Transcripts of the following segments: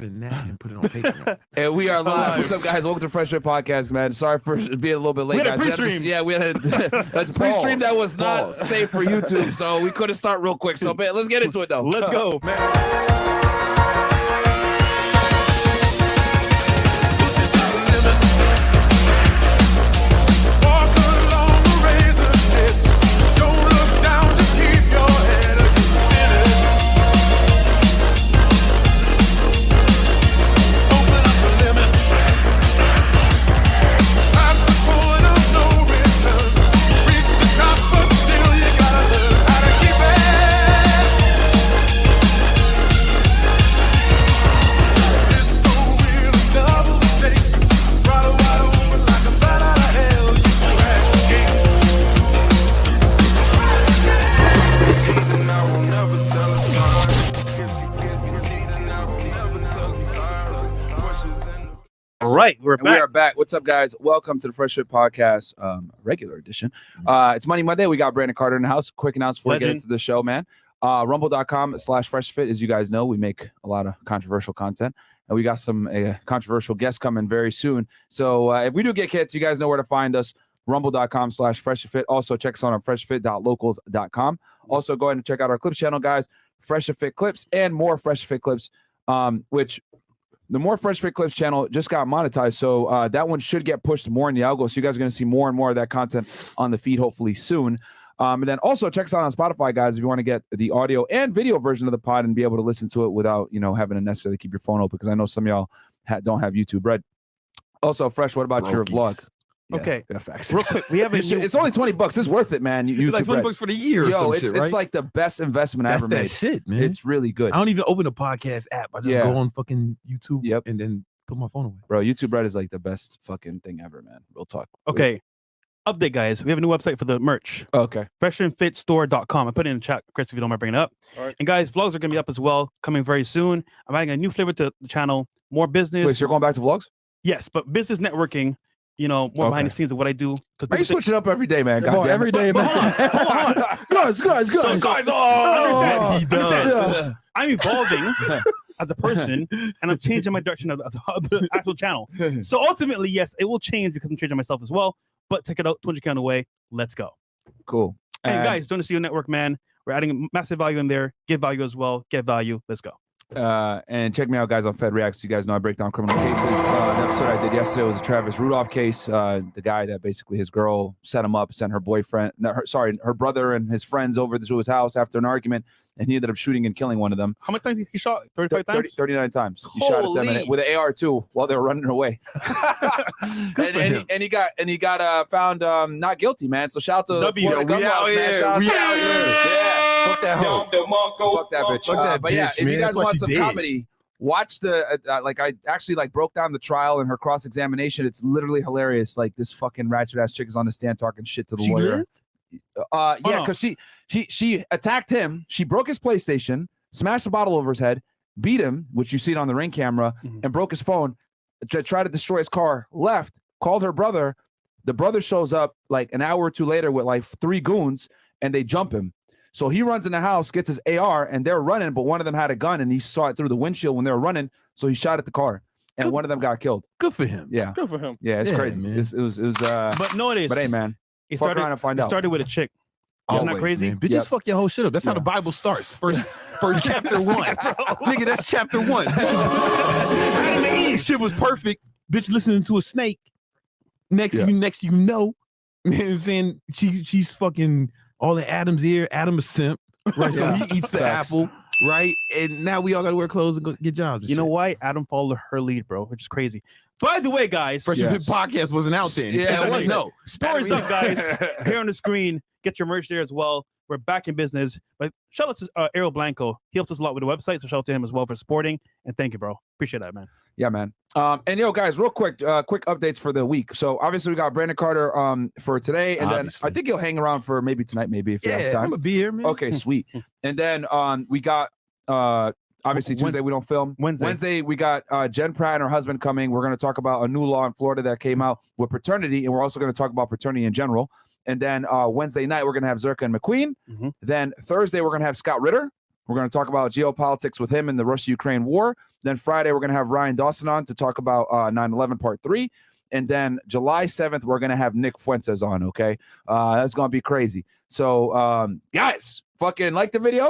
than that and put it on paper. And we are live. What's up, guys? Welcome to Fresh Fit Podcast, man. Sorry for being a little bit late, we had guys. A pre-stream. We had a pre-stream that was not safe for YouTube, so we couldn't start real quick. So, man, let's get into it, though. Let's go, man. All right, we are back. What's up, guys? Welcome to the Fresh Fit Podcast, regular edition. It's Money Monday. We got Brandon Carter in the house. Quick announcement before we get into the show, man. Rumble.com/freshfit. As you guys know, we make a lot of controversial content, and we got some controversial guests coming very soon. So if we do get hits, you guys know where to find us. Rumble.com/freshfit. Also, check us out on freshfit.locals.com. Also, go ahead and check out our clips channel, guys. Fresh Fit clips and more Fresh Fit clips, which the More Fresh Fit Clips channel just got monetized, so that one should get pushed more in the algo. So you guys are going to see more and more of that content on the feed hopefully soon. And then also check us out on Spotify, guys, if you want to get the audio and video version of the pod and be able to listen to it without, having to necessarily keep your phone open, because I know some of y'all don't have YouTube Red. Also, Fresh, what about your vlog? Okay, yeah, facts. Real quick, we have it's only $20. It's worth it, man. YouTube like $20 for the year. It's like the best investment I ever made. Shit, man. It's really good. I don't even open a podcast app. I just go on fucking YouTube and then put my phone away. Bro, YouTube Red is like the best fucking thing ever, man. Real talk. Okay. Update, guys. We have a new website for the merch. Okay. Freshandfitstore.com. I put it in the chat, Chris, if you don't mind bringing it up. All right. And guys, vlogs are going to be up as well, coming very soon. I'm adding a new flavor to the channel, more business. Wait, so you're going back to vlogs? Yes, but business networking, more behind the scenes of what I do. Are you switching up every day, man? God every day, man. Hold on. Guys. Understand. I'm evolving as a person, and I'm changing my direction of the actual channel. So ultimately, yes, it will change because I'm changing myself as well. But check it out, 200K on the way. Let's go. Cool. And guys, join the SEO Network, man. We're adding massive value in there. Give value as well. Get value. Let's go. And check me out, guys, on Fed Reacts. You guys know I break down criminal cases. The episode I did yesterday was a Travis Rudolph case. The guy that basically his girl set him up, sent her her brother and his friends over to his house after an argument, and he ended up shooting and killing one of them. How many times he shot? 35 times? 39 times. He shot at them with an AR too while they were running away. and he got found not guilty, man. So shout out to W. We out here. Yeah. Fuck that hoe. Fuck that bitch. But yeah, if you guys want some comedy, watch the I actually broke down the trial and her cross examination. It's literally hilarious. Like, this fucking ratchet ass chick is on the stand talking shit to the lawyer. Because she attacked him. She broke his PlayStation, smashed a bottle over his head, beat him, which you see it on the Ring camera, and broke his phone. Tried to destroy his car. Left. Called her brother. The brother shows up like an hour or two later with 3 goons, and they jump him. So he runs in the house, gets his AR, and they're running, but one of them had a gun, and he saw it through the windshield when they were running, so he shot at the car, and one of them got killed. Good for him. Yeah. Good for him. Yeah, it's crazy. Man. It was but no, it is. But hey, man, it started with a chick. Isn't that crazy? Man. Bitches fuck your whole shit up. That's how the Bible starts. First chapter 1. Nigga, that's chapter 1. Adam and Eve shit was perfect. Bitch listening to a snake. Next you know. You know what I'm saying? She's fucking all in Adam's ear. Adam a simp. Right. So he eats the apple. Right. And now we all gotta wear clothes and go get jobs. You know why? Adam followed her lead, bro, which is crazy. By the way, guys, Fresh Fit Podcast wasn't out then. Yeah, it wasn't. No. Stories up, guys. Here on the screen. Get your merch there as well. We're back in business. But shout out to Ariel Blanco. He helps us a lot with the website. So shout out to him as well for supporting. And thank you, bro. Appreciate that, man. Yeah, man. And guys, real quick updates for the week. So obviously we got Brandon Carter for today, and then I think he'll hang around for maybe tonight, maybe if he has time. I'm gonna be here, man. Okay, sweet. And then we got obviously Tuesday we don't film. Wednesday we got Jen Pratt and her husband coming. We're going to talk about a new law in Florida that came out with paternity, and we're also going to talk about paternity in general. And then Wednesday night we're going to have Zerka and McQueen. Then Thursday we're going to have Scott Ritter. We're going to talk about geopolitics with him in the Russia-Ukraine war. Then Friday, we're going to have Ryan Dawson on to talk about 9/11 Part 3. And then July 7th, we're going to have Nick Fuentes on, okay? That's going to be crazy. So, guys, fucking like the video.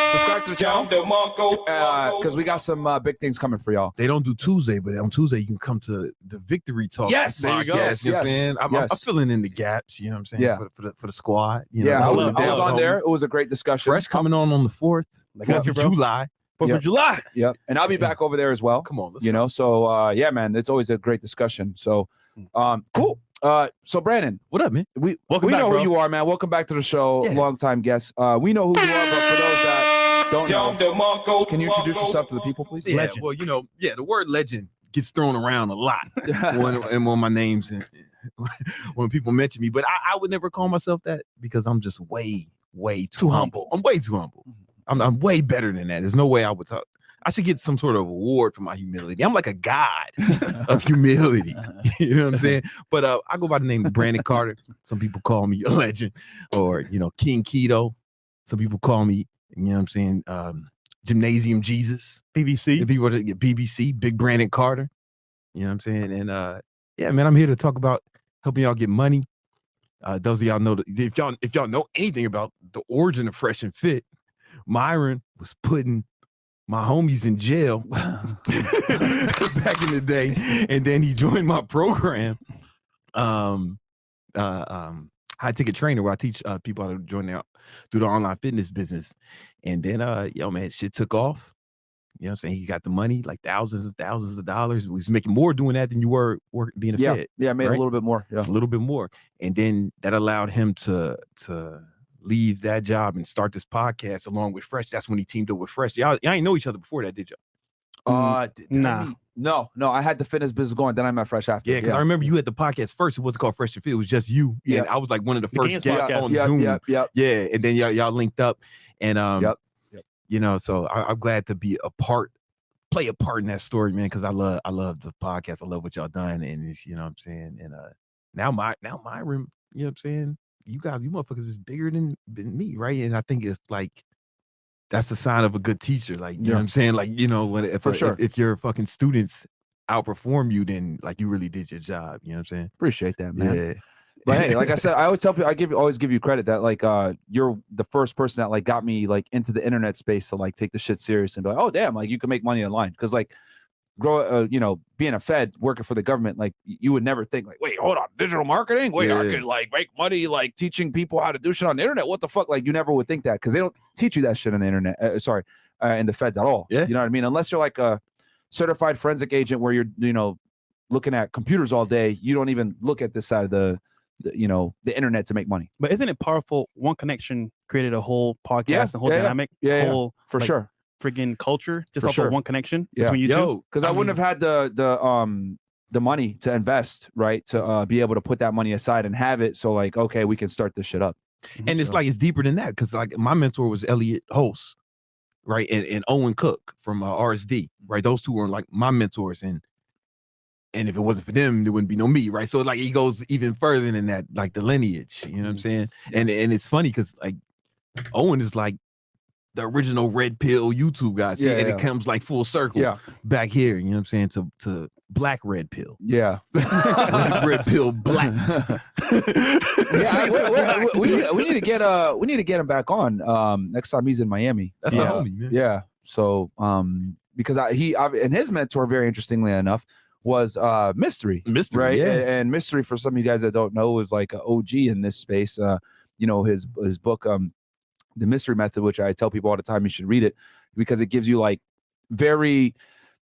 Subscribe to the channel because we got some big things coming for y'all. They don't do Tuesday, but on Tuesday you can come to the Victory Talk. Yes, there you go. Yes, you know what I'm saying? I'm filling in the gaps. You know what I'm saying? Yeah. For the squad. You know, I was on there. It was a great discussion. Fresh coming on the 4th. Like 4th of July. 4th of July. Yep. And I'll be back over there as well. Come on, let's you go. know. So yeah, man, it's always a great discussion. So cool. So Brandon, what up, man? We Welcome back, know bro. who you are, man. Welcome back to the show. Yeah. Long time guest. We know who you are, but for those that don't know, can you introduce yourself to the people, please? Yeah, Legend. well, you know, the word legend gets thrown around a lot when my names and when people mention me, but I would never call myself that because I'm just way too humble. I'm way too humble. I'm way better than that. There's no way I would talk. I should get some sort of award for my humility. I'm like a god of humility. You know what I'm saying? But I go by the name of Brandon Carter. Some people call me a legend, or King Keto. Some people call me, you know what I'm saying, Gymnasium Jesus. BBC. The people that get BBC, Big Brandon Carter. You know what I'm saying? And yeah, man, I'm here to talk about helping y'all get money. Those of y'all know if y'all know anything about the origin of Fresh and Fit, Myron was putting my homies in jail back in the day, and then he joined my program, high ticket trainer, where I teach people how to do the online fitness business. And then man, shit took off. You know what I'm saying? He got the money, like thousands and thousands of dollars. He was making more doing that than you were being a fit. Yeah, made right? a little bit more. Yeah, A little bit more. And then that allowed him to leave that job and start this podcast along with Fresh. That's when he teamed up with Fresh. Y'all ain't know each other before that, did y'all? Nah. No, I had the fitness business going. Then I met Fresh after. Yeah, because I remember you had the podcast first. It wasn't called Fresh and Fit. It was just you. Yeah. And I was like one of the first Games guests podcast. on Zoom. Yep. Yeah. And then y'all linked up. And Yep. So I'm glad to be play a part in that story, man, because I love the podcast. I love what y'all done. And it's, you know what I'm saying? And now Myron, you know what I'm saying? You motherfuckers is bigger than me, right? And I think it's like that's the sign of a good teacher. Like, you know what I'm saying? Like, if your fucking students outperform you, then like you really did your job. You know what I'm saying? Appreciate that, man. Yeah. But hey, like I said, I always tell people, always give you credit that like you're the first person that like got me like into the internet space to like take the shit serious and be like, oh damn, like you can make money online. Because like being a Fed working for the government, like you would never think like, wait, hold on, digital marketing? Wait, I could like make money like teaching people how to do shit on the internet. What the fuck? Like you never would think that because they don't teach you that shit on the internet. In the Feds at all. Yeah. You know what I mean? Unless you're like a certified forensic agent where you're looking at computers all day, you don't even look at this side of the internet to make money. But isn't it powerful? One connection created a whole podcast, a whole dynamic, whole for sure. Friggin' culture just For off sure. of one connection Yeah. between you two. Because I wouldn't have had the money to invest, right? To be able to put that money aside and have it. So like, okay, we can start this shit up. And it's like it's deeper than that because like my mentor was Elliot Host, right, and Owen Cook from RSD, right. Those two were like my mentors, and if it wasn't for them, there wouldn't be no me, right. So like he goes even further than that, like the lineage. You know what I'm saying? And it's funny because like Owen is like the original red pill YouTube guy. See, and it comes like full circle back here. You know what I'm saying? To black red pill. Yeah. red pill black. We need to get him back on next time he's in Miami. That's the homie, man. Yeah. So because and his mentor, very interestingly enough, was Mystery, right? Yeah. And Mystery, for some of you guys that don't know, is like an OG in this space. His book, The Mystery Method, which I tell people all the time, you should read it because it gives you like very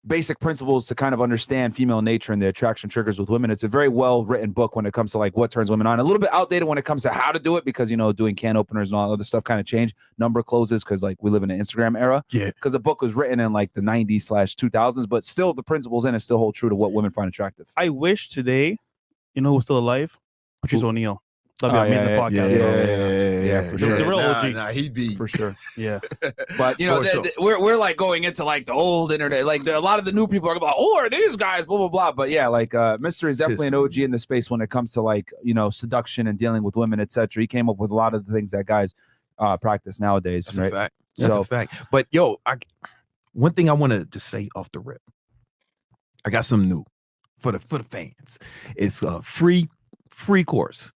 basic principles to kind of understand female nature and the attraction triggers with women. It's a very well written book when it comes to like what turns women on. A little bit outdated when it comes to how to do it because doing can openers and all other stuff kind of changed. Number closes because like we live in an Instagram era. Yeah. Because the book was written in like the 90s/2000s, but still the principles in it still hold true to what women find attractive. I wish today, who's still alive? Patrice O'Neal. That'd be an amazing podcast. Yeah, for sure. The real OG. Nah, he'd be for sure. Yeah. But we're like going into like the old internet. Like a lot of the new people are about, are these guys? Blah blah blah. But yeah, like Mystery is definitely an OG in the space when it comes to like seduction and dealing with women, etc. He came up with a lot of the things that guys practice nowadays. That's right? a fact. That's So a fact. But yo, one thing I want to just say off the rip. I got something new for the fans. It's a free course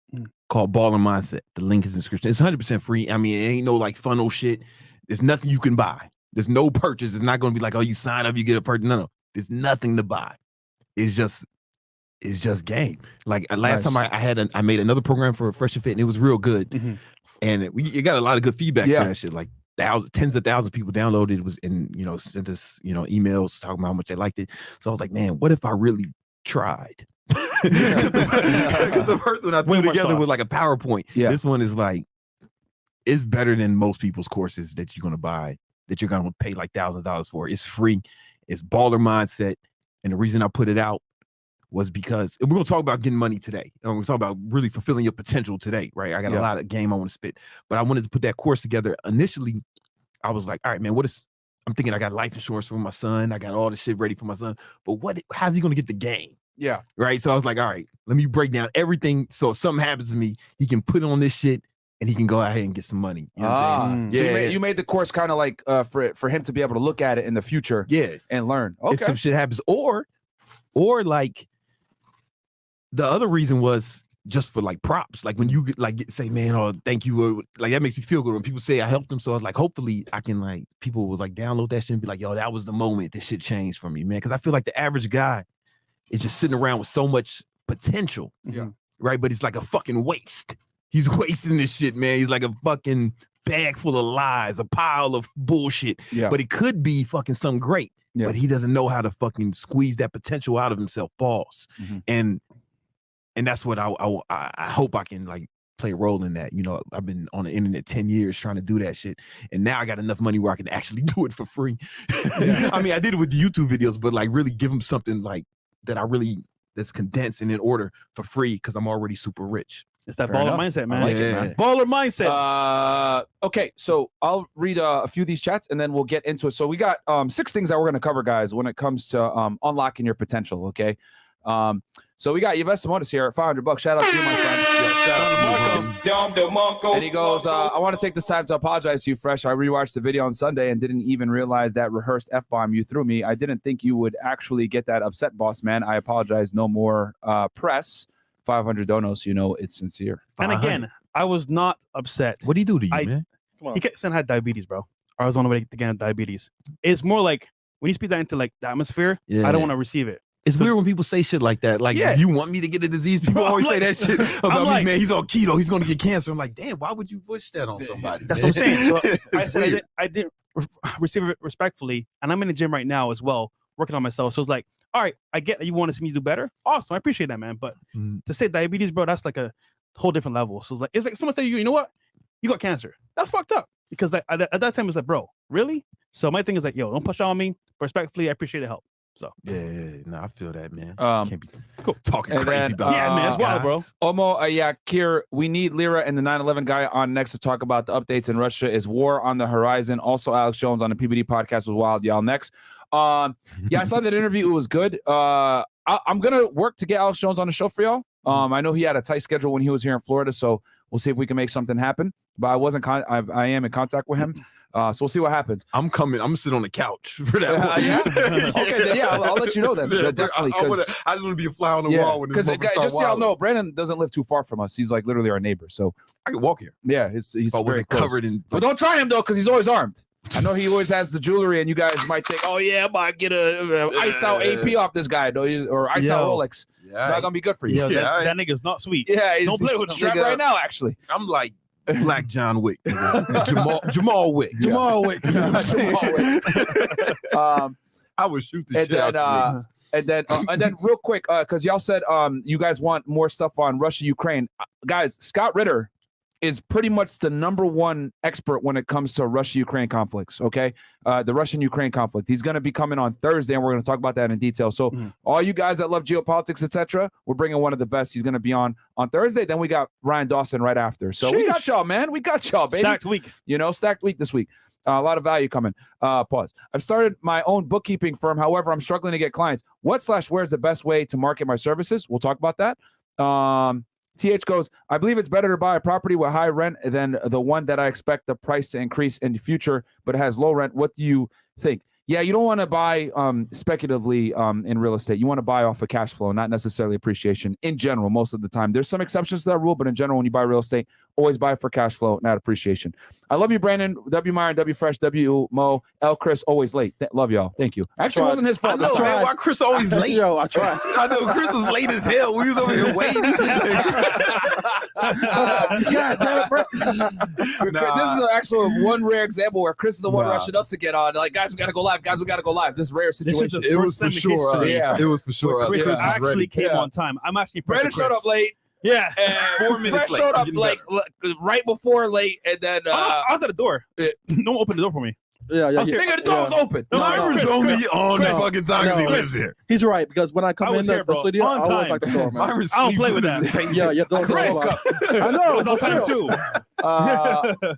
called Baller Mindset. The link is in the description. It's 100% free. I mean, it ain't no like funnel shit. There's nothing you can buy. There's no purchase. It's not going to be like, oh, you sign up, you get a purchase. No. There's nothing to buy. It's just game. Like last time I made another program for Fresh and Fit, and it was real good. And it got a lot of good feedback for that shit. Like tens of thousands of people downloaded it, was and sent us emails talking about how much they liked it. So I was like, man, what if I really tried? Because the first one I put together was like a PowerPoint. Yeah. This one is like, it's better than most people's courses that you're gonna buy, that you're gonna pay like thousands of dollars for. It's free. It's Baller Mindset. And the reason I put it out was because we're gonna talk about getting money today. And we're talking about really fulfilling your potential today, right? I got a lot of game I want to spit, but I wanted to put that course together. Initially, I was like, all right, man, I'm thinking I got life insurance for my son. I got all the shit ready for my son, but how's he gonna get the game? Yeah. Right. So I was like, all right, let me break down everything. So if something happens to me, he can put on this shit and he can go ahead and get some money. You know what I'm saying? So you made the course kind of like for him to be able to look at it in the future and learn. Okay. If some shit happens. Or like the other reason was just for like props. Like when you say, man, oh, thank you. Like that makes me feel good when people say I helped them. So I was like, hopefully I can like, people will like download that shit and be like, yo, that was the moment this shit changed for me, man. Cause I feel like the average guy is just sitting around with so much potential. Yeah. Right. But it's like a fucking waste. He's wasting this shit, man. He's like a fucking bag full of lies, a pile of bullshit. Yeah. But it could be fucking something great. Yeah. But he doesn't know how to fucking squeeze that potential out of himself. Pause. And that's what I hope I can like play a role in that. I've been on the internet 10 years trying to do that shit. And now I got enough money where I can actually do it for free. I mean, I did it with the YouTube videos, but like really give them something like that's condensed and in order for free because I'm already super rich. It's that baller mindset, man. I like it, man. Baller mindset. Okay, so I'll read a few of these chats and then we'll get into it. So we got 6 things that we're going to cover, guys, when it comes to unlocking your potential, okay? So we got Yves Simonis here at $500. Shout out to you, my friend. And he goes, I want to take this time to apologize to you, Fresh. I rewatched the video on Sunday and didn't even realize that rehearsed F-bomb you threw me. I didn't think you would actually get that upset, boss man. I apologize. No more press. 500 donos, it's sincere. And again, I was not upset. What did he do to you, man? He kept saying I had diabetes, bro. Or I was on the way to get diabetes. It's more like when you speak that into like the atmosphere, I don't want to receive it. It's weird when people say shit like that. Like, you want me to get a disease? People always say that shit about me, man. He's on keto. He's going to get cancer. I'm like, damn, why would you push that on somebody? That's what I'm saying. So I said I didn't receive it respectfully. And I'm in the gym right now as well, working on myself. So it's like, all right, I get that you want to see me do better. Awesome. I appreciate that, man. But to say diabetes, bro, that's like a whole different level. So it's like someone say you know what? You got cancer. That's fucked up. Because at that time, it's like, bro, really? So my thing is like, yo, don't push on me. Respectfully, I appreciate the help. So I feel that, man. Can't be talking crazy about man, that's wild, bro. Omo, Kier, we need Lyra and the 9/11 guy on next to talk about the updates in Russia. Is war on the horizon? Also, Alex Jones on the PBD podcast was wild. Y'all next. I saw that interview. It was good. I'm gonna work to get Alex Jones on the show for y'all. I know he had a tight schedule when he was here in Florida, so we'll see if we can make something happen. But I am in contact with him. So we'll see what happens. I'm coming. I'm gonna sit on the couch for that one. Okay, then I'll let you know then. Definitely. I just want to be a fly on the wall. Because just so y'all know, Brandon doesn't live too far from us. He's like literally our neighbor. So I can walk here. Yeah, he's very covered in. But don't try him though, because he's always armed. I know he always has the jewelry, and you guys might think, oh yeah, I might get a iced out AP off this guy, or iced out Rolex. It's not gonna be good for you. That nigga's not sweet. Yeah, don't play with him. Strapped right now, actually. I'm like Black John Wick, Jamal Wick. Jamal Wick. I would shoot the shit out. And then real quick, because y'all said you guys want more stuff on Russia, Ukraine. Guys, Scott Ritter is pretty much the #1 expert when it comes to Russia-Ukraine conflicts, okay? The Russian-Ukraine conflict. He's going to be coming on Thursday, and we're going to talk about that in detail. So all you guys that love geopolitics, etc., we're bringing one of the best. He's going to be on Thursday. Then we got Ryan Dawson right after. So we got y'all, man. We got y'all, baby. Stacked week. Stacked week this week. A lot of value coming. Pause. I've started my own bookkeeping firm. However, I'm struggling to get clients. Where is the best way to market my services? We'll talk about that. TH goes, I believe it's better to buy a property with high rent than the one that I expect the price to increase in the future, but it has low rent. What do you think? Yeah, you don't want to buy speculatively in real estate. You want to buy off of cash flow, not necessarily appreciation in general, most of the time. There's some exceptions to that rule, but in general, when you buy real estate, always buy for cash flow, not appreciation. I love you, Brandon. W. Myron, W. Fresh, W. Mo, L. Chris, always late. Love y'all. Thank you. Actually, it wasn't his fault. I know, man. Why Chris always late? Yo, I tried. I know Chris was late as hell. We was over here waiting. God damn it, bro. This is actually one rare example where Chris is the one rushing us to get on. Like, guys, we got to go live. Guys, we got to go live. This rare situation. It was for sure. It was for sure. Chris was actually ready. came on time. I'm actually Brandon showed up late. Yeah. And 4 minutes Fresh late. showed up Getting like right before late, and then I was at the door. No one opened the door for me. Yeah. nigga, the door was open. No, Myron's Chris, only Chris, on the Chris, fucking time because he lives here. He's right, because when I come I in was the here, bro. studio, On I always time. like the door, man. Myron I don't play sleeps with under that. the table. Yeah, don't Chris. I know. It was on for time sure. too.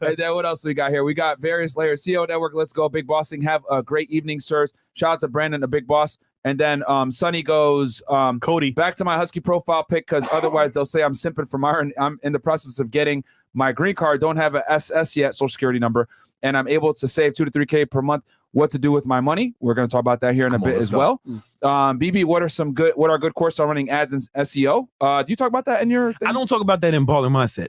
And then what else we got here? We got various layers. CEO Network, let's go. Big Bossing. Have a great evening, sirs. Shout out to Brandon, the big boss. And then Sonny goes, Cody. back to my Husky profile pic, because otherwise they'll say I'm simping for Myron. I'm in the process of getting my green card. Don't have a SS yet, social security number, and I'm able to save 2 to 3K per month. What to do with my money? We're going to talk about that here in a bit as well. BB, what are good courses on running ads and SEO? Do you talk about that in your thing? I don't talk about that in Baller Mindset.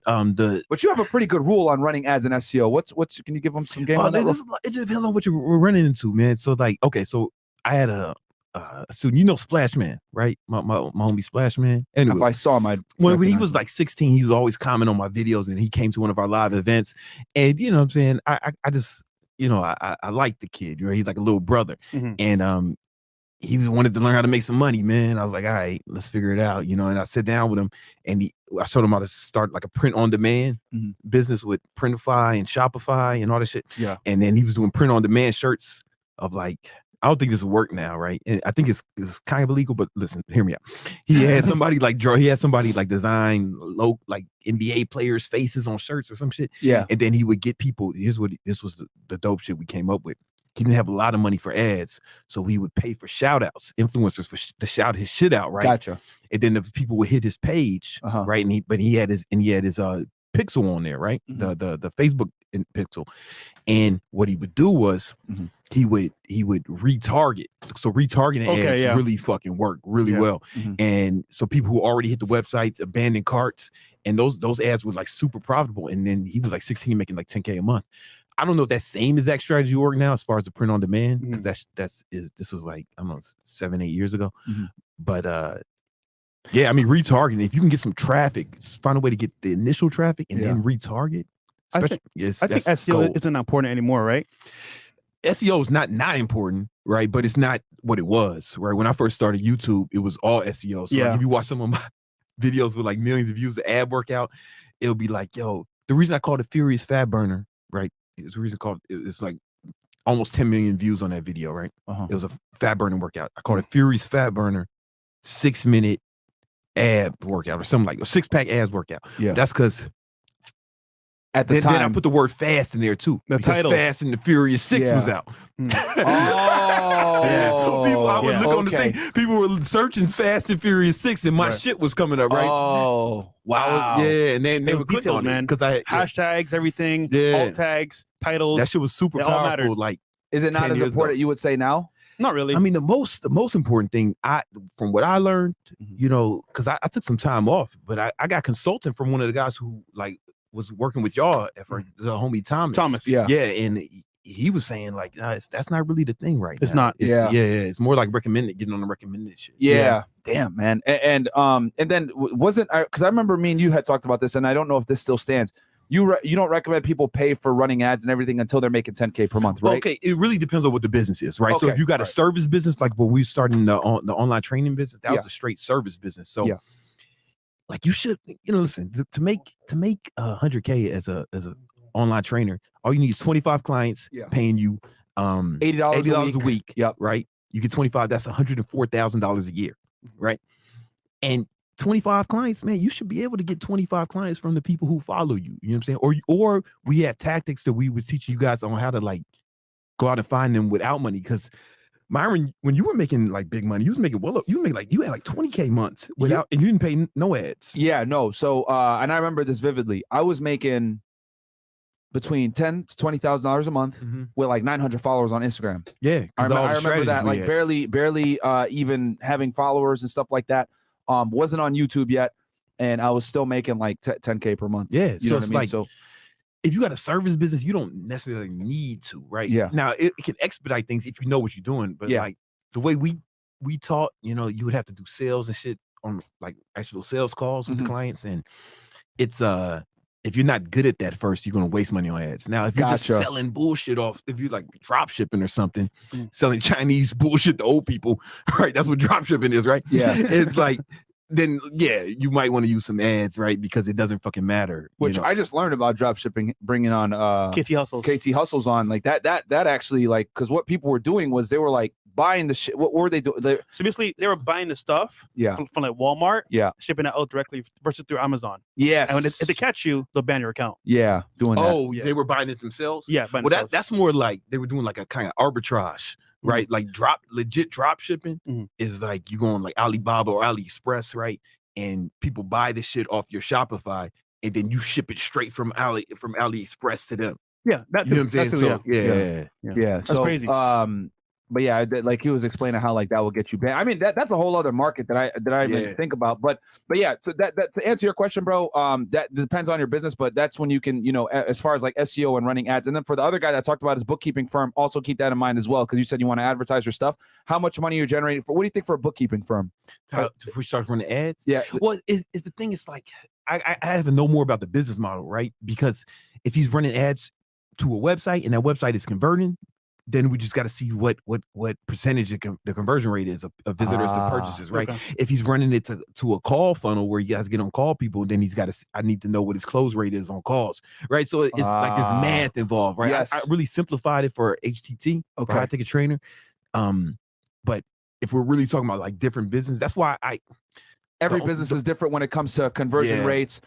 But you have a pretty good rule on running ads and SEO. What's can you give them some game on that? It depends on what you're running into, man. So like, okay, so I had a student, you know, Splash Man, right? My homie Splash Man. Anyway, If I saw him, I'd when he recognize was him. like 16, he was always commenting on my videos, and he came to one of our live events, and you know what I'm saying, I just, you know, I like the kid, you know, he's like a little brother. Mhm. And he wanted to learn how to make some money, man. I was like, all right, let's figure it out, you know. And I sat down with him, and I showed him how to start like a print on demand business with Printify and Shopify and all that shit. Yeah. And then he was doing print on demand shirts of like, I don't think this will work now, right? And I think it's kind of illegal, but listen, hear me out. He had somebody like design low like NBA players' faces on shirts or some shit. Yeah. And then he would get people. This was the dope shit we came up with. He didn't have a lot of money for ads, so he would pay for shout outs, influencers to shout his shit out, right? Gotcha. And then the people would hit his page, right? And he had his pixel on there, right? The Facebook pixel. And what he would do was he would retarget. So retargeting ads really fucking work really well. And so people who already hit the websites, abandoned carts, and those ads were like super profitable. And then he was like 16 making like 10K a month. I don't know if that same exact strategy work now as far as the print on demand, because this was like, I don't know, 7-8 years ago. But yeah, I mean, retargeting, if you can get some traffic, find a way to get the initial traffic and then retarget. I think SEO isn't important anymore, right? SEO is not important, right? But it's not what it was, right? When I first started YouTube, it was all SEO. So like, if you watch some of my videos with like millions of views, the ad workout, it'll be like, yo, the reason I called it Furious Fat Burner, right? It's the reason it's like almost 10 million views on that video, right? It was a fat burning workout. I called it Furious Fat Burner 6-minute ab workout or something like a 6-pack abs workout. Yeah, that's because at the time then I put the word fast in there too. The because title. Fast and the Furious 6 was out. So people, I would look on the thing. People were searching Fast and Furious 6, and my shit was coming up, right? Oh, wow. And then they would click on man, because I hashtags, everything, alt tags, titles. That shit was super powerful. Like, is it not as important you would say now? Not really. I mean, the most important thing from what I learned, you know, because I took some time off, but I got consulting from one of the guys who like was working with y'all at first, the homie Thomas. Yeah, and he was saying like, that's not really the thing right now. It's not. It's more like getting on the recommended shit. Yeah. Damn, man. And then wasn't because I remember me and you had talked about this, and I don't know if this still stands. You don't recommend people pay for running ads and everything until they're making 10K per month, right? Okay, it really depends on what the business is, right? So if you got a service business, like when we started in the online training business, that was a straight service business. So like you should, you know, listen, to make 100K as a online trainer, all you need is 25 clients paying you $80 a week. Yep. Right. You get 25, that's $104,000 a year. Right. And 25 clients, man, you should be able to get 25 clients from the people who follow you. You know what I'm saying? Or we have tactics that we was teaching you guys on how to like go out and find them without money. Because Myron, when you were making like big money, you was making you had like 20K months without, and you didn't pay no ads. Yeah, no. So, and I remember this vividly. I was making between $10,000 to $20,000 a month with like 900 followers on Instagram. Yeah, I remember that, like barely even having followers and stuff like that. Wasn't on YouTube yet, and I was still making like 10K per month. Yeah, you know what I mean. Like, so if you got a service business, you don't necessarily need to, right? Yeah. Now it can expedite things if you know what you're doing, but like the way we taught, you know, you would have to do sales and shit on like actual sales calls with the clients, and it's if you're not good at that first, you're gonna waste money on ads. Now, if you're just selling bullshit off, if you're like drop shipping or something, selling Chinese bullshit to old people, right? That's what drop shipping is, right? Yeah, it's like. Then you might want to use some ads, right? Because it doesn't fucking matter. Which I just learned about drop shipping, bringing on KT Hustles on like that actually, like, because what people were doing was they were like buying the shit. What were they doing? So basically, they were buying the stuff from like Walmart, shipping it out directly versus through Amazon. Yes. And if they catch you, they'll ban your account. Yeah, doing that. Oh, they were buying it themselves? Yeah. Well, that's more like they were doing like a kind of arbitrage, right? Like legit drop shipping is like you going like Alibaba or AliExpress, right? And people buy this shit off your Shopify, and then you ship it straight from AliExpress to them. Yeah, you know what I'm saying? So, yeah. That's crazy. But yeah, like he was explaining how like that will get you banned. I mean, that's a whole other market that I didn't think about. But yeah, so that to answer your question, bro, that depends on your business, but that's when you can, you know, as far as like SEO and running ads. And then for the other guy that talked about his bookkeeping firm, also keep that in mind as well, because you said you want to advertise your stuff. How much money you're generating for? What do you think for a bookkeeping firm? If we start running ads, yeah. Well, is the thing is like I have to know more about the business model, right? Because if he's running ads to a website and that website is converting, then we just got to see what percentage the conversion rate is of visitors to purchases, right? Okay. If he's running it to a call funnel where you guys get on call people, then I need to know what his close rate is on calls, right? So it's like this math involved, right? Yes. I really simplified it for HTT, for high ticket trainer. But if we're really talking about like different business, that's why every business is different when it comes to conversion rates,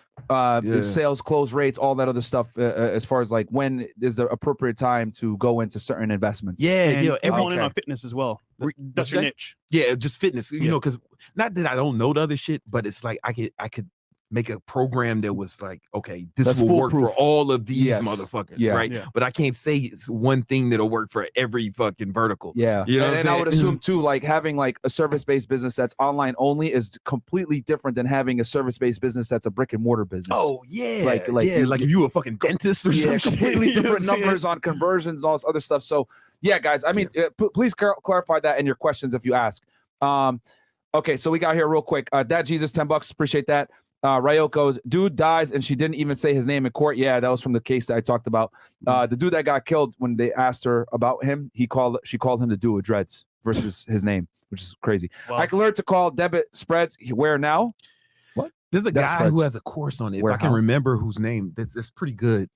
sales close rates, all that other stuff. As far as like when is the appropriate time to go into certain investments. Everyone in on fitness as well. That's your niche. Yeah, just fitness. You know, because not that I don't know the other shit, but it's like I could make a program that was like, okay, this will work for all of these motherfuckers, right? Yeah. But I can't say it's one thing that'll work for every fucking vertical. Yeah. You know, and I would assume too, like having like a service-based business that's online only is completely different than having a service-based business that's a brick and mortar business. Oh yeah. Like if you were a fucking dentist or something. Completely different numbers on conversions and all this other stuff. So yeah, guys, I mean, please clarify that in your questions if you ask. Okay, so we got here real quick. Dad Jesus, $10, appreciate that. Ryoko's dude dies and she didn't even say his name in court. Yeah, that was from the case that I talked about. The dude that got killed, when they asked her about him, she called him the dude with dreads versus his name, which is crazy. Wow. I can learn to call debit spreads. Where now? What? There's a guy who has a course on it. If I can remember whose name, that's pretty good.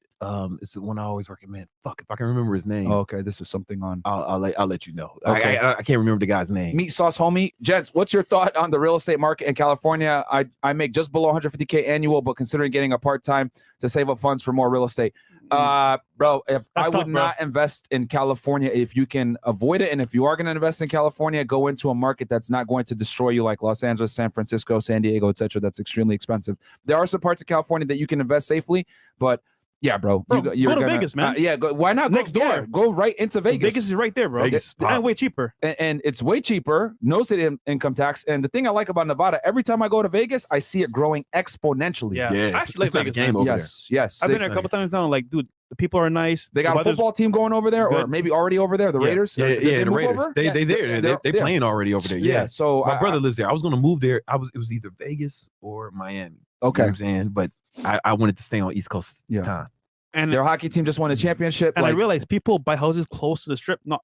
It's the one I always recommend. Fuck, if I can remember his name. Oh, okay, this is something on. I'll let you know. Okay. I can't remember the guy's name. Meat sauce homie. Gents, what's your thought on the real estate market in California? I make just below 150K annual, but considering getting a part-time to save up funds for more real estate. Bro, I would not invest in California if you can avoid it. And if you are going to invest in California, go into a market that's not going to destroy you, like Los Angeles, San Francisco, San Diego, etc. That's extremely expensive. There are some parts of California that you can invest safely, but yeah, bro. Go to Vegas, man. Why not? Next door. Go right into Vegas. Vegas is right there, bro. And way cheaper. And it's way cheaper. No state income tax. And the thing I like about Nevada, every time I go to Vegas, I see it growing exponentially. Yeah. I actually like Vegas. Game over yes. I've been there a couple times now. Like, dude, the people are nice. They got a football team going over there, or maybe already over there. The Raiders. Yeah, the Raiders. They playing already over there. Yeah. So my brother lives there. I was going to move there. It was either Vegas or Miami. Okay. You know what I'm saying? But I wanted to stay on East Coast time. And their hockey team just won a championship. And I realized people buy houses close to the strip, not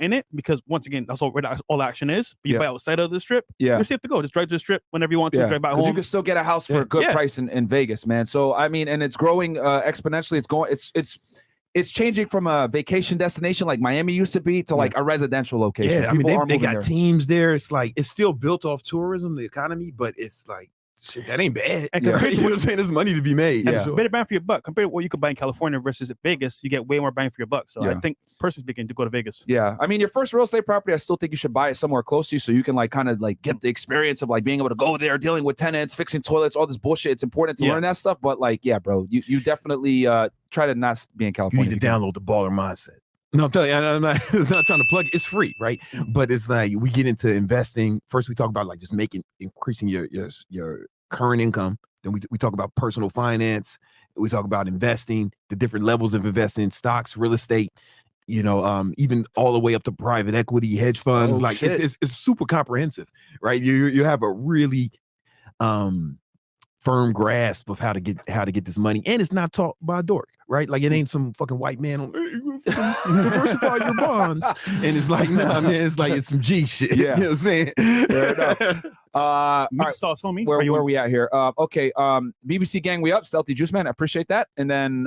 in it, because once again, that's all where all action is. But you buy outside of the strip, you're safe to go. Just drive to the strip whenever you want to, drive back home. You can still get a house for a good price in Vegas, man. So I mean, and it's growing exponentially. It's changing from a vacation destination like Miami used to be to like a residential location. Yeah, I mean they got teams there. It's like it's still built off tourism, the economy, but it's like shit, that ain't bad. And You know compared to what I'm saying? There's money to be made. And Yeah. better bang for your buck compared to what you could buy in California versus Vegas. You get way more bang for your buck. So Yeah. I think, personally speaking, to go to Vegas. Yeah, I mean, your first real estate property, I still think you should buy it somewhere close to you so you can like kind of like get the experience of like being able to go there, dealing with tenants, fixing toilets, all this bullshit. It's important to learn that stuff, but like, yeah, bro, you definitely try to not be in You California. need to download the baller mindset. No, I'm telling you, I'm not trying to plug it. It's free, right? But it's like we get into investing. First, we talk about like just increasing your current income. Then we talk about personal finance. We talk about investing, the different levels of investing in stocks, real estate, even all the way up to private equity, hedge funds. It's super comprehensive, right? You have a really firm grasp of how to get this money, and it's not taught by a dork, right? Like it ain't some fucking white man on diversify your bonds, and it's like, nah, man, it's some G shit. Yeah. You know what I'm saying? Fair enough. All right. Sauce, homie. Where are we at here? Okay. BBC gang, we up. Stealthy Juice Man, I appreciate that. And then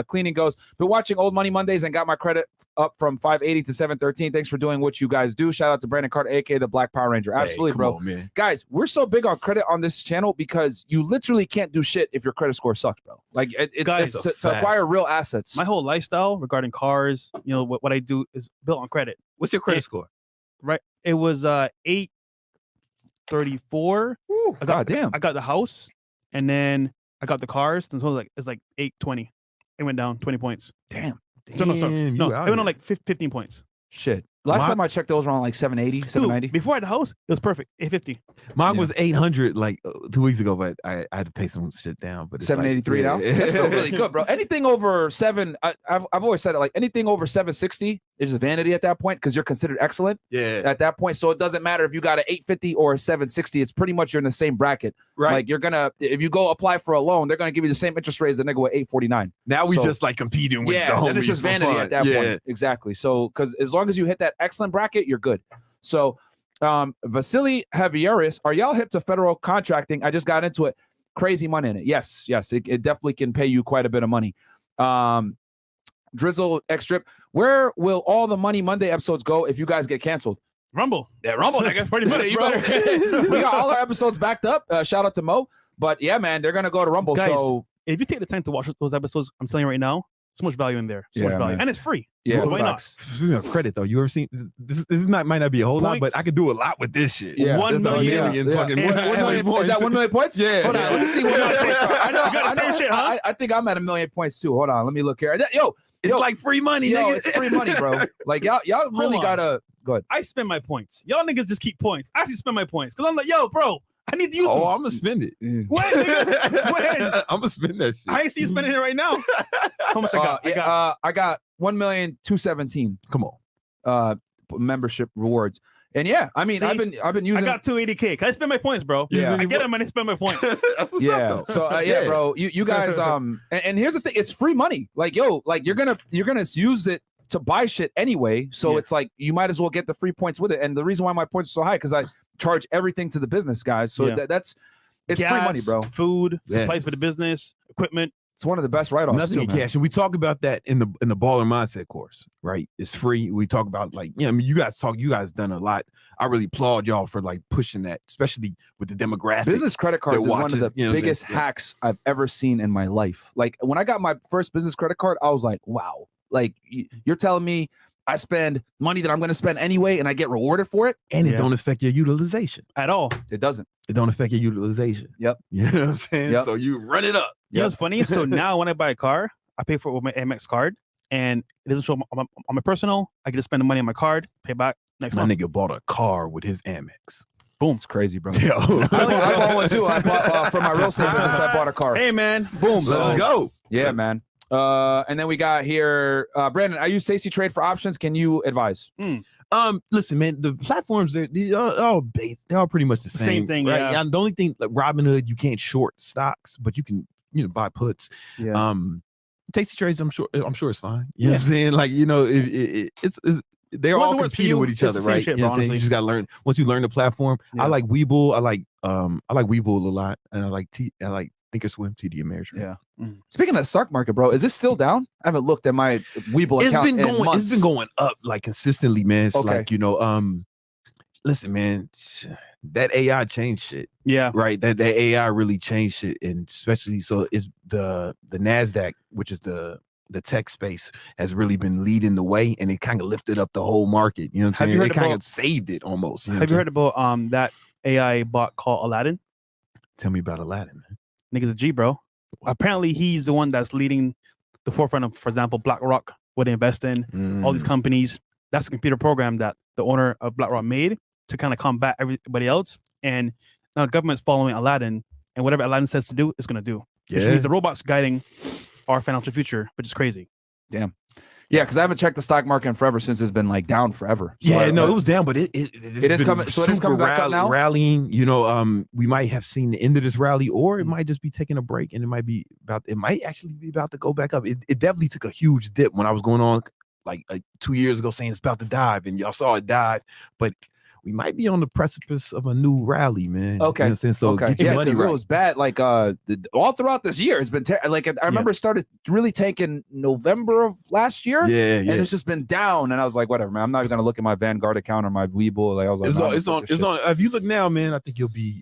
Cleaning goes, been watching Old Money Mondays and got my credit up from 580 to 713. Thanks for doing what you guys do. Shout out to Brandon Carter, aka the Black Power Ranger. Absolutely, Hey, come bro. on, man. Guys, we're so big on credit on this channel because you literally can't do shit if your credit score sucks, bro. Like Guys, it's to acquire real assets. My whole lifestyle regarding cars, what I do is built on credit. What's your credit score? Right. It was 834. God damn. I got the house, and then I got the cars. And so it's like 820. It went down 20 points. Damn. So no, sorry. Damn, No, you it out went here. on like 15 points. Shit. Last time I checked, those were on like 780, 790. Dude, before I had the house, it was perfect. 850. Mine Yeah. was 800 like 2 weeks ago, but I had to pay some shit down. But it's 783 now. That's still really good, bro. Anything over I've always said it, like anything over 760 is just vanity at that point because you're considered excellent Yeah, at that point. So it doesn't matter if you got an 850 or a 760. It's pretty much you're in the same bracket. right. Like if you go apply for a loan, they're gonna give you the same interest rate as a nigga with 849. now we so- just like competing with the Yeah, homies then it's just for vanity fun. at that Yeah. point. Exactly. So because as long as you hit that excellent bracket, you're good. So Vasily Javieris, are y'all hip to federal contracting? I just got into it. Crazy money in it. Yes, it definitely can pay you quite a bit of money. Drizzle X Drip, where will all the Money Monday episodes go if you guys get canceled? Rumble. Yeah, Rumble, nigga. Pretty much, You bro. better- we got all our episodes backed up. Shout out to Mo. But yeah, man, they're gonna go to Rumble. Guys, So If you take the time to watch those episodes, I'm telling you right now, so much value in there. So Yeah, much value. man. And it's free. yeah, So why not? facts. Speaking of credit though, you ever seen this? Might not be a whole lot, but Points. I could do a lot with this shit. Yeah. 1 That's a million. million Yeah. fucking. Yeah. 1 1 million million. points. Is that 1 million points? Yeah. Hold on, let me see what my points are. I know. You got the same shit, huh? I think I'm at 1 million points too. Hold on, let me look here. It's like free money, nigga. It's free money, bro. Like y'all really on. gotta go ahead. I spend my points. Y'all niggas just keep points. I actually spend my points because I'm like, yo, bro, I need to use them. Oh, I'm gonna spend it. When, nigga? When? I'm gonna spend that shit. I ain't see you spending it right now. How much I got? I got 1,217,000 Come on. membership rewards. And yeah, I mean, See? I've been I using. got 280K. Can I spend my points, bro? Yeah. I get them and I spend my points. That's what's yeah. up, though. So yeah, bro, you guys and here's the thing, it's free money. Like you're gonna use it to buy shit anyway. So Yeah. it's like you might as well get the free points with it. And the reason why my points are so high because I charge everything to the business guys. So Yeah. that's it's Gas, free money, bro. Food, Yeah. supplies for the business, equipment. It's one of the best write-offs. Nothing too, in man. cash, and we talk about that in the baller mindset course, right? It's free. We talk about I mean, you guys done a lot. I really applaud y'all for like pushing that, especially with the demographic. Business credit cards that is one of the watches, you know what I'm biggest saying? Yeah. hacks I've ever seen in my life. Like when I got my first business credit card, I was like, wow. Like you're telling me I spend money that I'm going to spend anyway and I get rewarded for it? And it Yeah. don't affect your utilization. At all. It doesn't. It don't affect your utilization. Yep. You know what I'm saying? Yep. So you run it up. You know what's funny? So now when I buy a car, I pay for it with my Amex card and it doesn't show on my personal. I can just spend the money on my card, pay back next My month. nigga bought a car with his Amex. Boom. It's crazy, bro. Yo. I bought one too. I bought for my real estate business. I bought a car. Hey, man. Boom. So- Let's go. Yeah, man. And then we got here, Brandon. I use Stacey Trade for options. Can you advise? Listen, man, the platforms they're all based. They're all pretty much the same, thing, right? yeah. The only thing, like Robinhood, you can't short stocks, but you can, buy puts. Yeah. Tasty trades, I'm sure it's fine. You know what I'm saying? Like, it's they're Once all it works for competing you, with each it's other, the same right? shit, You know bro, what I'm saying? honestly. You just gotta learn. Once you learn the platform, Yeah. I like Webull. I like Webull a lot, and I like Thinkorswim, TD Ameritrade. Yeah. Speaking of the stock market, bro, is this still down? I haven't looked at my Webull account in months. It's been going up like consistently, man. It's Okay. like, listen, man, that AI changed shit. Yeah. Right. That AI really changed shit, and especially so it's the NASDAQ, which is the tech space, has really been leading the way, and it kind of lifted up the whole market. You know what I'm saying? It kind of saved it almost. You know have you heard about that AI bot called Aladdin? Tell me about Aladdin, man. Nigga's a G, bro. Apparently, he's the one that's leading the forefront of, for example, BlackRock, what they invest in, all these companies. That's a computer program that the owner of BlackRock made to kind of combat everybody else. And now the government's following Aladdin, and whatever Aladdin says to do, it's going to do. Which means the robot's guiding our financial future, which is crazy. Damn. Yeah, because I haven't checked the stock market in forever since it's been like down forever. So it was down, but it is coming. So it is coming back up now. Rallying, you know, we might have seen the end of this rally, or it might just be taking a break, and it might actually be about to go back up. It definitely took a huge dip when I was going on like 2 years ago saying it's about to dive, and y'all saw it dive, but we might be on the precipice of a new rally, man. Okay. You know what I'm saying? So get your money right. It was bad. Like all throughout this year, it's been like I remember it started really tanking November of last year. Yeah. And it's just been down. And I was like, whatever, man. I'm not even gonna look at my Vanguard account or my Webull. Like I was like, it's on. If you look now, man, I think you'll be.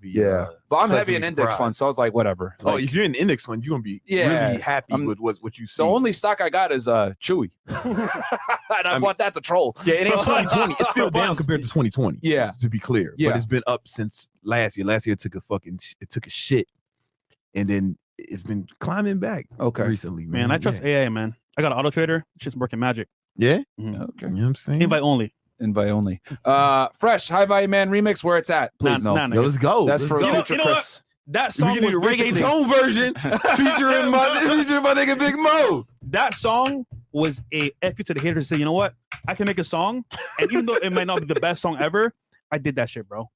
Yeah. But I'm heavy in index funds, so I was like, whatever. Like, if you're in the index fund, you're gonna be really happy with what you see. The only stock I got is Chewy. And I want that to troll. Yeah, it ain't 2020. It's still down compared to 2020. Yeah, to be clear. Yeah, but it's been up since last year. Last year it took a shit, and then it's been climbing back. Recently, man. I trust AI, man. I got an auto trader. It's just working magic. Yeah. Okay. You know what I'm saying? Invite only. Fresh High Value Man remix. Where it's at? Please no. Yo, let's go. That's for future Chris. That song was a reggaeton version featuring my nigga Big Mo. That song was a F you to the haters to say, you know what? I can make a song, and even though it might not be the best song ever, I did that shit, bro.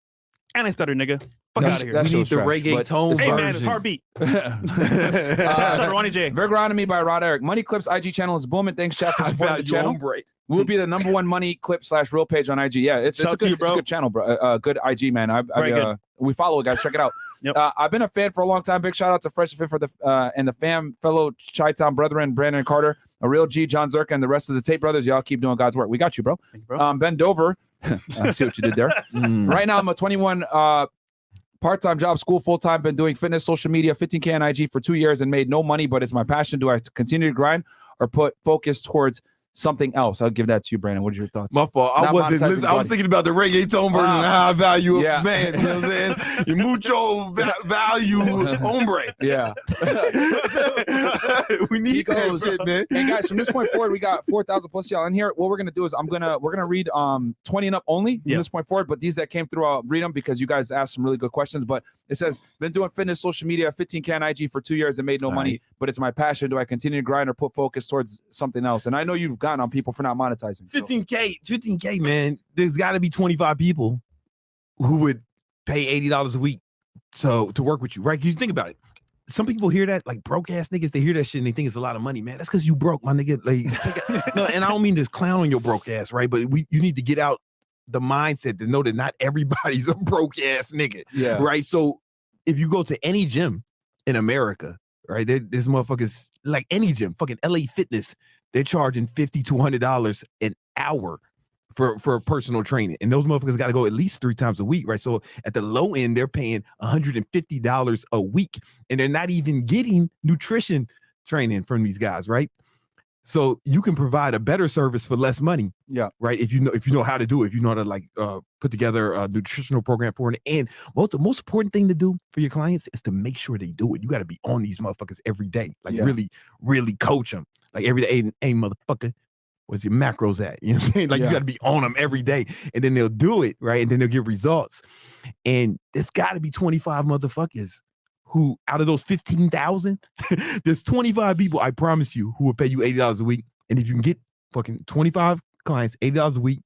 And I started, nigga. Fuck out of here. We need the reggaeton version. Hey, man, it's heartbeat. Shout out Ronnie J. Vergronomy by Rod Eric. Money Clips IG channel is booming. Thanks, chat, for supporting the channel. We'll be the #1 money clip / real page on IG. Yeah, it's a good channel, bro. Good IG, man. We follow it, guys. Check it out. Yep. I've been a fan for a long time. Big shout out to Fresh Fit for the and the fellow Chi-Town brethren, Brandon and Carter, a real G, John Zerka, and the rest of the Tate brothers. Y'all keep doing God's work. We got you, bro. Thank you, bro. Bend over. I see what you did there. Right now, I'm a 21 part-time job, school full-time, been doing fitness, social media, 15K on IG for 2 years and made no money, but it's my passion. Do I continue to grind or put focus towards something else? I'll give that to you, Brandon. What are your thoughts? My fault. I was thinking about the reggaeton version of high value man. You know what I'm saying? You mucho value hombre. Yeah. We need that shit, man. And guys, from this point forward, we got 4,000 plus y'all in here. What we're gonna do is we're gonna read 20 and up only from this point forward. But these that came through, I'll read them because you guys asked some really good questions. But it says, been doing fitness, social media, 15K on IG for 2 years and made no money, but it's my passion. Do I continue to grind or put focus towards something else? And I know you've gotten on people for not monetizing. 15K, man. There's got to be 25 people who would pay $80 a week to work with you, right? You think about it. Some people hear that, like broke ass niggas, they hear that shit and they think it's a lot of money, man. That's because you broke, my nigga. Like, no, and I don't mean to clown on your broke ass, right? But you need to get out the mindset to know that not everybody's a broke ass nigga, right? So if you go to any gym in America, right, there's motherfuckers like any gym, fucking LA Fitness. They're charging $50 to $100 an hour for personal training. And those motherfuckers got to go at least 3 times a week, right? So at the low end, they're paying $150 a week. And they're not even getting nutrition training from these guys, right? So you can provide a better service for less money. Yeah. Right. If you know how to do it, if you know how to like put together a nutritional program for it. And the most important thing to do for your clients is to make sure they do it. You got to be on these motherfuckers every day. Like really, really coach them. Like every day, hey, motherfucker, where's your macros at? You know what I'm saying? Like you got to be on them every day, and then they'll do it, right? And then they'll get results. And there's got to be 25 motherfuckers who, out of those 15,000, there's 25 people, I promise you, who will pay you $80 a week. And if you can get fucking 25 clients, $80 a week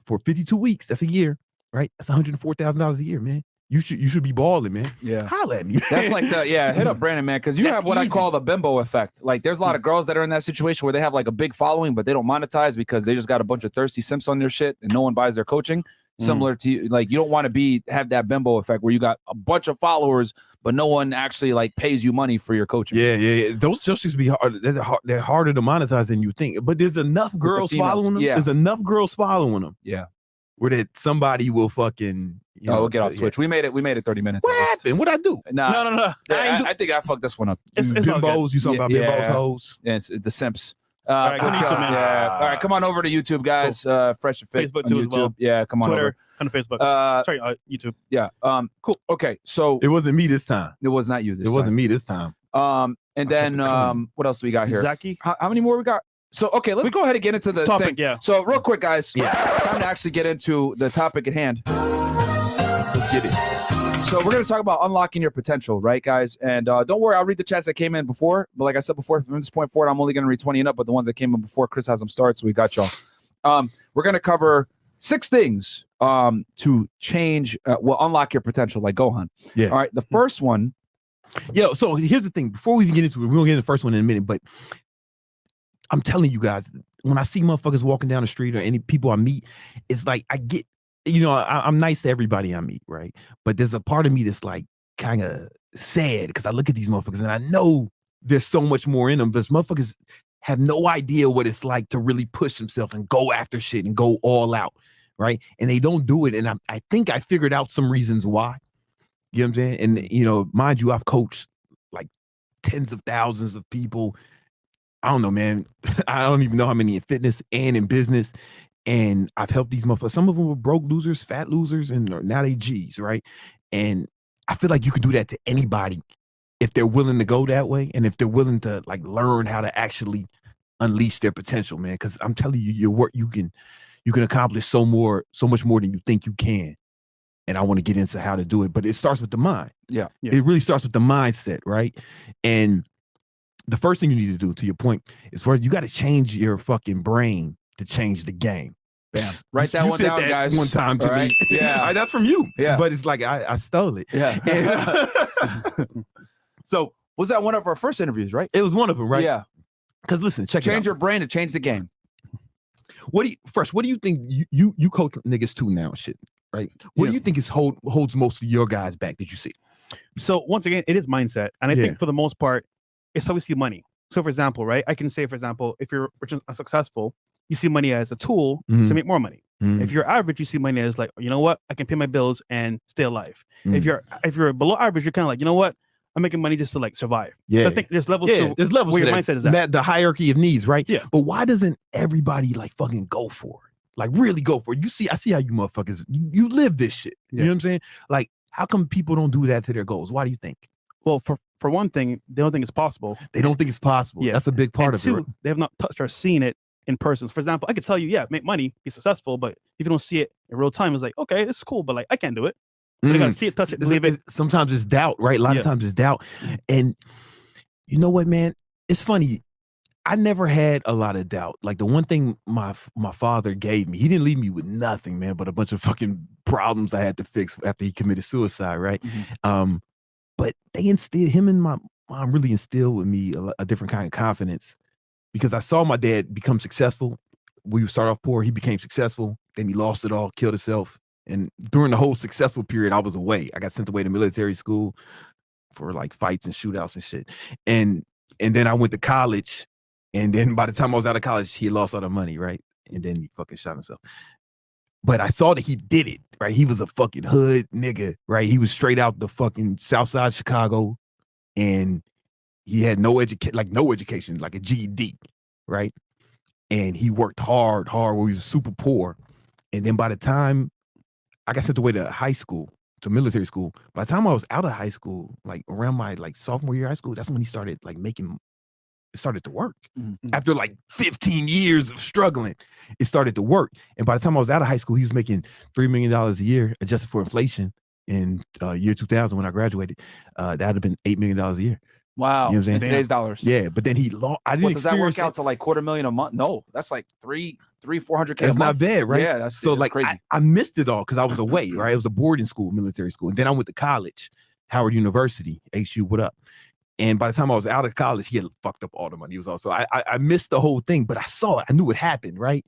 for 52 weeks, that's a year, right? That's $104,000 a year, man. You should be balling, man. Yeah. Holla at me. That's like hit up Brandon, man, because you have what I call the bimbo effect. Like there's a lot of girls that are in that situation where they have like a big following, but they don't monetize because they just got a bunch of thirsty simps on their shit and no one buys their coaching. Similar to like, you don't want to have that bimbo effect where you got a bunch of followers, but no one actually like pays you money for your coaching. Yeah. Those just be hard. They're harder to monetize than you think. But there's enough girls following them. Yeah. There's enough girls following them. Yeah. where that somebody will fucking. We'll get off Twitch. We made it 30 minutes. What happened? What'd I do? Nah, No. I think I fucked this one up. It's all good. Bimbos, you talking about bimbos, hoes? Yeah, it's the simps. All right, go to YouTube, man. Yeah. All right, come on over to YouTube, guys. Fresh and Fit Facebook on too as YouTube. well. Yeah, come on Twitter, over. on Facebook. Sorry, YouTube. Yeah. Cool. Okay, so It wasn't me this time. it was not you. This It wasn't me this time. And kept then it clean. what else do we got here? Zaki. How many more we got? So okay, let's go ahead and get into the Topic, thing. yeah. So real quick, guys. Yeah. Time to actually get into the topic at hand. Let's get it. So we're going to talk about unlocking your potential, right, guys? And don't worry, I'll read the chats that came in before. But like I said before, from this point forward, I'm only going to read 20 and up. But the ones that came in before, Chris has them start, so we got y'all. We're going to cover 6 things to change, unlock your potential, like Gohan. Yeah. All right. The first one. Yo, so here's the thing. Before we even get into it, we're going to get into the first one in a minute. But I'm telling you guys, when I see motherfuckers walking down the street or any people I meet, it's like I get, I'm nice to everybody I meet, right? But there's a part of me that's like kind of sad because I look at these motherfuckers and I know there's so much more in them. But motherfuckers have no idea what it's like to really push themselves and go after shit and go all out, right? And they don't do it. And I think I figured out some reasons why. You know what I'm saying? And, mind you, I've coached like tens of thousands of people. I don't know, man. I don't even know how many in fitness and in business. And I've helped these motherfuckers. Some of them were broke losers, fat losers, and now they G's, right? And I feel like you could do that to anybody if they're willing to go that way and if they're willing to like learn how to actually unleash their potential, man. Because I'm telling you, your work, you can accomplish so much more than you think you can. And I want to get into how to do it, but it starts with the mind. Yeah. It really starts with the mindset, right? And the first thing you need to do, to your point, is you got to change your fucking brain to change the game. Bam. Write that You one said down, that guys. one time to All right? me. Yeah. That's from you. Yeah. But it's like I stole it. Yeah. And, so Was that one of our first interviews, right? it was one of them, right? Yeah. Because listen, check it out. Change your brain to change the game. What do you think you coach niggas too now and shit, right? What do you think holds most of your guys back that you see? So once again, it is mindset. And I think for the most part, it's how we see money. So for example, right, I can say, for example, if you're rich and successful, you see money as a tool to make more money. If you're average, you see money as like, you know what, I can pay my bills and stay alive. If you're below average, you're kind of like, you know what, I'm making money just to like survive. Yeah. So I think there's levels to there's levels where to your that. mindset is at. The hierarchy of needs, right? Yeah. But why doesn't everybody like fucking go for it? Like really go for it. I see how you motherfuckers, you live this shit. You know what I'm saying? Like, how come people don't do that to their goals? Why do you think? Well, for one thing, they don't think it's possible. They don't think it's possible. Yeah. That's a big part And of two, it. Right? they have not touched or seen it in person. For example, I could tell you, yeah, make money, be successful, but if you don't see it in real time, it's like, okay, it's cool, but like I can't do it. So they gotta see it, touch it, believe it. Sometimes it's doubt, right? A lot of times it's doubt. And you know what, man? It's funny. I never had a lot of doubt. Like the one thing my father gave me, he didn't leave me with nothing, man, but a bunch of fucking problems I had to fix after he committed suicide, right? But they instilled, him and my mom really instilled with me a different kind of confidence because I saw my dad become successful. We start off poor, he became successful, then he lost it all, killed himself. And during the whole successful period, I was away. I got sent away to military school for like fights and shootouts and shit. And then I went to college. And then by the time I was out of college, he had lost all the money, right? And then he fucking shot himself. But I saw that he did it, right? He was a fucking hood nigga, right? He was straight out the fucking South Side Chicago. And he had no education, like a GED, right? And he worked hard where he was super poor. And then by the time I got sent away to high school, to military school, by the time I was out of high school, like around my like sophomore year of high school, that's when he started like it started to work. After like 15 years of struggling, it started to work. And by the time I was out of high school, he was making $3 million a year adjusted for inflation in year 2000 when I graduated. That would have been $8 million a year. Wow. You know what I'm saying? In today's dollars. Yeah, but then he lost. I didn't Does that work out to like $250,000 a month? No, that's like $400K. That's not bad, right? Yeah, that's so like crazy. I missed it all because I was away, right? It was a boarding school, military school. And then I went to college, Howard University, HU, what up? And by the time I was out of college, he had fucked up all the money. It was also, I missed the whole thing, but I saw it. I knew it happened, right?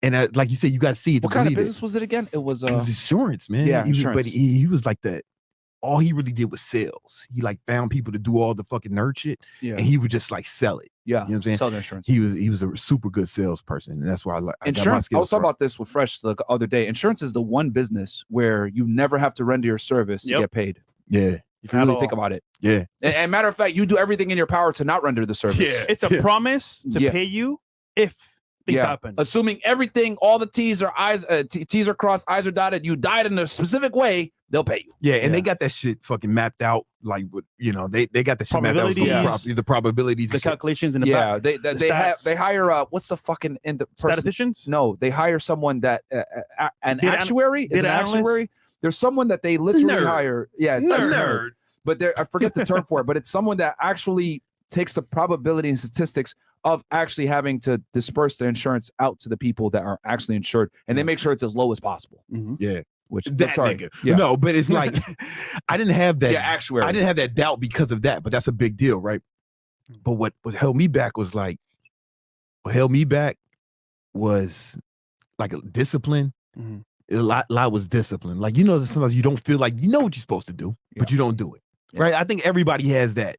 And like you said, you got to see it. What kind of business was it again? It was insurance, man. Yeah, insurance. But he was like all he really did was sales. He like found people to do all the fucking nerd shit, Yeah. and he would just like sell it. Yeah. You know what I'm saying? Sell the insurance. He was a super good salesperson, and that's why I got my Insurance. I was skills talking from. about this with Fresh the other day. Insurance is the one business where you never have to render your service to Yep. get paid. Yeah, If you At really all. think about it. yeah, And matter of fact, you do everything in your power to not render the service. Yeah. It's a promise to Yeah. pay you if things Yeah. happen. Assuming everything, all the T's are I's, T's are crossed, I's are dotted. You died in a specific way, they'll pay you. yeah. And Yeah. they got that shit fucking mapped out. Like, with, you know, they got the shit mapped out. Probabilities. The probabilities. The and shit. calculations in the Yeah, back. they have stats. they hire what's the fucking in the person? Statisticians? No, they hire someone that an Data actuary is an data analyst? actuary. There's someone that they literally Nerd. hire. Yeah, it's a Nerd. but I forget the term for it. But it's someone that actually takes the probability and statistics of actually having to disperse the insurance out to the people that are actually insured, and they make sure it's as low as possible. Yeah. Which That sorry, nigga. yeah, No, but it's like I didn't have that. yeah, actuary. I didn't have that doubt because of that, but that's a big deal, right? But what held me back was like, what held me back was like a discipline. Mhm. A lot was discipline. Like, you know, sometimes you don't feel like you know what you're supposed to do, but you don't do it. Yeah. Right? I think everybody has that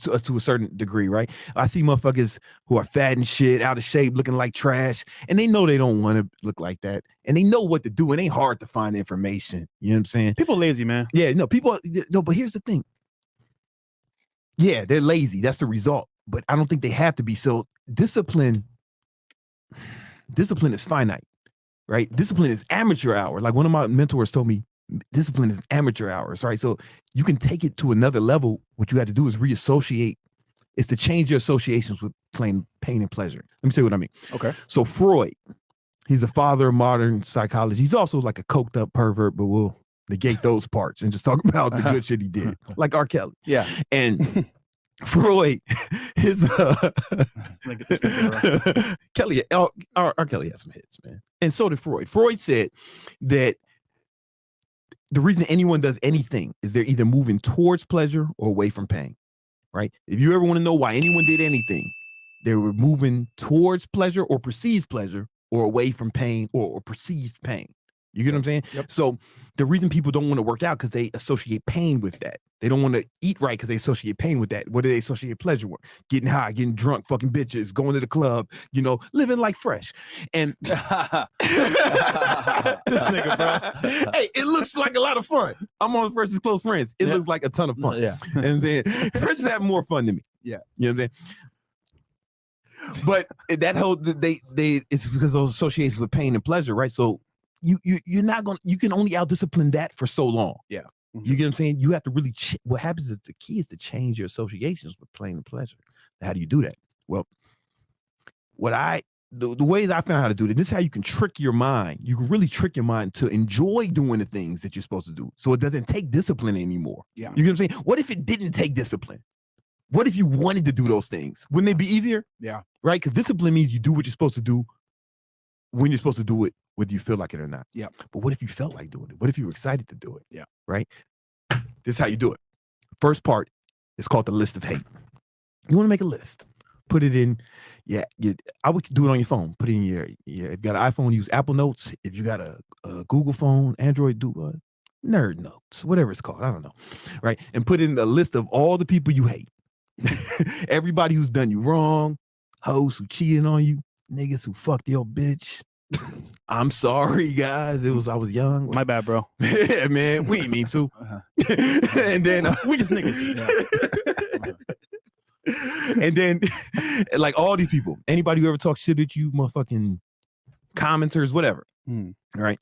to a certain degree, right? I see motherfuckers who are fat and shit, out of shape, looking like trash, and they know they don't want to look like that, and they know what to do. It ain't hard to find information. You know what I'm saying? People lazy, man. Yeah, no, people no, but here's the thing. Yeah, they're lazy. That's the result. But I don't think they have to be. So discipline is finite, right? Discipline is amateur hour. Like one of my mentors told me, discipline is amateur hours, right? So you can take it to another level. What you have to do is reassociate. It's to change your associations with pain and pleasure. Let me tell you what I mean. Okay. So Freud, he's the father of modern psychology. He's also like a coked up pervert, but we'll negate those parts and just talk about the good shit he did, like R. Kelly. Yeah. And Freud, his Like, this nigga, bro. Kelly, R. Kelly has some hits, man. And so did Freud. Freud said that the reason anyone does anything is they're either moving towards pleasure or away from pain, right? If you ever want to know why anyone did anything, they were moving towards pleasure or perceived pleasure or away from pain or perceived pain. You get what I'm saying? Yep. So the reason people don't want to work out because they associate pain with that. They don't want to eat right because they associate pain with that. What do they associate pleasure with? Getting high, getting drunk, fucking bitches, going to the club, you know, living like fresh. And This nigga, bro. Hey, it looks like a lot of fun. I'm on Fresh's close friends. It Yeah. looks like a ton of fun. Yeah. You know what I'm saying? Fresh is having more fun than me. Yeah. You know what I'm saying? But that whole they it's because those associations with pain and pleasure, right? So you're not gonna, you can only out discipline that for so long. Yeah. You get what I'm saying? You have to really what happens is the key is to change your associations with pain and pleasure. How do you do that? Well, the ways I found how to do this is how you can trick your mind. You can really trick your mind to enjoy doing the things that you're supposed to do. So it doesn't take discipline anymore. Yeah. You get what I'm saying? What if it didn't take discipline? What if you wanted to do those things? Wouldn't they be easier? Yeah. Right? Because discipline means you do what you're supposed to do when you're supposed to do it, whether you feel like it or not. Yeah. But what if you felt like doing it? What if you were excited to do it? Yeah. Right? This is how you do it. First part is called the list of hate. You want to make a list. Put it in. Yeah. I would do it on your phone. Put it in your if you got an iPhone, use Apple Notes. If you got a Google phone, Android, do Nerd Notes, whatever it's called. I don't know. Right? And put in the list of all the people you hate. Everybody who's done you wrong, hoes who cheated on you, niggas who fucked your bitch. I'm sorry, guys. I was young. My bad, bro. Yeah, man. We didn't mean to. And then We just niggas. and then like all these people, anybody who ever talks shit at you, motherfucking commenters, whatever. All right.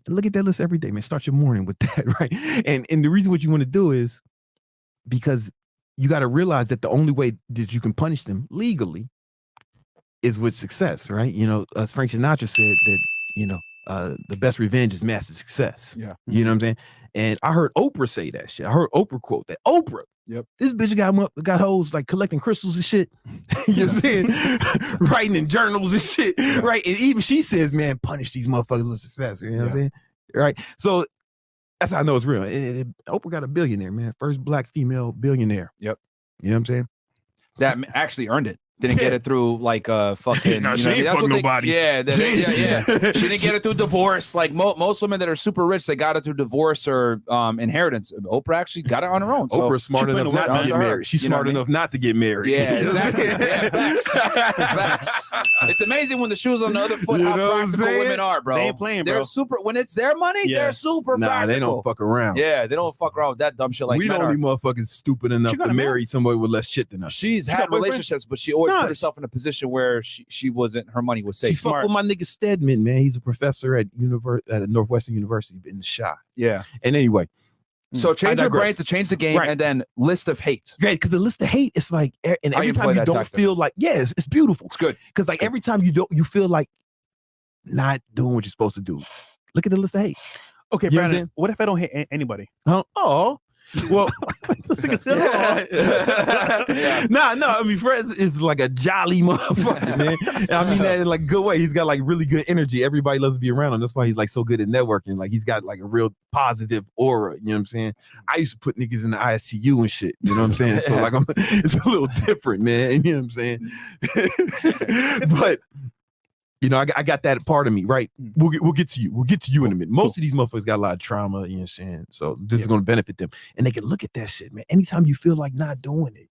Look at that list every day, man. Start your morning with that, right? And the reason what you want to do is because you got to realize that the only way that you can punish them legally is with success, right? You know, as Frank Sinatra said that, you know, the best revenge is massive success. Yeah. You know what I'm saying? And I heard Oprah say that shit. I heard Oprah quote that. Oprah. Yep. This bitch got hoes like collecting crystals and shit. You know what I'm saying? Writing in journals and shit. Yeah. Right. And even she says, man, punish these motherfuckers with success. You know what I'm saying? Right. So that's how I know it's real. Oprah got a billionaire, man. First black female billionaire. Yep. You know what I'm saying? That actually earned it. didn't get it through like fucking. Nah, you she know, ain't that's fuck what nobody. Yeah, she didn't get it through divorce. Like most women that are super rich, they got it through divorce or inheritance. Oprah actually got it on her own. So Oprah's smart enough not to get married. She's smart enough not to get married. Yeah, exactly. Yeah, facts. It's amazing when the shoes on the other foot how practical women are, bro. They ain't playing, bro. They're super. When it's their money, they're super Nah, practical. they don't fuck around. Yeah, they don't fuck around with that dumb shit like we men don't are. be motherfuckers stupid enough to marry somebody with less shit than us. She's had relationships, but she always put herself in a position where she wasn't. Her money was safe. She fucked with my nigga Stedman, man. He's a professor at Northwestern University in the shot. Yeah. And anyway, so change your brain to change the game, and then list of hate. Great, because the list of hate is like, and every time you don't feel like, it's beautiful. It's good. Because like every time you feel like not doing what you're supposed to do. Look at the list of hate. Okay, Brandon, what if I don't hate anybody? Oh. Well, no, I mean, Fred is like a jolly motherfucker, man. I mean that in like a good way. He's got like really good energy. Everybody loves to be around him. That's why he's like so good at networking. Like he's got like a real positive aura. You know what I'm saying? I used to put niggas in the ICU and shit. You know what I'm saying? So like it's a little different, man. You know what I'm saying? But you know, I got that part of me, right? We'll get to you. We'll get to you in a minute. Most of these motherfuckers got a lot of trauma, you know what I'm saying? So this is going to benefit them. And they can look at that shit, man. Anytime you feel like not doing it,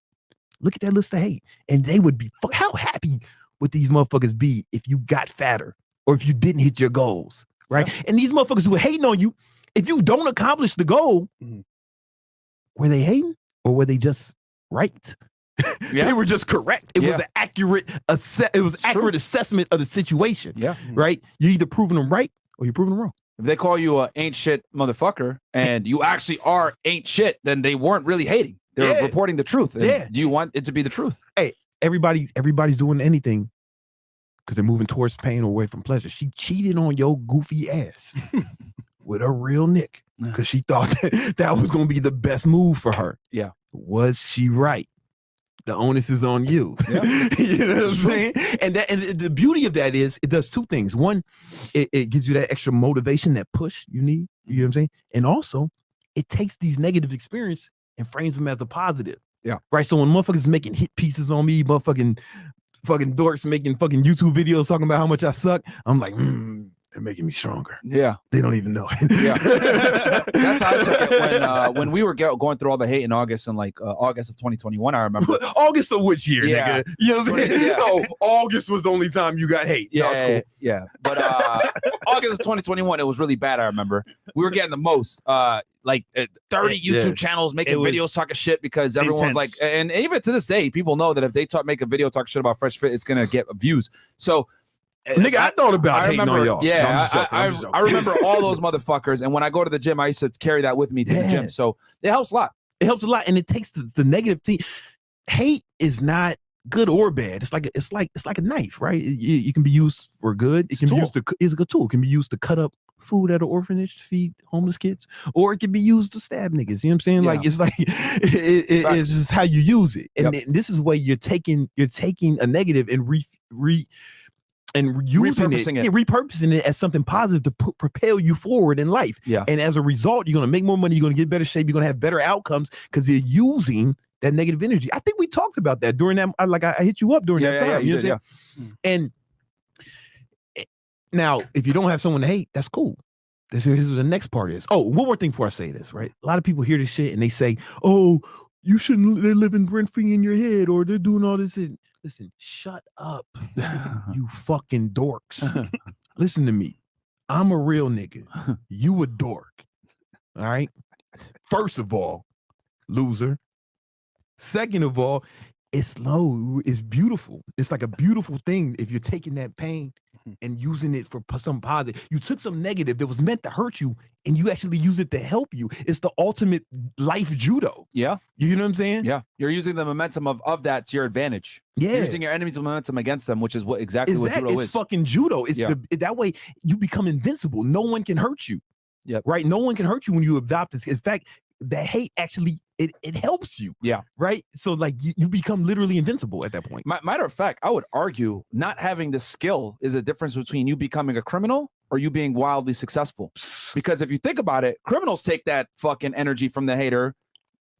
look at that list of hate. And they would be, how happy would these motherfuckers be if you got fatter or if you didn't hit your goals, right? Yeah. And these motherfuckers who are hating on you, if you don't accomplish the goal, were they hating or were they just right? They were just correct. It was an accurate assessment of the situation. Yeah. Right? You're either proving them right or you're proving them wrong. If they call you a ain't shit motherfucker and you actually are ain't shit, then they weren't really hating. They're reporting the truth. And do you want it to be the truth? Hey, everybody's doing anything because they're moving towards pain or away from pleasure. She cheated on your goofy ass with a real nick because she thought that was going to be the best move for her. Yeah. Was she right? The onus is on you. Yeah. You know what I'm saying? And the beauty of that is it does two things. One, it gives you that extra motivation, that push you need. You know what I'm saying? And also, it takes these negative experiences and frames them as a positive. Yeah. Right. So when motherfuckers making hit pieces on me, fucking dorks making fucking YouTube videos talking about how much I suck, I'm like, they're making me stronger. Yeah. They don't even know it. Yeah. That's how I took it when we were going through all the hate in August and like August of 2021, I remember. August of which year, nigga? You know what I'm saying? Yeah. No, August was the only time you got hate. Yeah, that was cool. Yeah. But August of 2021, it was really bad, I remember. We were getting the most. 30 YouTube channels making videos talking shit because everyone's like, and even to this day, people know that if they make a video talking shit about Fresh Fit, it's going to get views. So, nigga, I thought about hating on y'all. Yeah, I remember all those motherfuckers. And when I go to the gym, I used to carry that with me to the gym. So it helps a lot. It helps a lot. And it takes the negative thing. Hate is not good or bad. It's like a knife, right? You can be used for good. It can be used to, it's a good tool. It can be used to cut up food at an orphanage to feed homeless kids, or it can be used to stab niggas. You know what I'm saying? Yeah. Like it's just how you use it. And this is where you're taking a negative and repurposing it as something positive to propel you forward in life. Yeah. And as a result, you're gonna make more money, you're gonna get better shape, you're gonna have better outcomes because you're using that negative energy. I think we talked about that during that. I hit you up during that time. You know what I'm saying? And now, if you don't have someone to hate, that's cool. Here's what the next part is. Oh, one more thing before I say this, right? A lot of people hear this shit and they say, oh, you shouldn't, they're living rent-free in your head or they're doing all this. Listen, shut up, you fucking dorks. Listen to me. I'm a real nigga. You a dork. All right? First of all, loser. Second of all, it's low. It's beautiful. It's like a beautiful thing if you're taking that pain and using it for some positive. You took some negative that was meant to hurt you and you actually use it to help you. It's the ultimate life judo. Yeah. You know what I'm saying? Yeah. You're using the momentum of that to your advantage. Yeah. You're using your enemy's momentum against them, which is what exactly what judo is. It's fucking judo. It's that way you become invincible. No one can hurt you. Yep. Right? No one can hurt you when you adopt this. In fact, that hate actually it helps you. Yeah. Right. So like you become literally invincible at that point. Matter of fact, I would argue not having the skill is a difference between you becoming a criminal or you being wildly successful. Because if you think about it, criminals take that fucking energy from the hater,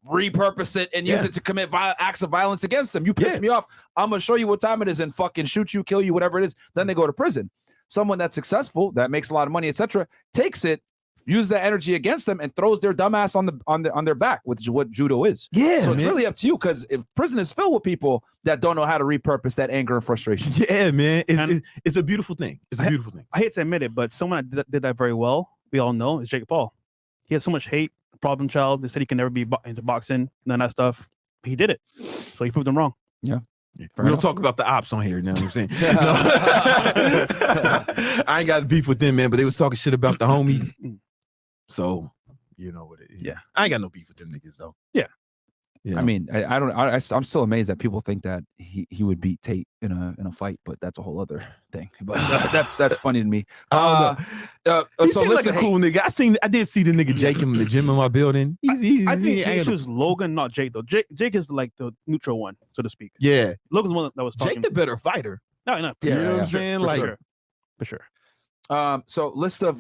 repurpose it and use it to commit acts of violence against them. You piss me off, I'm gonna show you what time it is and fucking shoot you, kill you, whatever it is. Then they go to prison. Someone that's successful, that makes a lot of money, etc., takes it, uses that energy against them, and throws their dumbass on their back, which is what judo is. Yeah, so it's really up to you, because if prison is filled with people that don't know how to repurpose that anger and frustration. Yeah, man, it's a beautiful thing. It's a beautiful thing. I hate to admit it, but someone that did that very well, we all know, is Jake Paul. He had so much hate, problem child. They said he can never be into boxing, none of that stuff. But he did it, so he proved them wrong. Yeah. We don't talk about the ops on here, you know what I'm saying? I ain't got beef with them, man, but they was talking shit about the homies. So, you know what it is. Yeah. I ain't got no beef with them niggas, though. Yeah. You know? I mean, I'm still amazed that people think that he would beat Tate in a fight, but that's a whole other thing. But that's funny to me. He seems like a cool nigga. I did see the nigga Jake in the gym in my building. I think the issue is Logan, not Jake, though. Jake is like the neutral one, so to speak. Yeah. Logan's the one that was talking. Jake the better fighter. No, you know what I'm saying? For sure. So list of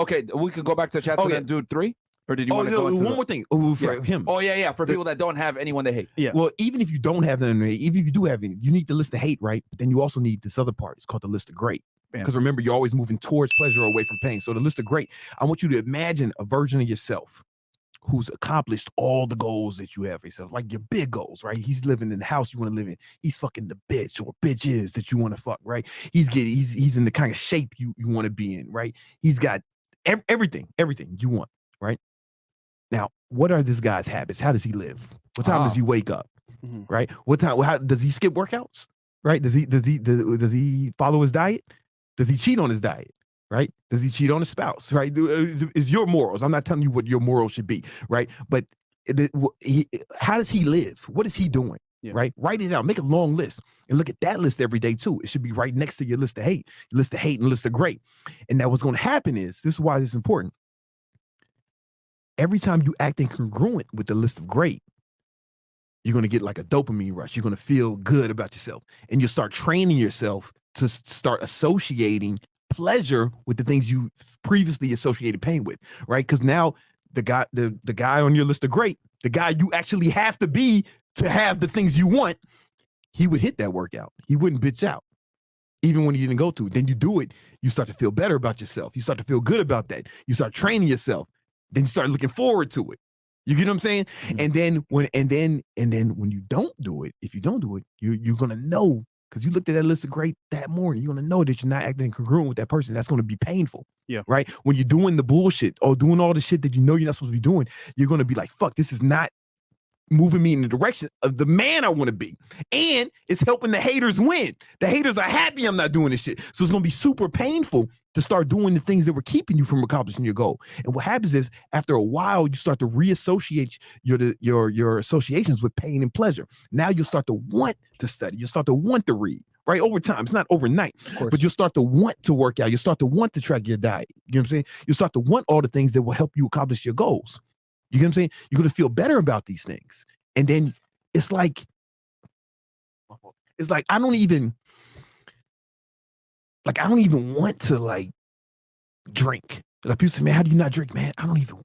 okay, we can go back to the chat and then do 3. Or did you want to go into one more thing for him? Oh yeah, for people that don't have anyone they hate. Yeah. Well, even if you don't have them, even if you do have any, you need the list of hate, right? But then you also need this other part. It's called the list of great. Because remember, you're always moving towards pleasure or away from pain. So the list of great, I want you to imagine a version of yourself who's accomplished all the goals that you have for yourself, like your big goals, right? He's living in the house you want to live in. He's fucking the bitch or bitches that you want to fuck, right? He's in the kind of shape you want to be in, right? He's got everything you want, right? Now, what are this guy's habits? How does he live? What time does he wake up? Right? What time? How does he skip workouts? Right? Does he follow his diet? Does he cheat on his diet? Right? Does he cheat on his spouse? Right? Is your morals? I'm not telling you what your morals should be, right? But how does he live? What is he doing? Yeah. Right? Write it out. Make a long list and look at that list every day too. It should be right next to your list of hate and list of great. And now what's going to happen is, this is why this is important. Every time you act incongruent with the list of great, you're going to get like a dopamine rush. You're going to feel good about yourself, and you'll start training yourself to start associating pleasure with the things you previously associated pain with, right? Because now the guy on your list of great, the guy you actually have to be to have the things you want, he would hit that workout. He wouldn't bitch out, even when he didn't go to it. Then you do it, you start to feel better about yourself. You start to feel good about that. You start training yourself. Then you start looking forward to it. You get what I'm saying? Mm-hmm. And then when you don't do it, if you don't do it, you're gonna know, because you looked at that list of great that morning. You're gonna know that you're not acting congruent with that person. That's gonna be painful. Yeah. Right. When you're doing the bullshit or doing all the shit that you know you're not supposed to be doing, you're gonna be like, fuck, this is not moving me in the direction of the man I want to be. And it's helping the haters win. The haters are happy I'm not doing this shit. So it's gonna be super painful to start doing the things that were keeping you from accomplishing your goal. And what happens is, after a while, you start to reassociate your associations with pain and pleasure. Now you'll start to want to study. You'll start to want to read, right? Over time. It's not overnight, but you'll start to want to work out. You'll start to want to track your diet. You know what I'm saying? You'll start to want all the things that will help you accomplish your goals. You know what I'm saying? You're going to feel better about these things. And then it's like I don't even want to like drink. Like, people say, man, how do you not drink, man? I don't even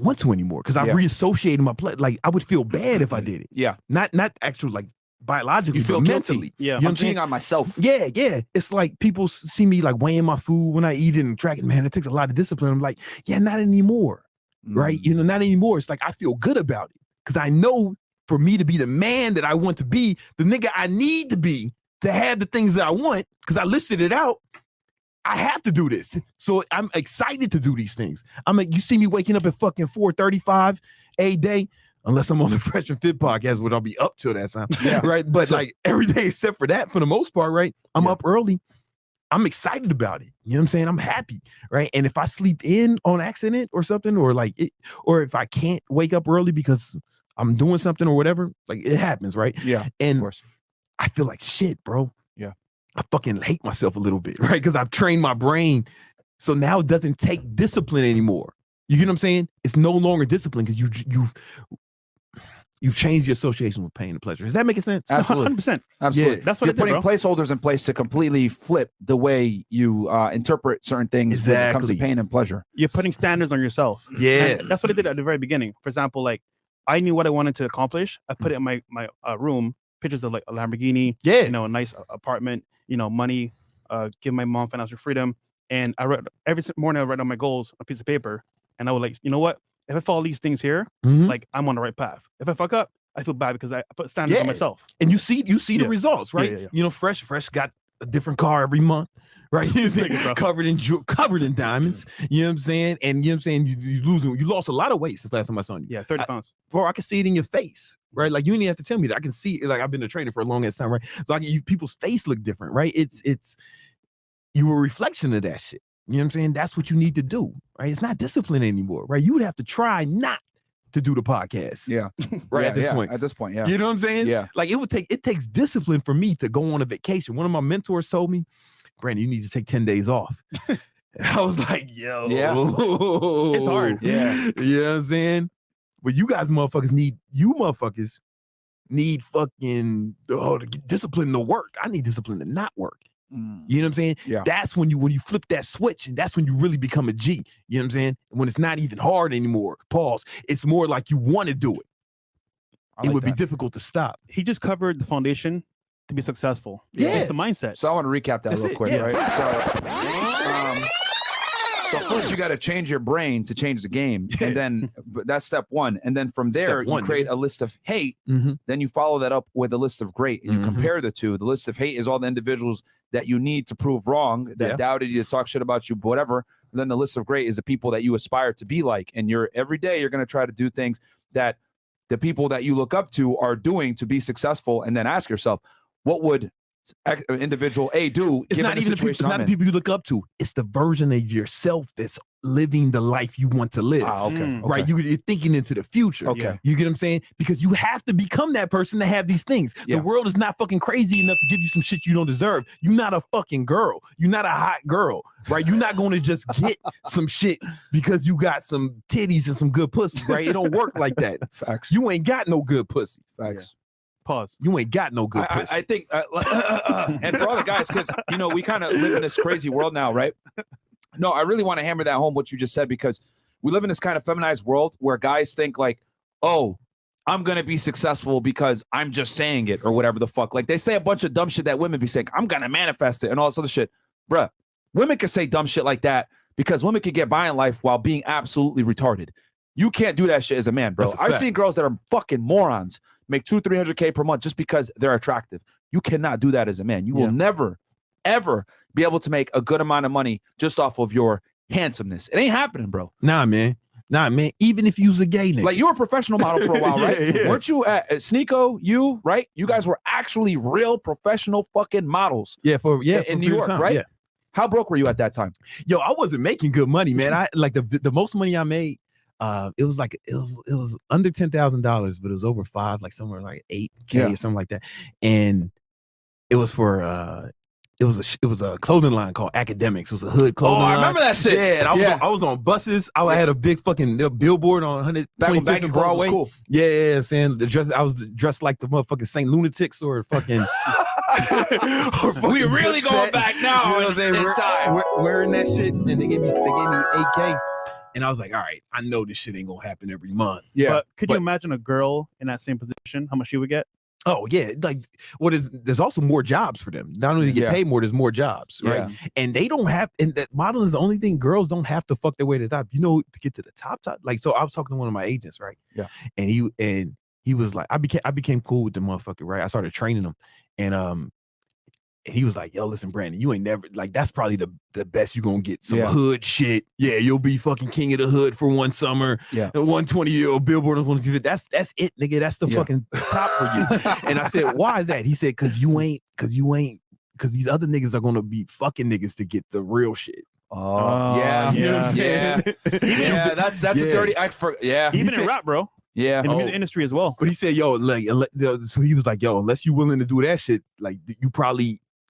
want to anymore, because I reassociated my play. Like, I would feel bad if I did it. Yeah. Not actually like biologically, you feel but guilty. mentally. Yeah. I'm cheating on myself. Yeah. It's like people see me like weighing my food when I eat it and tracking. Man, it takes a lot of discipline. I'm like, yeah, not anymore. Right? You know, not anymore. It's like I feel good about it, because I know for me to be the man that I want to be, the nigga I need to be to have the things that I want, because I listed it out, I have to do this. So I'm excited to do these things. I'm like, you see me waking up at fucking 4:35 a day, unless I'm on the Fresh and Fit podcast, which I'll be up till that time. Yeah. Right. But so, like every day except for that, for the most part, right? I'm up early. I'm excited about it. You know what I'm saying? I'm happy. Right. And if I sleep in on accident or something, or like it, or if I can't wake up early because I'm doing something or whatever, like it happens, right? Yeah. And of course. I feel like shit, bro. Yeah. I fucking hate myself a little bit, right? Because I've trained my brain. So now it doesn't take discipline anymore. You get what I'm saying? It's no longer discipline, because you've changed the association with pain and pleasure. Is that making sense? Absolutely. 100%. Absolutely. Yeah. That's what you're putting placeholders in place to completely flip the way you interpret certain things when it comes to pain and pleasure. You're putting standards on yourself. Yeah. And that's what I did at the very beginning. For example, like I knew what I wanted to accomplish. I put it in my room, pictures of like a Lamborghini, Yeah. you know, a nice apartment, you know, money, give my mom financial freedom. And I wrote every morning, I write down my goals on a piece of paper. And I would like, you know what? If I follow these things here, like I'm on the right path. If I fuck up, I feel bad because I put standards on myself. And you see the results, right? Yeah. You know, Fresh got a different car every month, right? He's covered in diamonds. You know what I'm saying? And you know what I'm saying? You lost a lot of weight since last time I saw you. Yeah, 30 pounds. Bro, I can see it in your face, right? Like you didn't have to tell me that. I can see it. Like I've been a trainer for a long ass time, right? So people's face look different, right? It's you a reflection of that shit. You know what I'm saying? That's what you need to do, right? It's not discipline anymore, right? You would have to try not to do the podcast. Yeah. Right. Yeah, At this point. yeah. You know what I'm saying? Yeah. Like it takes discipline for me to go on a vacation. One of my mentors told me, Brandon, you need to take 10 days off. And I was like, yo, it's hard. Yeah. You know what I'm saying? But you motherfuckers need fucking discipline to work. I need discipline to not work. You know what I'm saying? Yeah. That's when you flip that switch, and that's when you really become a G. You know what I'm saying? When it's not even hard anymore. Pause. It's more like you want to do it. It would be difficult to stop. He just covered the foundation to be successful. Yeah. It's the mindset. So I want to recap that That's real it, quick, yeah. right? So first you got to change your brain to change the game, and then that's step one. And then from there you create a list of hate. Then you follow that up with a list of great, and you compare the two. The list of hate is all the individuals that you need to prove wrong, that doubted you, to talk shit about you, whatever. And then the list of great is the people that you aspire to be like, and every day you're going to try to do things that the people that you look up to are doing to be successful, and then ask yourself, what would individual A do? It's not even the people you look up to. It's the version of yourself that's living the life you want to live. Right? You're thinking into the future. Okay. You get what I'm saying? Because you have to become that person to have these things. Yeah. The world is not fucking crazy enough to give you some shit you don't deserve. You're not a fucking girl. You're not a hot girl. Right? You're not going to just get some shit because you got some titties and some good pussy. Right? It don't work like that. Facts. You ain't got no good pussy. Facts. Pause. You ain't got no good pussy. I think, and for all the guys, because we kind of live in this crazy world now, right? No, I really want to hammer that home what you just said, because we live in this kind of feminized world where guys think like, oh, I'm gonna be successful because I'm just saying it or whatever the fuck. Like they say a bunch of dumb shit that women be saying, I'm gonna manifest it and all this other shit. Bruh, women can say dumb shit like that because women can get by in life while being absolutely retarded. You can't do that shit as a man, bro. I've seen girls that are fucking morons make $200,000-300K per month just because they're attractive. You cannot do that as a man. You will never, ever be able to make a good amount of money just off of your handsomeness. It ain't happening, bro. Nah, man. Even if you was a gay nigga. Like you were a professional model for a while, right? Yeah. Weren't you at Sneeko? You, right? You guys were actually real professional fucking models. In New York, right? Yeah. How broke were you at that time? Yo, I wasn't making good money, man. I like the most money I made. It was under $10,000, but it was over 5, like somewhere like 8K or something like that. And it was for it was a clothing line called Academics. It was a hood clothing line. I remember that shit. Yeah, and I was on buses. I had a big fucking billboard on 125th and Broadway. Cool. Yeah, saying I was dressed like the motherfucking Saint Lunatics or fucking. We really going back now. You know what I'm saying? Wearing that shit, and they gave me 8K. And I was like, all right, I know this shit ain't gonna happen every month. Yeah. But could you imagine a girl in that same position, how much she would get? Oh yeah, like there's also more jobs for them. Not only do they get paid more, there's more jobs, right? Yeah. And they don't have, and that modeling is the only thing. Girls don't have to fuck their way to the top. You know, to get to the top. Like, so I was talking to one of my agents, right? Yeah. And he was like, I became cool with the motherfucker, right? I started training him, and he was like, yo, listen, Brandon, you ain't never, like, that's probably the best you're gonna get. Some hood shit. Yeah, you'll be fucking king of the hood for one summer. Yeah. 120-year-old billboard. That's it, nigga. That's the fucking top for you. And I said, why is that? He said, because these other niggas are gonna be fucking niggas to get the real shit. Oh, yeah. You know what I'm saying? Yeah, that's a dirty act for, Even in rap, bro. Yeah. In the music industry as well. But he said, yo, like, so he was like, yo, unless you willing to do that shit, like,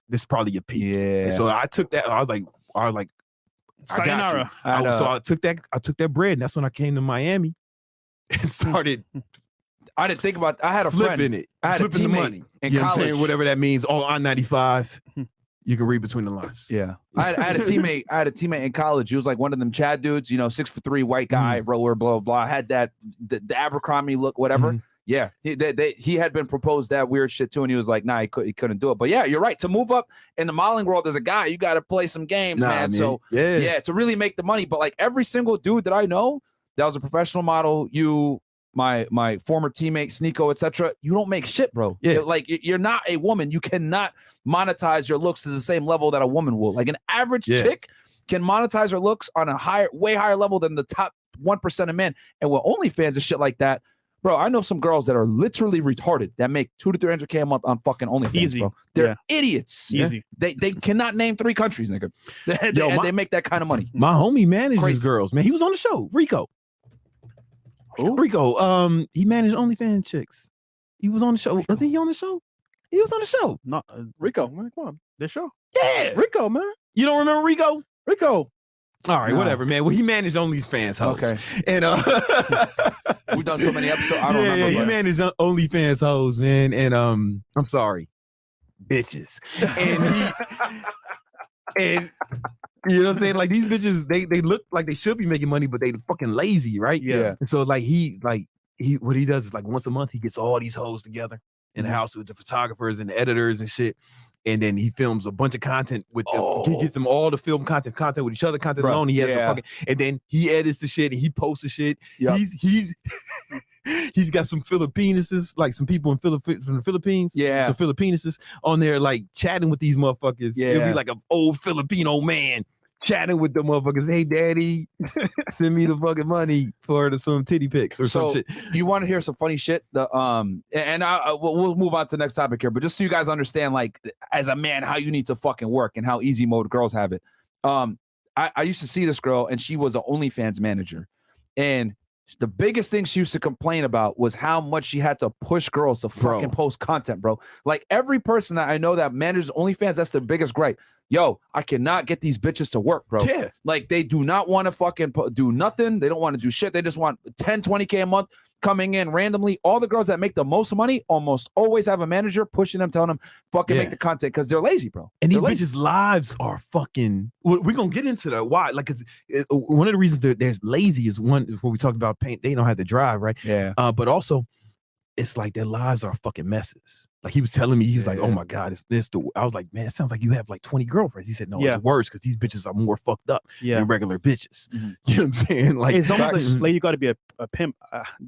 this is probably your peak. Yeah. And so I took that. I was like, sayonara. So I took that bread, and that's when I came to Miami and started. I didn't think about. I had a flipping friend. it. I had flipping a the teammate money in you know college. what I'm saying? Whatever that means. All on 95. You can read between the lines. Yeah, I had a teammate. I had a teammate in college. He was like one of them Chad dudes, 6'3" white guy, rower, blah blah blah. I had that the Abercrombie look, whatever. Yeah, he had been proposed that weird shit too, and he was like, nah, he couldn't do it. But yeah, you're right. To move up in the modeling world as a guy, you got to play some games, man. So yeah, to really make the money. But like every single dude that I know that was a professional model, my former teammate Sneeko, etc., you don't make shit, bro. Yeah, like you're not a woman. You cannot monetize your looks to the same level that a woman will. Like an average chick can monetize her looks on a way higher level than the top 1% of men. And with OnlyFans and shit like that, bro, I know some girls that are literally retarded that make $200 to $300K a month on fucking OnlyFans. Easy, bro. They're idiots. Easy. They cannot name 3 countries, nigga. They make that kind of money. My homie manages girls, man. He was on the show, Rico. Who? Rico. He managed OnlyFans chicks. He was on the show. Was he on the show? He was on the show. Not Rico, man, come on. the show. Yeah, Rico, man. You don't remember Rico? Rico. All right, whatever, man. Well, he managed OnlyFans hoes. Okay. And we've done so many episodes. I don't remember. Yeah, he managed OnlyFans hoes, man. And I'm sorry, bitches. And and you know what I'm saying? Like these bitches, they look like they should be making money, but they fucking lazy, right? Yeah. And so like what he does is like once a month he gets all these hoes together in the house with the photographers and the editors and shit. And then he films a bunch of content with them. He gets them all to film content with each other, content alone. He has a fucking, and then he edits the shit and he posts the shit. Yep. He's got some Filipinuses, like some people from the Philippines. Yeah. Some Filipinuses on there, like chatting with these motherfuckers. Yeah. It'll be like an old Filipino man chatting with the motherfuckers. Hey, daddy, send me the fucking money for some titty pics or some shit. You want to hear some funny shit? We'll move on to the next topic here, but just so you guys understand, like as a man, how you need to fucking work and how easy mode girls have it. I used to see this girl and she was an OnlyFans manager, and the biggest thing she used to complain about was how much she had to push girls to fucking post content, bro. Like every person that I know that manages OnlyFans, that's their biggest gripe. Yo, I cannot get these bitches to work, bro. Yeah. Like they do not want to fucking do nothing. They don't want to do shit. They just want 10, 20K a month coming in randomly. All the girls that make the most money almost always have a manager pushing them, telling them fucking make the content because they're lazy, bro. And they're these bitches' lives are fucking. We're gonna get into that. Why? Like, cause one of the reasons there's lazy is one is when we talked about paint. They don't have to drive, right? Yeah. But also, it's like their lives are fucking messes. Like he was telling me, he's like, "Oh my god, it's this." I was like, "Man, it sounds like you have like 20 girlfriends." He said, "No, it's worse because these bitches are more fucked up than regular bitches." You know what I'm saying? Like it's almost like you got to be a pimp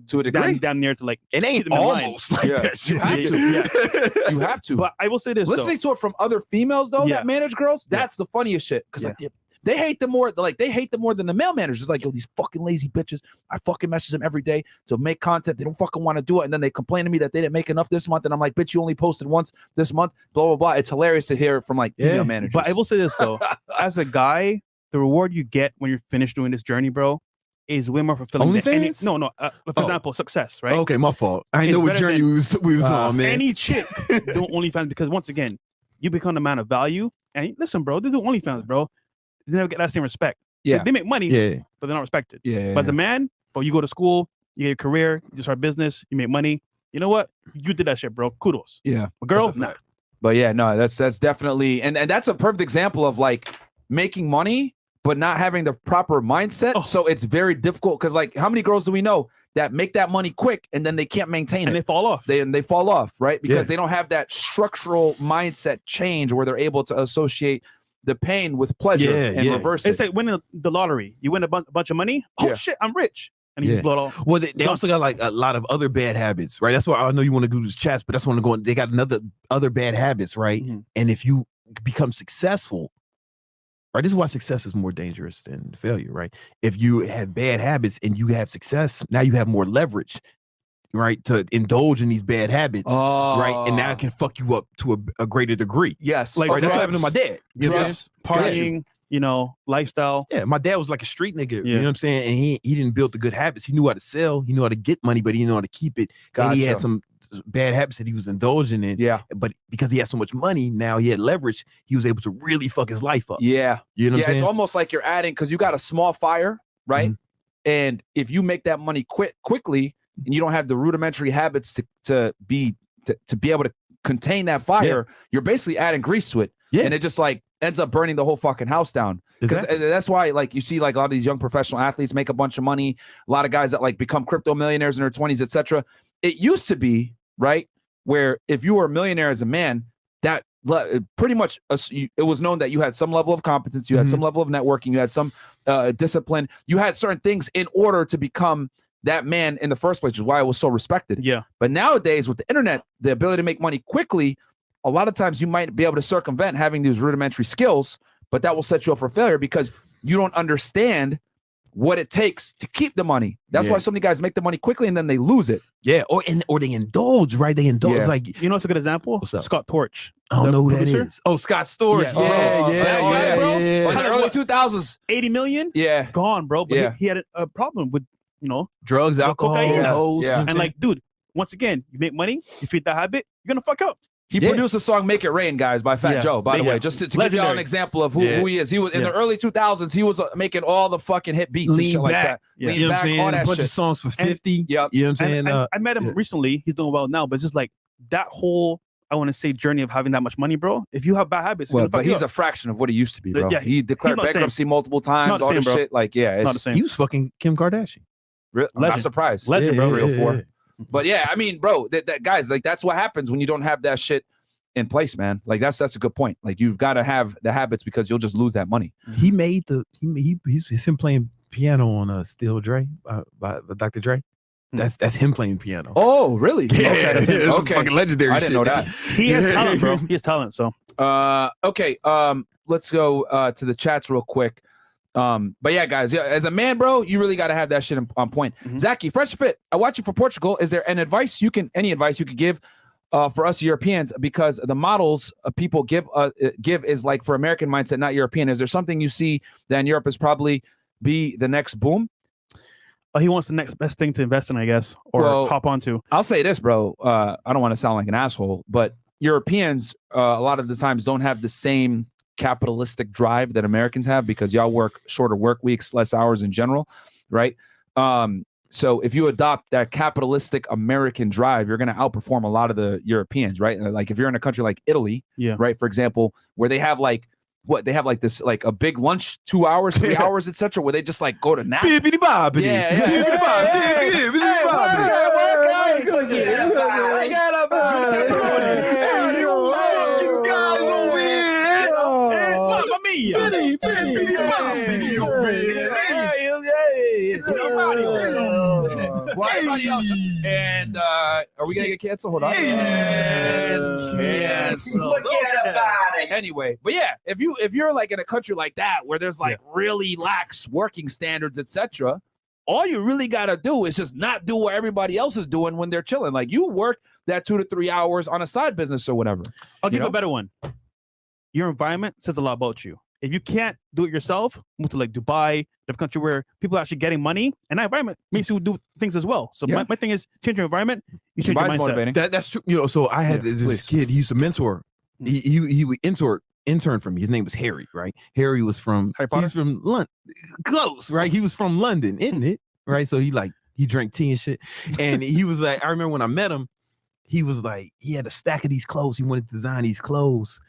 to a degree, down near to like. It ain't almost like that shit. You have to. You have to. But I will say this: listening to it from other females though that manage girls, that's the funniest shit because like they hate them more. Like they hate them more than the male managers. Like, yo, these fucking lazy bitches. I fucking message them every day to make content. They don't fucking want to do it, and then they complain to me that they didn't make enough this month. And I'm like, bitch, you only posted once this month. Blah blah blah. It's hilarious to hear it from like female managers. But I will say this though: as a guy, the reward you get when you're finished doing this journey, bro, is way more fulfilling than any. No. For example, success, right? Okay, my fault. I know what journey we was on, man. Any chick do OnlyFans because once again, you become a man of value. And listen, bro, they do OnlyFans, bro. They never get that same respect. Yeah, they make money, but they're not respected. But as a man, bro, you go to school, you get a career, you start a business, you make money. You know what? You did that shit, bro. Kudos. Yeah, a girl, nah. But yeah, no, that's definitely and that's a perfect example of like making money but not having the proper mindset. So it's very difficult because like how many girls do we know that make that money quick and then they can't maintain it and they fall off. They fall off, right? Because they don't have that structural mindset change where they're able to associate the pain with pleasure and reverse it. It's like winning the lottery. You win a bunch of money. Oh shit, I'm rich. And you just blow it all. Well, they also got like a lot of other bad habits, right? That's why I know you want to do this chats, but that's when they're going. They got other bad habits, right? And if you become successful, right? This is why success is more dangerous than failure, right? If you have bad habits and you have success, now you have more leverage, right? To indulge in these bad habits, right? And now it can fuck you up to a greater degree. Yes. Like that's what happened to my dad. Drugs, partying, lifestyle. Yeah, my dad was like a street nigga, you know what I'm saying? And he didn't build the good habits. He knew how to sell, he knew how to get money, but he didn't know how to keep it. And he had some bad habits that he was indulging in. Yeah. But because he had so much money, now he had leverage, he was able to really fuck his life up. Yeah. You know what I'm saying? It's almost like you're adding, because you got a small fire, right? And if you make that money quickly, and you don't have the rudimentary habits to be able to contain that fire, you're basically adding grease to it. and it just like ends up burning the whole fucking house down. Because that's why like you see like a lot of these young professional athletes make a bunch of money. A lot of guys that like become crypto millionaires in their 20s, etc. It used to be right where if you were a millionaire as a man, that pretty much it was known that you had some level of competence, you had some level of networking, you had some discipline, you had certain things in order to become that man in the first place, which is why it was so respected. Yeah. But nowadays with the internet, the ability to make money quickly, a lot of times you might be able to circumvent having these rudimentary skills, but that will set you up for failure because you don't understand what it takes to keep the money. That's why so many guys make the money quickly and then they lose it. Yeah, or they indulge, right? They indulge like you know what's a good example? Scott Torch. I don't know who that is. Oh, Scott Storch. Yeah. In the early 2000s, 80 million. Yeah, gone, bro. But he had a problem with drugs, alcohol, cocaine. and like, dude, once again, you make money, you feed that habit, you're gonna fuck up. He produced a song "Make It Rain," guys, by Fat Joe. By the way, just to give y'all an example of who he is. He was in the early 2000s. He was making all the fucking hit beats and shit like that. Lean back, all that bunch of songs for 50. You know what I'm saying? I met him recently. He's doing well now, but it's just like that whole, I want to say, journey of having that much money, bro. If you have bad habits, but he's a fraction of what he used to be, bro. Yeah, he declared bankruptcy multiple times. All this shit, like it's not the same. He was fucking Kim Kardashian. I'm not surprised. Legend, bro. Real for. But yeah, I mean, bro, that guys, like that's what happens when you don't have that shit in place, man. Like that's a good point. Like you've got to have the habits because you'll just lose that money. He made he's him playing piano on Still Dre by Dr. Dre. That's him playing piano. Oh, really? Yeah, okay. Fucking legendary. I didn't know that. He has talent, bro. He has talent. So okay. Let's go to the chats real quick. But yeah, guys, as a man, bro, you really got to have that shit on point. Zachy, Fresh Fit, I watch you for Portugal. Is there any advice you could give for us Europeans, because the models people give is like for American mindset, not European? Is there something you see that in Europe is probably be the next boom? He wants the next best thing to invest in, I guess, or hop onto. I'll say this, bro. I don't want to sound like an asshole, but Europeans a lot of the times don't have the same capitalistic drive that Americans have because y'all work shorter work weeks, less hours in general, right? So if you adopt that capitalistic American drive, you're going to outperform a lot of the Europeans, right? Like if you're in a country like Italy, right, for example, where they have like this like a big lunch, 2 hours, 3 hours, etc., where they just like go to nap. And are we gonna get canceled? Hold on. Cancel. Forget about it. Anyway, but yeah, if you're like in a country like that where there's like really lax working standards, etc., all you really gotta do is just not do what everybody else is doing when they're chilling. Like you work that 2 to 3 hours on a side business or whatever. I'll give you a better one. Your environment says a lot about you. If you can't do it yourself, move to like Dubai, the country where people are actually getting money, and that environment makes you do things as well. So my thing is change your environment. You change your mindset. That's true. You know, so I had this kid. He used to mentor. He would intern for me. His name was Harry, right? Harry was from London. Close, right? He was from London, isn't it? Right. So he drank tea and shit. And he was like, I remember when I met him, he was like, he had a stack of these clothes. He wanted to design these clothes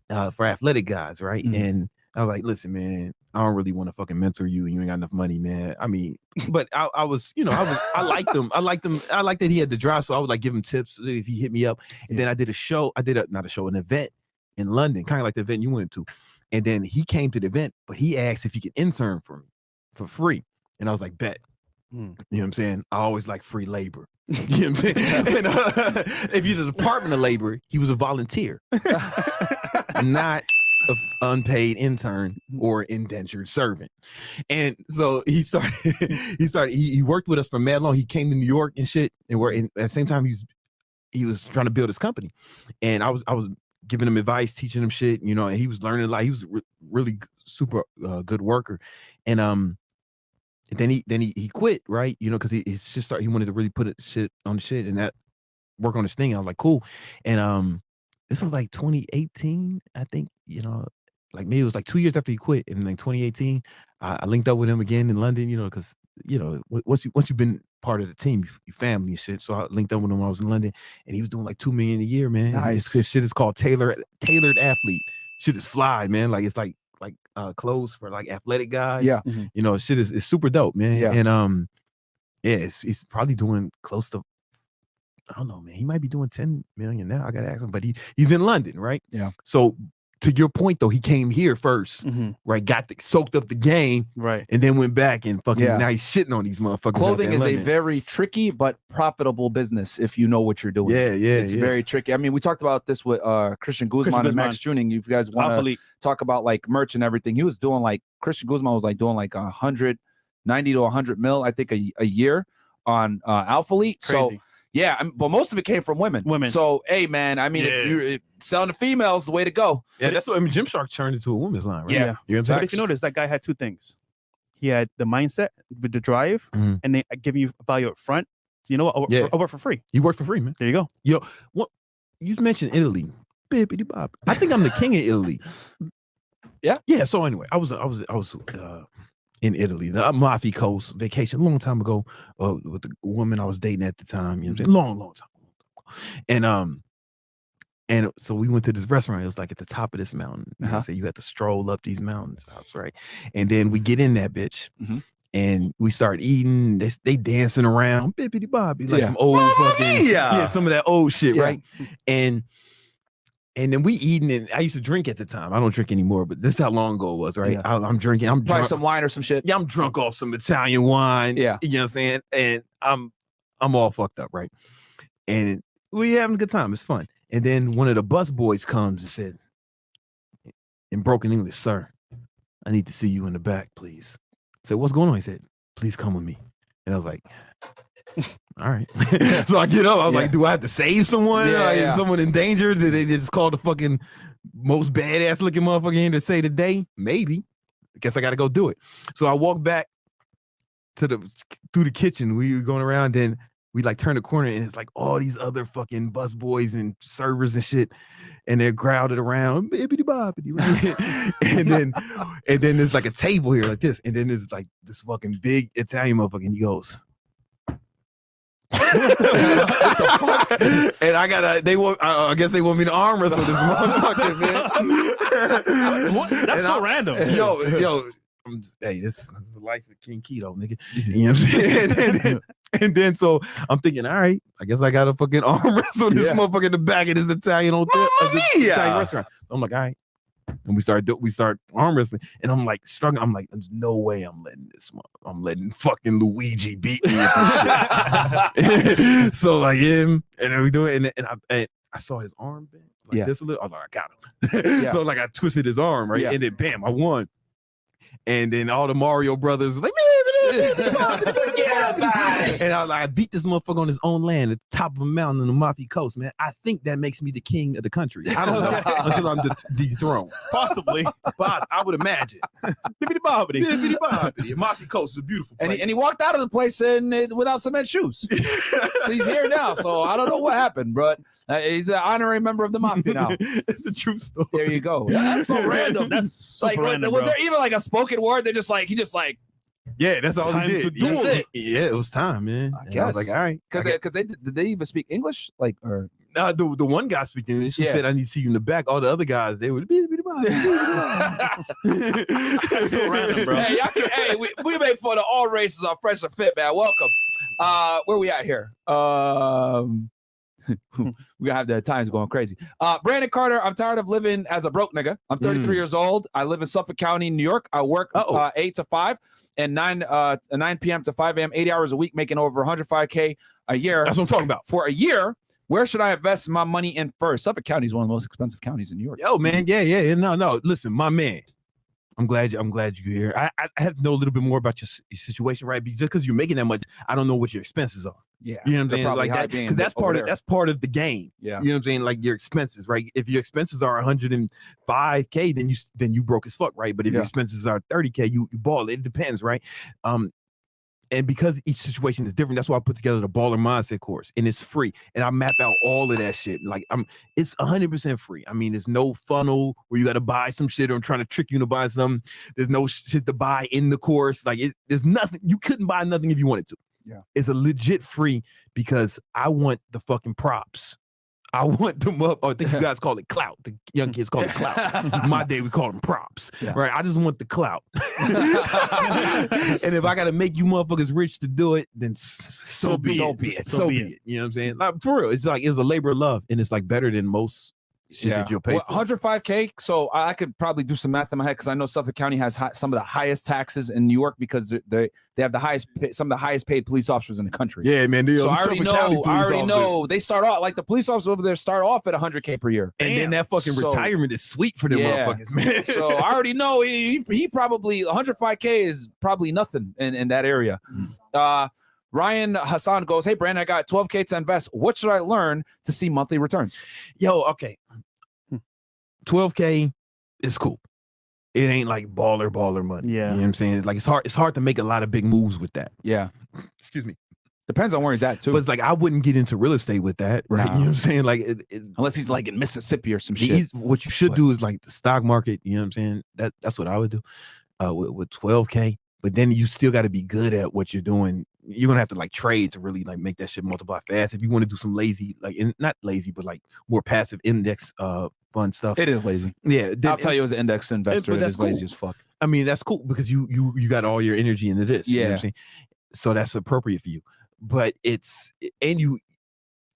for athletic guys, right? And I was like, listen, man, I don't really want to fucking mentor you and you ain't got enough money, man. I mean, but I was, I liked him. I liked that he had the drive. So I would like give him tips if he hit me up. And then I did an event in London, kind of like the event you went to. And then he came to the event, but he asked if he could intern for me for free. And I was like, bet. You know what I'm saying? I always like free labor. You know what I'm saying? And, if you're the Department of Labor, he was a volunteer, not an unpaid intern or indentured servant. And so he worked with us for mad long. He came to New York and shit, and at the same time he was trying to build his company. And I was giving him advice, teaching him shit, and he was learning a lot. He was really super good worker. And then he quit, right? Because he wanted to really put shit on the shit and that work on his thing. I was like, cool. And this was like 2018, I think, like maybe it was like 2 years after he quit. And like 2018, I linked up with him again in London, because once you've been part of the team, your family and shit. So I linked up with him when I was in London, and he was doing like $2 million a year, man. Nice. His shit is called Tailored Athlete. shit is fly, man. Like it's like clothes for like athletic guys. Yeah. You know, shit is super dope, man. Yeah. And yeah, he's probably doing close to, I don't know, man. He might be doing 10 million now. I gotta ask him, but he's in London, right? Yeah. So to your point though, he came here first, right? Soaked up the game, Right. and then went back and fucking Yeah. now he's shitting on these motherfuckers. Clothing is a London. very tricky but profitable business if you know what you're doing. Yeah, It's very tricky. I mean, we talked about this with Christian Guzman and Max Tuning. You guys want to talk about like merch and everything. He was doing like, Christian Guzman was like doing like 190 to 100 mil, I think a year on Alpha Elite. So yeah, but most of it came from women. So hey, man, I mean, if selling to females, the way to go. Yeah, that's what Gymshark turned into a women's line, right? Yeah. You know what I'm But saying? if you notice, that guy had two things. He had the mindset with the drive, and they give you value up front. You know what? I work for free. You work for free, man. There you go. Yo, what you mentioned Italy. Bippity bop. I think I'm the king of Italy. Yeah. So anyway, I was in Italy, the Amalfi Coast vacation, a long time ago, with the woman I was dating at the time. You know what I'm saying? Long time. And so we went to this restaurant. It was like at the top of this mountain. You know what I'm saying? You had to stroll up these mountains, right? And then we get in that bitch. And we start eating. They dancing around, bippity boppy, like some old fucking some of that old shit, right? And then we eating, and I used to drink at the time. I don't drink anymore, but this is how long ago it was, right? I'm drinking. I'm probably drunk. some wine or some shit. Yeah, I'm drunk off some Italian wine. Yeah, you know what I'm saying? And I'm all fucked up, right? And we having a good time. It's fun. And then one of the bus boys comes and said, in broken English, "Sir, I need to see you in the back, please." I said, "What's going on?" He said, "Please come with me." And I was like, all right. So I get up. I was like, do I have to save someone? Is someone in danger? Did they just call the fucking most badass looking motherfucker in to say today? Maybe. I guess I got to go do it. So I walked back through the kitchen. We were going around, then we like turn the corner, and it's like all these other fucking bus boys and servers and shit, and they're crowded around, bippity boppity, right? and then there's like a table here like this, and then there's like this fucking big Italian motherfucker, and he goes, and I guess they want me to arm wrestle this motherfucker, man. That's so random. Yo, hey, this is the life of King Keto, nigga. You know what I'm saying? and then so I'm thinking, all right, I guess I gotta fucking arm wrestle this motherfucker in the back of this Italian hotel, Italian restaurant. I'm like, all right. And we start arm wrestling, and I'm like struggling. I'm like, there's no way I'm letting fucking Luigi beat me at this shit. So like him, and then we do it, and I saw his arm bend like this a little. I was like, I got him. So like I twisted his arm, right, and then bam, I won. And then all the Mario brothers was like, and I beat this motherfucker on his own land at the top of a mountain on the Amalfi Coast, man. I think that makes me the king of the country. I don't know until I'm dethroned. Possibly. But I would imagine. The Amalfi Coast is a beautiful place. And he walked out of the place without cement shoes. So he's here now. So I don't know what happened, but he's an honorary member of the mafia now. It's a true story. There you go. That's so random. That's super like, random, was bro. there even like a spoken word? He just like. Yeah, that's all he did. To do it. Yeah, it was time, man. I was like, all right. Because did they even speak English? Like, or the one guy speaking English, he said, I need to see you in the back. All the other guys, they would That's so random, bro. Hey, we made fun of all races on Fresh and Fit, man. Welcome. Where we at here? We gotta have the times going crazy. Brandon Carter, I'm tired of living as a broke nigga. I'm 33 years old. I live in Suffolk County, New York. I work 8 to 5 and 9 p.m. to 5 a.m., 80 hours a week, making over 105K a year. That's what I'm talking about. For a year, where should I invest my money in first? Suffolk County is one of the most expensive counties in New York. Yo, man, yeah. No. Listen, my man. I'm glad you're here. I have to know a little bit more about your situation, right? Because just because you're making that much, I don't know what your expenses are. Yeah, you know what I'm saying, like that, because that's part of the game. Yeah, you know what I'm saying, like your expenses, right? If your expenses are 105K, then you broke as fuck, right? But if your expenses are 30K, you ball. It depends, right? And because each situation is different, that's why I put together the baller mindset course, and it's free. And I map out all of that shit. Like it's 100% free. I mean, there's no funnel where you got to buy some shit or I'm trying to trick you into buying something. There's no shit to buy in the course. Like there's nothing. You couldn't buy nothing if you wanted to. Yeah, it's a legit free because I want the fucking props. I want them up. I think you guys call it clout. The young kids call it clout. My day we call them props. Yeah. Right? I just want the clout. And if I got to make you motherfuckers rich to do it, then so be it. So be it. You know what I'm saying? Like, for real, it's like it's a labor of love, and it's like better than most shit that you'll pay for. 105K. So I could probably do some math in my head because I know Suffolk County has some of the highest taxes in New York because they have the highest some of the highest paid police officers in the country. Yeah, man. So I already know they start off like the police officers over there start off at 100K per year, and then that fucking retirement is sweet for them motherfuckers, man. So I already know he probably 105K is probably nothing in that area. Ryan Hassan goes, hey, Brandon, I got 12K to invest. What should I learn to see monthly returns? Yo, okay. 12K is cool. It ain't like baller money. Yeah. You know what I'm saying? Like it's hard to make a lot of big moves with that. Yeah. Excuse me. Depends on where he's at too. But it's like I wouldn't get into real estate with that, right? Nah. You know what I'm saying? Like unless he's like in Mississippi or some shit. What you should do is like the stock market, you know what I'm saying? That's what I would do with 12K. But then you still got to be good at what you're doing. You're gonna have to like trade to really like make that shit multiply fast. If you want to do some lazy, like not lazy, but like more passive index fund stuff. It is lazy. Yeah, I'll tell you as an index investor, it is lazy as fuck. I mean, that's cool because you got all your energy into this. You know what I'm saying? So that's appropriate for you. But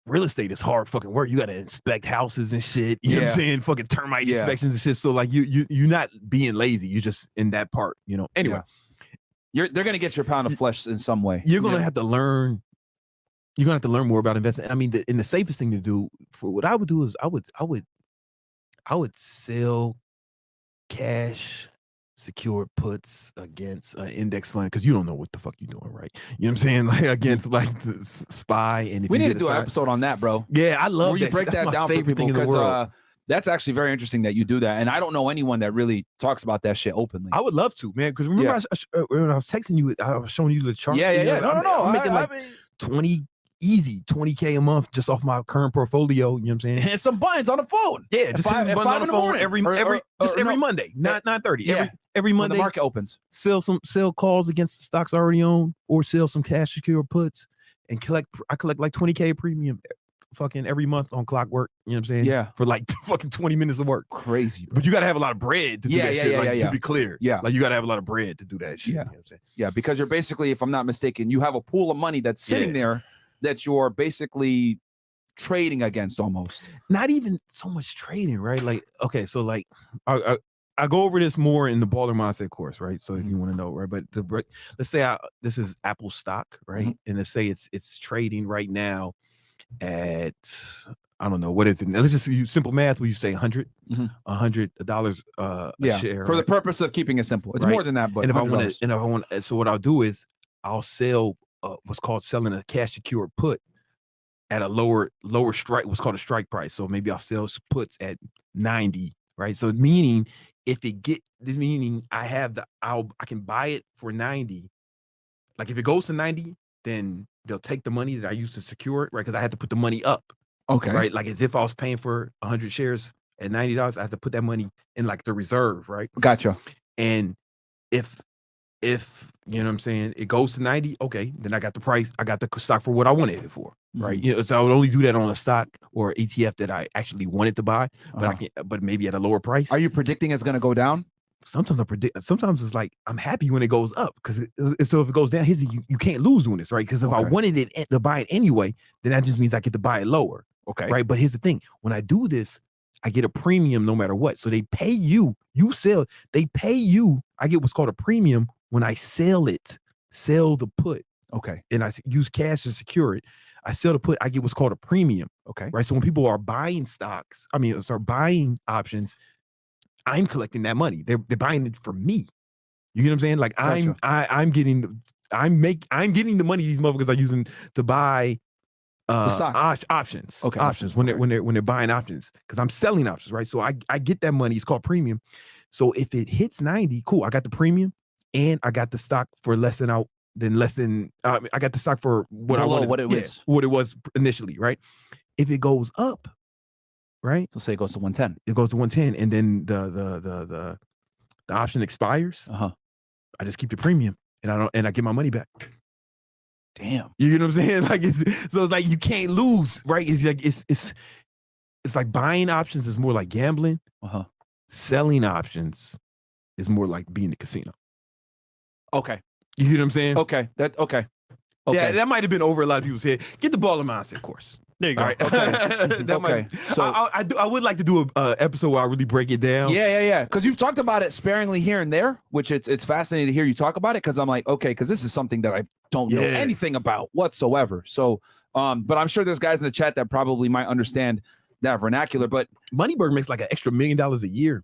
real estate is hard fucking work. You got to inspect houses and shit. You know what I'm saying? Fucking termite inspections and shit. So like you're not being lazy. You're just in that part, you know. Anyway. They're gonna get your pound of flesh in some way. You're gonna have to learn. You're gonna have to learn more about investing. I mean, the safest thing to do for what I would do is I would sell cash secured puts against an index fund because you don't know what the fuck you're doing, right? You know what I'm saying? Like against like the SPY and if we you need to do an episode on that, bro. Yeah, I love where you break that down for people because that's actually very interesting that you do that. And I don't know anyone that really talks about that shit openly. I would love to, man. Because remember when I was texting you, I was showing you the chart. Yeah. No. I'm making 20K a month just off my current portfolio. You know what I'm saying? And some buttons on the phone. Yeah, just some buttons on the phone every Monday, 9:30. Every Monday, when the market opens. Sell calls against the stocks I already own, or sell some cash secure puts, and I collect like 20K premium fucking every month on clockwork. You know what I'm saying? Yeah. For like fucking 20 minutes of work. Crazy, bro. But you got to have a lot of bread to do that shit. To be clear. Yeah. Like you got to have a lot of bread to do that shit. Yeah. You know what I'm saying? Yeah, because you're basically, if I'm not mistaken, you have a pool of money that's sitting there that you're basically trading against almost. Not even so much trading, right? Like, okay, so like I go over this more in the baller mindset course, right? So if you want to know, right? But let's say this is Apple stock, right? And let's say it's trading right now at, I don't know, what is it? Let's just use simple math where you say $100 a share. For the purpose of keeping it simple. It's more than that, but and if I want to, so what I'll do is I'll sell what's called selling a cash secured put at a lower strike, what's called a strike price. So maybe I'll sell puts at 90, right? So meaning I can buy it for 90. Like if it goes to 90, then they'll take the money that I used to secure it, right? Because I had to put the money up. Okay. Right. Like as if I was paying for 100 shares at $90, I have to put that money in like the reserve, right? Gotcha. And if you know what I'm saying, it goes to 90, okay, then I got the price, I got the stock for what I wanted it for, right? You know, so I would only do that on a stock or ETF that I actually wanted to buy, but maybe at a lower price. Are you predicting it's going to go down? Sometimes I predict. Sometimes it's like I'm happy when it goes up because so if it goes down, you can't lose doing this, right? Because if I wanted it to buy it anyway, then that just means I get to buy it lower, right? But here's the thing: when I do this, I get a premium no matter what. So they pay you. You sell. They pay you. I get what's called a premium when I sell the put. Okay. And I use cash to secure it. I sell the put. I get what's called a premium. Okay. Right. So when people are buying stocks, start buying options, I'm collecting that money. They're buying it from me. You know what I'm saying? Like gotcha. I'm getting the money these motherfuckers are using to buy options. Okay. Options when they're buying options because I'm selling options, right? So I get that money. It's called premium. So if it hits 90, cool. I got the premium and I got the stock for less than I got the stock for what it was initially, right? If it goes up, right? So say it goes to 110. It goes to 110, and then the option expires. I just keep the premium, and I get my money back. Damn, you know what I'm saying? Like it's like you can't lose, right? It's like it's it's like buying options is more like gambling. Selling options is more like being a casino. Okay. You hear what I'm saying? Okay. Okay. Yeah, that might have been over a lot of people's head. Get the ball in mindset course. There you go. All right. Okay. Okay. So I would like to do a episode where I really break it down. Yeah. Because you've talked about it sparingly here and there, which it's fascinating to hear you talk about it. Because I'm like, okay, because this is something that I don't know anything about whatsoever. So, but I'm sure there's guys in the chat that probably might understand that vernacular. But Moneybird makes like an extra $1 million a year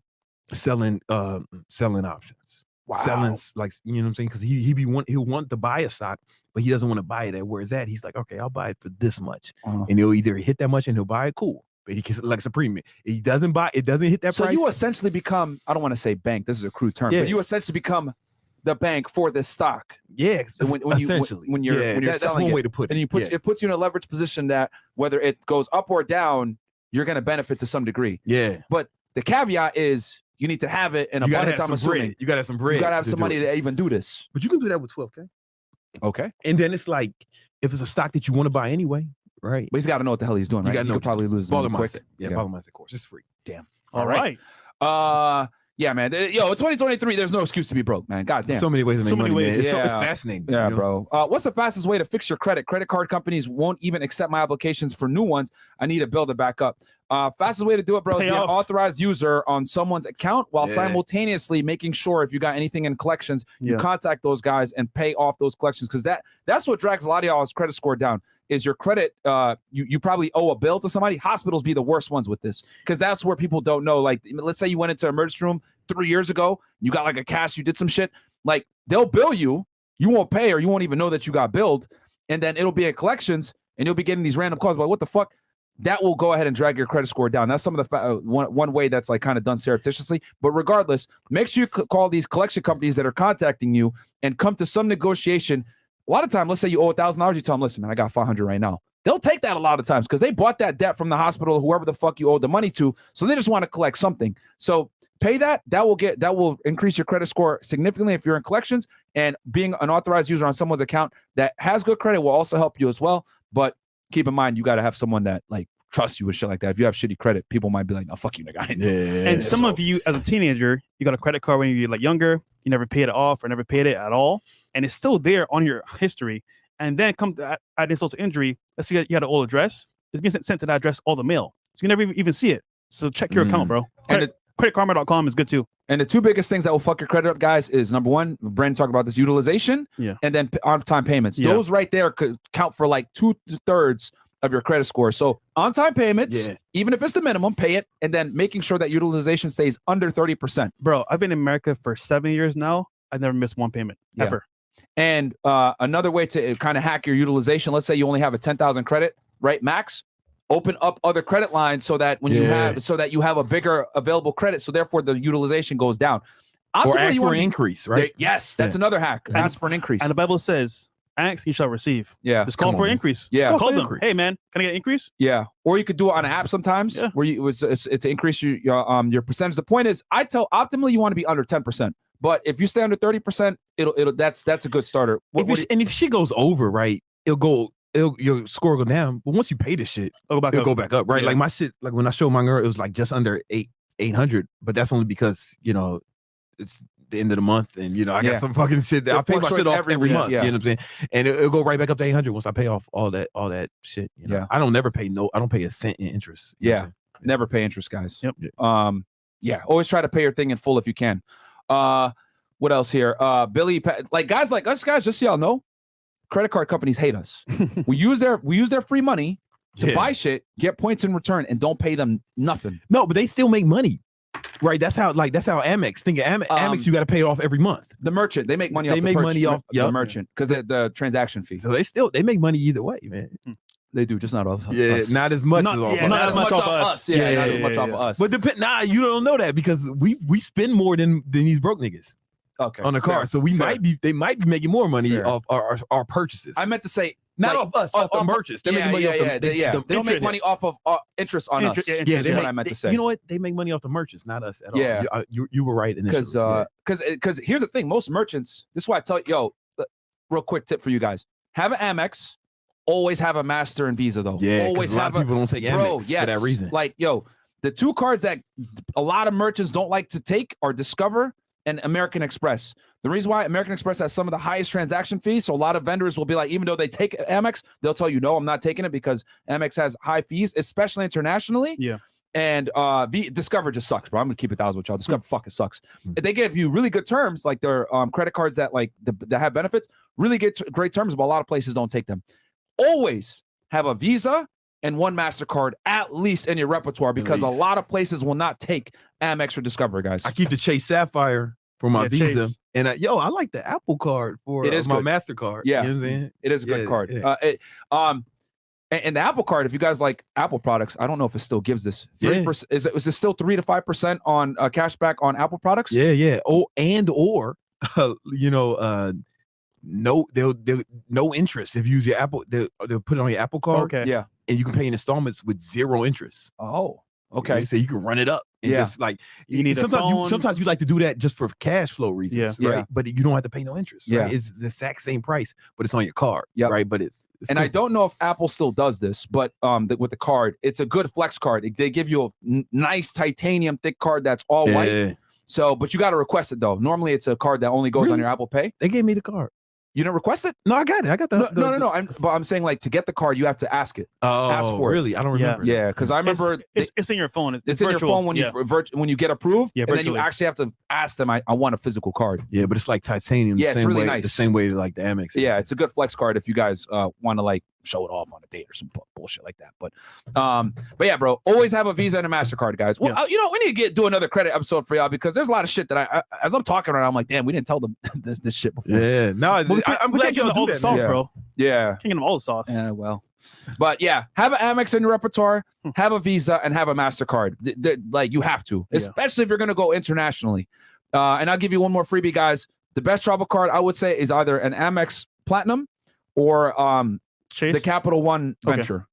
selling options. Wow. Selling, like, you know what I'm saying? Because he'll want to buy a stock, but he doesn't want to buy it at where it's at. He's like, okay, I'll buy it for this much, and he'll either hit that much and he'll buy it, cool. But he can, like, it's a premium. He doesn't buy it, doesn't hit that price. So you essentially become, I don't want to say bank, this is a crude term, but you essentially become the bank for this stock. Yeah, when essentially. When you're selling that's one way to put it. And it puts you in a leverage position that whether it goes up or down, you're going to benefit to some degree. Yeah. But the caveat is you need to have it in abundance. I'm assuming you got to have some bread. You got to have some money to even do this. But you can do that with 12K. Okay. And then it's like, if it's a stock that you want to buy anyway, right? But he's got to know what the hell he's doing, right? You could probably lose baller quick. mindset. Yeah, baller mindset course. It's free. Damn. All right. Yeah, man. Yo, 2023, there's no excuse to be broke, man. God damn. So many ways to make money, man. It's fascinating. Yeah, bro. What's the fastest way to fix your credit? Credit card companies won't even accept my applications for new ones. I need to build it back up. Fastest way to do it, bro, is be an authorized user on someone's account while simultaneously making sure if you got anything in collections, you contact those guys and pay off those collections. Because that's what drags a lot of y'all's credit score down. Is your credit, you probably owe a bill to somebody. Hospitals be the worst ones with this because that's where people don't know. Like, let's say you went into an emergency room 3 years ago, you got like a cash, you did some shit. Like, they'll bill you, you won't pay, or you won't even know that you got billed, and then it'll be at collections, and you'll be getting these random calls. Like, what the fuck? That will go ahead and drag your credit score down. That's some of the one way that's like kind of done surreptitiously. But regardless, make sure you call these collection companies that are contacting you and come to some negotiation. A lot of time, let's say you owe $1,000, you tell them, listen, man, I got $500 right now. They'll take that a lot of times because they bought that debt from the hospital, whoever the fuck you owe the money to. So they just want to collect something. So pay that. That will increase your credit score significantly if you're in collections. And being an authorized user on someone's account that has good credit will also help you as well. But keep in mind, you got to have someone that like trusts you with shit like that. If you have shitty credit, people might be like, "No, fuck you, nigga." Yeah. And some of you, as a teenager, you got a credit card when you're like younger, you never paid it off or never paid it at all, and it's still there on your history. And then come to add insult to injury. Let's say you had an old address. It's being sent to that address all the mail, so you never even see it. So check your account, bro. Creditkarma.com is good too. And the two biggest things that will fuck your credit up, guys, is number one, Brandon talked about this, utilization, and then on-time payments. Those right there could count for like 2/3 of your credit score. So on-time payments, even if it's the minimum, pay it, and then making sure that utilization stays under 30%. Bro, I've been in America for 7 years now. I've never missed one payment ever. And another way to kind of hack your utilization, let's say you only have a 10,000 credit, right, max, open up other credit lines so that when you have a bigger available credit, so therefore the utilization goes down. Or ask for an increase, right? Yes, that's another hack. Ask for an increase. And the Bible says, ask, you shall receive. Yeah. Just call for an increase. Yeah. Call them. Hey, man, can I get an increase? Yeah. Or you could do it on an app sometimes where it's to increase your percentage. The point is, I tell optimally you want to be under 10%. But if you stay under 30%, that's a good starter. If shit goes over, right, your score will go down. But once you pay this shit, it'll go back up, right? Yeah. Like my shit, like when I showed my girl, it was like just under 800. But that's only because it's the end of the month, and I got some fucking shit that I pay my shit off every month. You know what I'm saying? And it'll go right back up to 800 once I pay off all that shit. I don't pay a cent in interest. Never pay interest, guys. Yep. Always try to pay your thing in full if you can. What else here? Billy, like guys like us, guys, just so y'all know, credit card companies hate us. we use their free money to buy shit, get points in return, and don't pay them nothing. No, but they still make money. Right, that's how Amex. Think of Amex, you got to pay it off every month. The merchant, they make money. They off make the money off the merchant because the transaction fee. So they make money either way, man. They do, just not off. us. Not as much. Not as much off us. Not as much off of us. But you don't know that because we spend more than these broke niggas. Okay. On the car, so they might be making more money off our purchases. I meant to say. Not off us, off the merchants. They make money off the They don't make money off of interest on us. Yeah, that's what I meant to say. You know what? They make money off the merchants, not us at all. You were right initially. Because here's the thing, most merchants. This is why I tell you, real quick tip for you guys: have an Amex always have a Master and Visa though. Yeah, always a lot have of people don't take Amex for that reason. Like, yo, the two cards that a lot of merchants don't like to take are Discover and American Express. The reason why American Express has some of the highest transaction fees, so a lot of vendors will be like, even though they take Amex, they'll tell you, no, I'm not taking it because Amex has high fees, especially internationally. Yeah. And Discover just sucks, bro. I'm gonna keep it 1,000 with y'all. Discover fucking sucks. They give you really good terms, like their credit cards that that have benefits, really great terms, but a lot of places don't take them. Always have a Visa and one MasterCard at least in your repertoire, because a lot of places will not take Amex or Discover, guys. I keep the Chase Sapphire for my Visa. Chase. And I like the Apple card for It is my good. MasterCard. Yeah. You know what I'm saying? It is a good card. Yeah. And the Apple card, if you guys like Apple products, I don't know if it still gives this. 3%, is it still 3 to 5% on cashback on Apple products? Yeah. Oh, no interest if you use your Apple. They'll put it on your Apple card. Okay. Yeah. And you can pay in installments with 0 interest. Oh, okay. So you can run it up. And just like You need a phone. sometimes you like to do that just for cash flow reasons, Yeah. right? But you don't have to pay no interest. Yeah. Right? It's the exact same price, but it's on your card. Yep. Right. But it's and cool. I don't know if Apple still does this, but with the card, it's a good flex card. They give you a nice titanium thick card that's all white. So, but you got to request it though. Normally, it's a card that only goes on your Apple Pay. They gave me the card. You didn't request it? No, I got it. I got the No. I'm saying like to get the card, you have to ask it. Ask for really? I don't remember. Yeah, because I remember It's in your phone. it's in your phone when you when you get approved, Yeah, and then you virtually. actually have to ask them. I want a physical card. Yeah, but it's like titanium. Yeah, the it's same really way, nice. The same way like the Amex. Yeah, it's a good flex card if you guys want to like show it off on a date or some bullshit like that. But yeah, bro, always have a Visa and a MasterCard, guys. Well, we need to do another credit episode for y'all, because there's a lot of shit that I as I'm talking right now, I'm like, damn, we didn't tell them this shit before. Yeah, no, I'm glad you y'all all do the that, sauce, man. bro. Yeah. Can't get them all the sauce. Yeah, well. But yeah, have an Amex in your repertoire, have a Visa, and have a MasterCard. Like you have to, especially if you're going to go internationally. And I'll give you one more freebie, guys. The best travel card I would say is either an Amex Platinum or Chase? the Capital One Venture.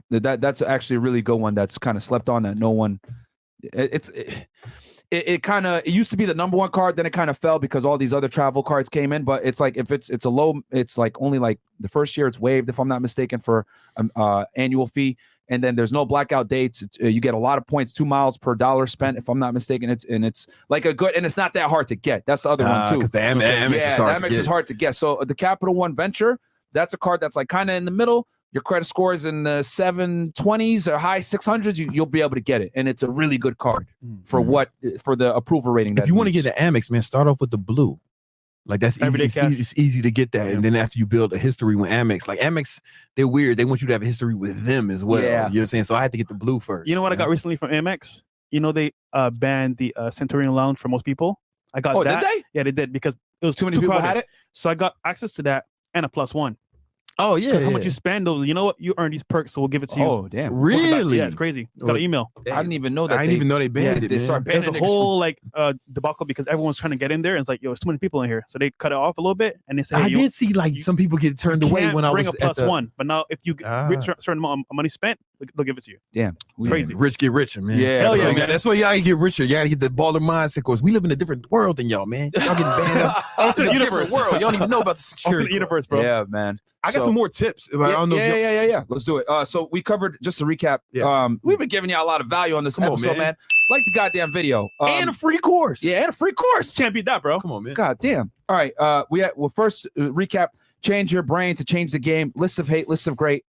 That's actually a really good one that's kind of slept on, that no one. It kind of used to be the number one card, then it kind of fell because all these other travel cards came in. But it's like if it's a low, it's like only like the first year it's waived, if I'm not mistaken, for annual fee, and then there's no blackout dates. You get a lot of points, 2 miles per dollar spent, if I'm not mistaken. It's like a good, and it's not that hard to get. That's the other one too. The Amex is hard to get. So the Capital One Venture, that's a card that's like kind of in the middle. Your credit score is in the 720s or high 600s. You'll be able to get it, and it's a really good card for the approval rating. If you want to get the Amex, man, start off with the blue. Like that's easy. It's easy to get that, and then after you build a history with Amex, like Amex, they're weird. They want you to have a history with them as well. Yeah. You know what I'm saying? So I had to get the blue first. You know what I got recently from Amex? You know they banned the Centurion Lounge for most people. I got that. Did they? Yeah, they did, because it was Too many people had it. So I got access to that and a +1. Oh yeah. How much you spend, though? You know what? You earn these perks, so we'll give it to you. Oh damn! Really? Yeah, it's crazy. Got an email. I didn't even know that. I didn't even know they banned it. They start banning There's a niggas whole like debacle because everyone's trying to get in there, and it's like, yo, it's too many people in here, so they cut it off a little bit, and they say, hey, I did see like some people get turned away when I was bring a +1, but now if you certain amount of money spent, they'll give it to you. Damn, crazy. Rich get richer, man. Yeah, hell yeah, man. That's why y'all get richer. You gotta get the baller mindset, cause we live in a different world than y'all, man. Y'all getting banned up. Alternate It's a universe. different world. Y'all don't even know about the security. Alternate universe, bro. Yeah, man. I got some more tips. I don't know. Yeah. Let's do it. So we covered, just to recap. We've been giving y'all a lot of value on this episode, man. Like the goddamn video And a free course. Yeah, and a free course. Can't beat that, bro. Come on, man. God damn. All right. We'll first recap. Change your brain to change the game. List of hate. List of great.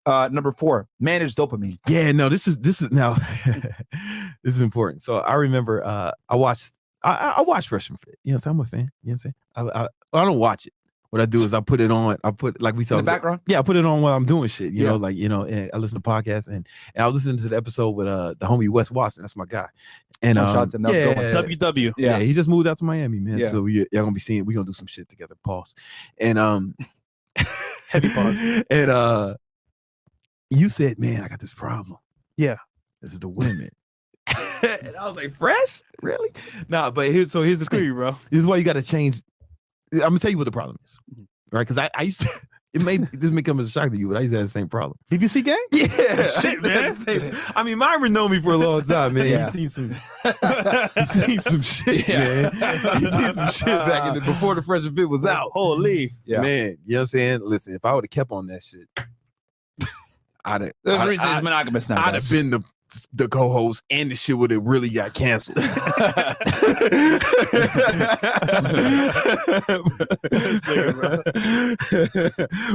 Number 4. Manage dopamine. Yeah. No. This is now. This is important. So I remember. I watched Fresh and Fit. You know, so I'm a fan. You know what I'm saying? I don't watch it. What I do is I put it on. I put like we saw in the background. Yeah, I put it on while I'm doing shit. You know, like and I listen to podcasts and I was listening to the episode with the homie Wes Watson. That's my guy. And shout out to him. That was a good one. WW. Yeah, he just moved out to Miami, man. Yeah. So y'all gonna be seeing. We gonna do some shit together. Pause. And Heavy pause. And you said, man, I got this problem. Yeah. This is the women. And I was like, Fresh? Really? Nah, but here's the Screw thing. you, bro. This is why you got to change. I'm gonna tell you what the problem is, right? Because I used to this may come as a shock to you, but I used to have the same problem. BBC gang? Yeah, Shit, man. I mean, Myron known me for a long time, man. Yeah. He's seen some shit, man. He's seen some shit back before the Fresh Fit was out. Holy. Yeah. Man, you know what I'm saying? Listen, if I would have kept on that shit, There's a reason he's monogamous now. I'd have been the co-host, and the shit would have really got canceled.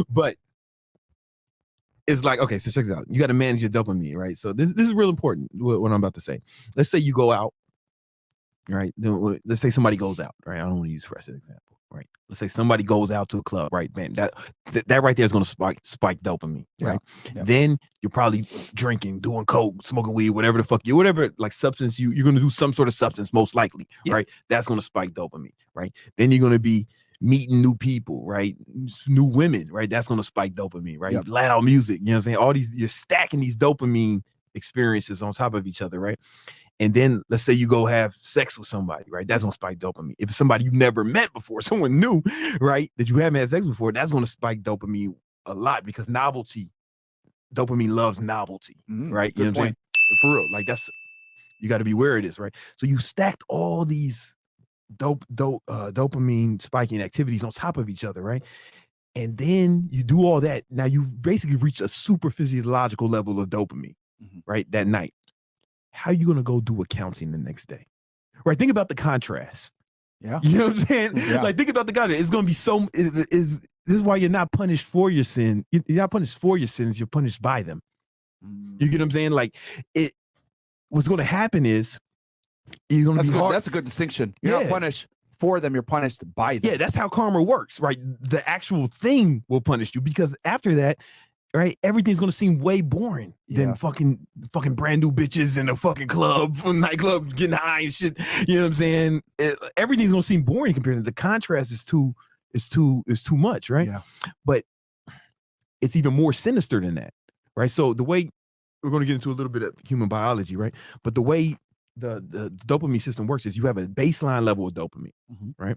But it's like, okay, so check this out. You got to manage your dopamine, right? So this is real important, what I'm about to say. Let's say you go out, right? Let's say somebody goes out, right? I don't want to use Fresh as an example, right? Let's say somebody goes out to a club, right? Bam, that right there is going to spike dopamine, right? Yeah. Then you're probably drinking, doing coke, smoking weed, whatever the fuck whatever like substance you're going to do some sort of substance, most likely, right? That's going to spike dopamine, right? Then you're going to be meeting new people, right? New women, right? That's going to spike dopamine, right? Yep. Loud music, you know what I'm saying? You're stacking these dopamine experiences on top of each other, right? And then let's say you go have sex with somebody, right? That's going to spike dopamine. If it's somebody you've never met before, someone new, right, that you haven't had sex before, that's going to spike dopamine a lot because dopamine loves novelty, right? You know what I'm saying? For real, like you got to be aware of this, right? So you stacked all these dopamine spiking activities on top of each other, right? And then you do all that. Now you've basically reached a super physiological level of dopamine, right? That night. How are you going to go do accounting the next day? Right? Think about the contrast. Yeah. You know what I'm saying? Yeah. Like, think about the contrast. It's going to be this is why you're not punished for your sin. You're not punished for your sins. You're punished by them. You get what I'm saying? Like, what's going to happen is you're going to be hard. That's a good distinction. You're not punished for them. You're punished by them. Yeah, that's how karma works, right? The actual thing will punish you because after that, right, everything's gonna seem way boring than fucking brand new bitches in a fucking club, nightclub, getting high and shit. You know what I'm saying? Everything's gonna seem boring compared to the contrast is too much, right? Yeah. But it's even more sinister than that, right? So the way we're gonna get into a little bit of human biology, right? But the way the dopamine system works is you have a baseline level of dopamine, right?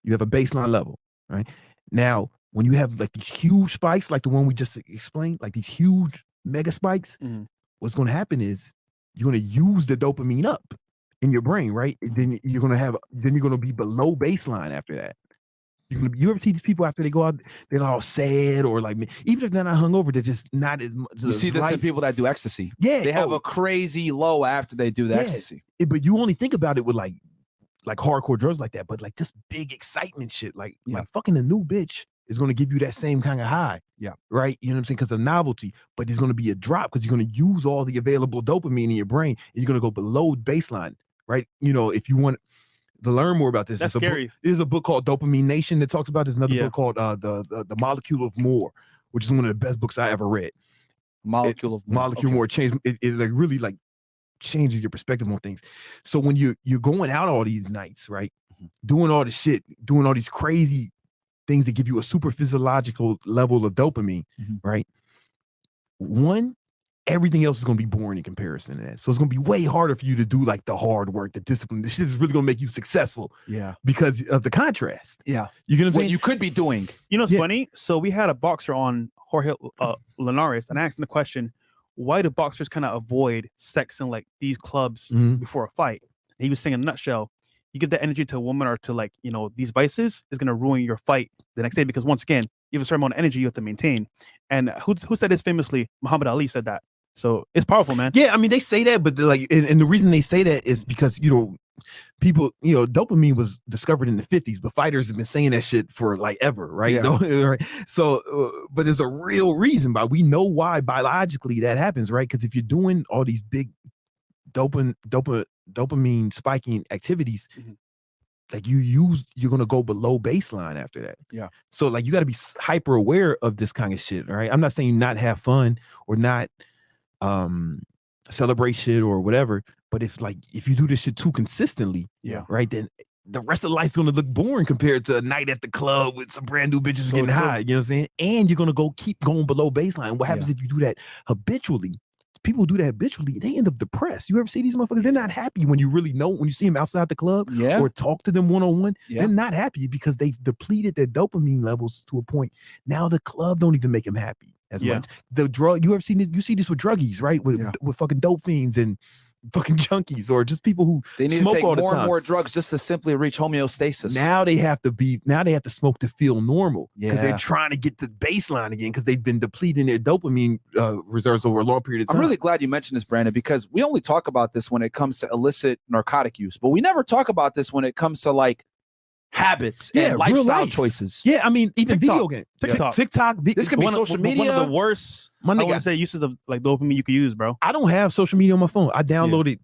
You have a baseline level, right? Now, when you have like these huge spikes, like the one we just explained, like these huge mega spikes, what's going to happen is you're going to use the dopamine up in your brain, right? And then you're going to be below baseline after that. You ever see these people after they go out, they're all sad or like, even if they're not hungover, they're just not as much. You see this in people that do ecstasy. Yeah. They have a crazy low after they do the ecstasy. But you only think about it with like hardcore drugs like that, but like just big excitement shit, like fucking a new bitch is going to give you that same kind of high. Yeah. Right. You know what I'm saying? Because of novelty, but there's going to be a drop because you're going to use all the available dopamine in your brain and you're going to go below baseline. Right. You know, if you want to learn more about this, that's scary. There's a book called Dopamine Nation that talks about this. Another book called the Molecule of More, which is one of the best books I ever read. Molecule of More changed it like really like changes your perspective on things. So when you're going out all these nights, right, doing all the shit, doing all these crazy things that give you a super physiological level of dopamine, right? One, everything else is going to be boring in comparison to that. So it's going to be way harder for you to do like the hard work, the discipline. This shit is really going to make you successful. Yeah. Because of the contrast. Yeah. You get what I'm saying? What you could be doing. You know what's funny? So we had a boxer on, Jorge Linares, and I asked him the question, why do boxers kind of avoid sex in like these clubs before a fight? And he was saying in a nutshell, you give that energy to a woman or to like, you know, these vices is going to ruin your fight the next day because once again, you have a certain amount of energy you have to maintain. And who said this famously? Muhammad Ali said that. So it's powerful, man. Yeah, I mean, they say that, but like, and the reason they say that is because, you know, people, you know, dopamine was discovered in the 50s, but fighters have been saying that shit for like ever, right? Yeah. So, but there's a real reason why we know why biologically that happens, right? Because if you're doing all these big dopamine spiking activities, like you're gonna go below baseline after that. Yeah. So like you got to be hyper aware of this kind of shit, right? I'm not saying not have fun or not celebrate shit or whatever, but if you do this shit too consistently, right, then the rest of life's gonna look boring compared to a night at the club with some brand new bitches getting high. You know what I'm saying? And you're gonna keep going below baseline. What happens if you do that habitually? people who do that habitually, they end up depressed. You ever see these motherfuckers? They're not happy when you really know, when you see them outside the club or talk to them one-on-one. They're not happy because they've depleted their dopamine levels to a point. Now the club don't even make them happy as much. The drug, you ever seen it? You see this with druggies, right? With fucking dope fiends and fucking junkies, or just people who they need smoke to take all the more time. and more drugs just to simply reach homeostasis. Now they have to smoke to feel normal because they're trying to get to baseline again because they've been depleting their dopamine reserves over a long period of time. I'm really glad you mentioned this, Brandon, because we only talk about this when it comes to illicit narcotic use, but we never talk about this when it comes to like habits and lifestyle choices. Yeah, I mean, even TikTok. video games. TikTok. This could be social media. One of the worst, I want to say, uses of like dopamine you could use, bro. I don't have social media on my phone. I downloaded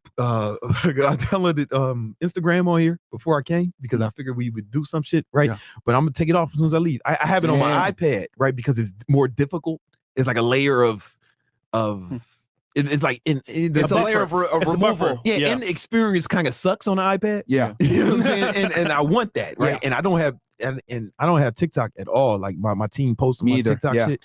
Instagram on here before I came because I figured we would do some shit, right? Yeah. But I'm gonna take it off as soon as I leave. I have it on my iPad, right? Because it's more difficult. It's like a layer of it's like it's a layer of removal. Yeah, and the experience kind of sucks on the iPad. Yeah. You know what I'm saying? And I want that, right? And I don't have and I don't have TikTok at all. Like my team posts my TikTok shit.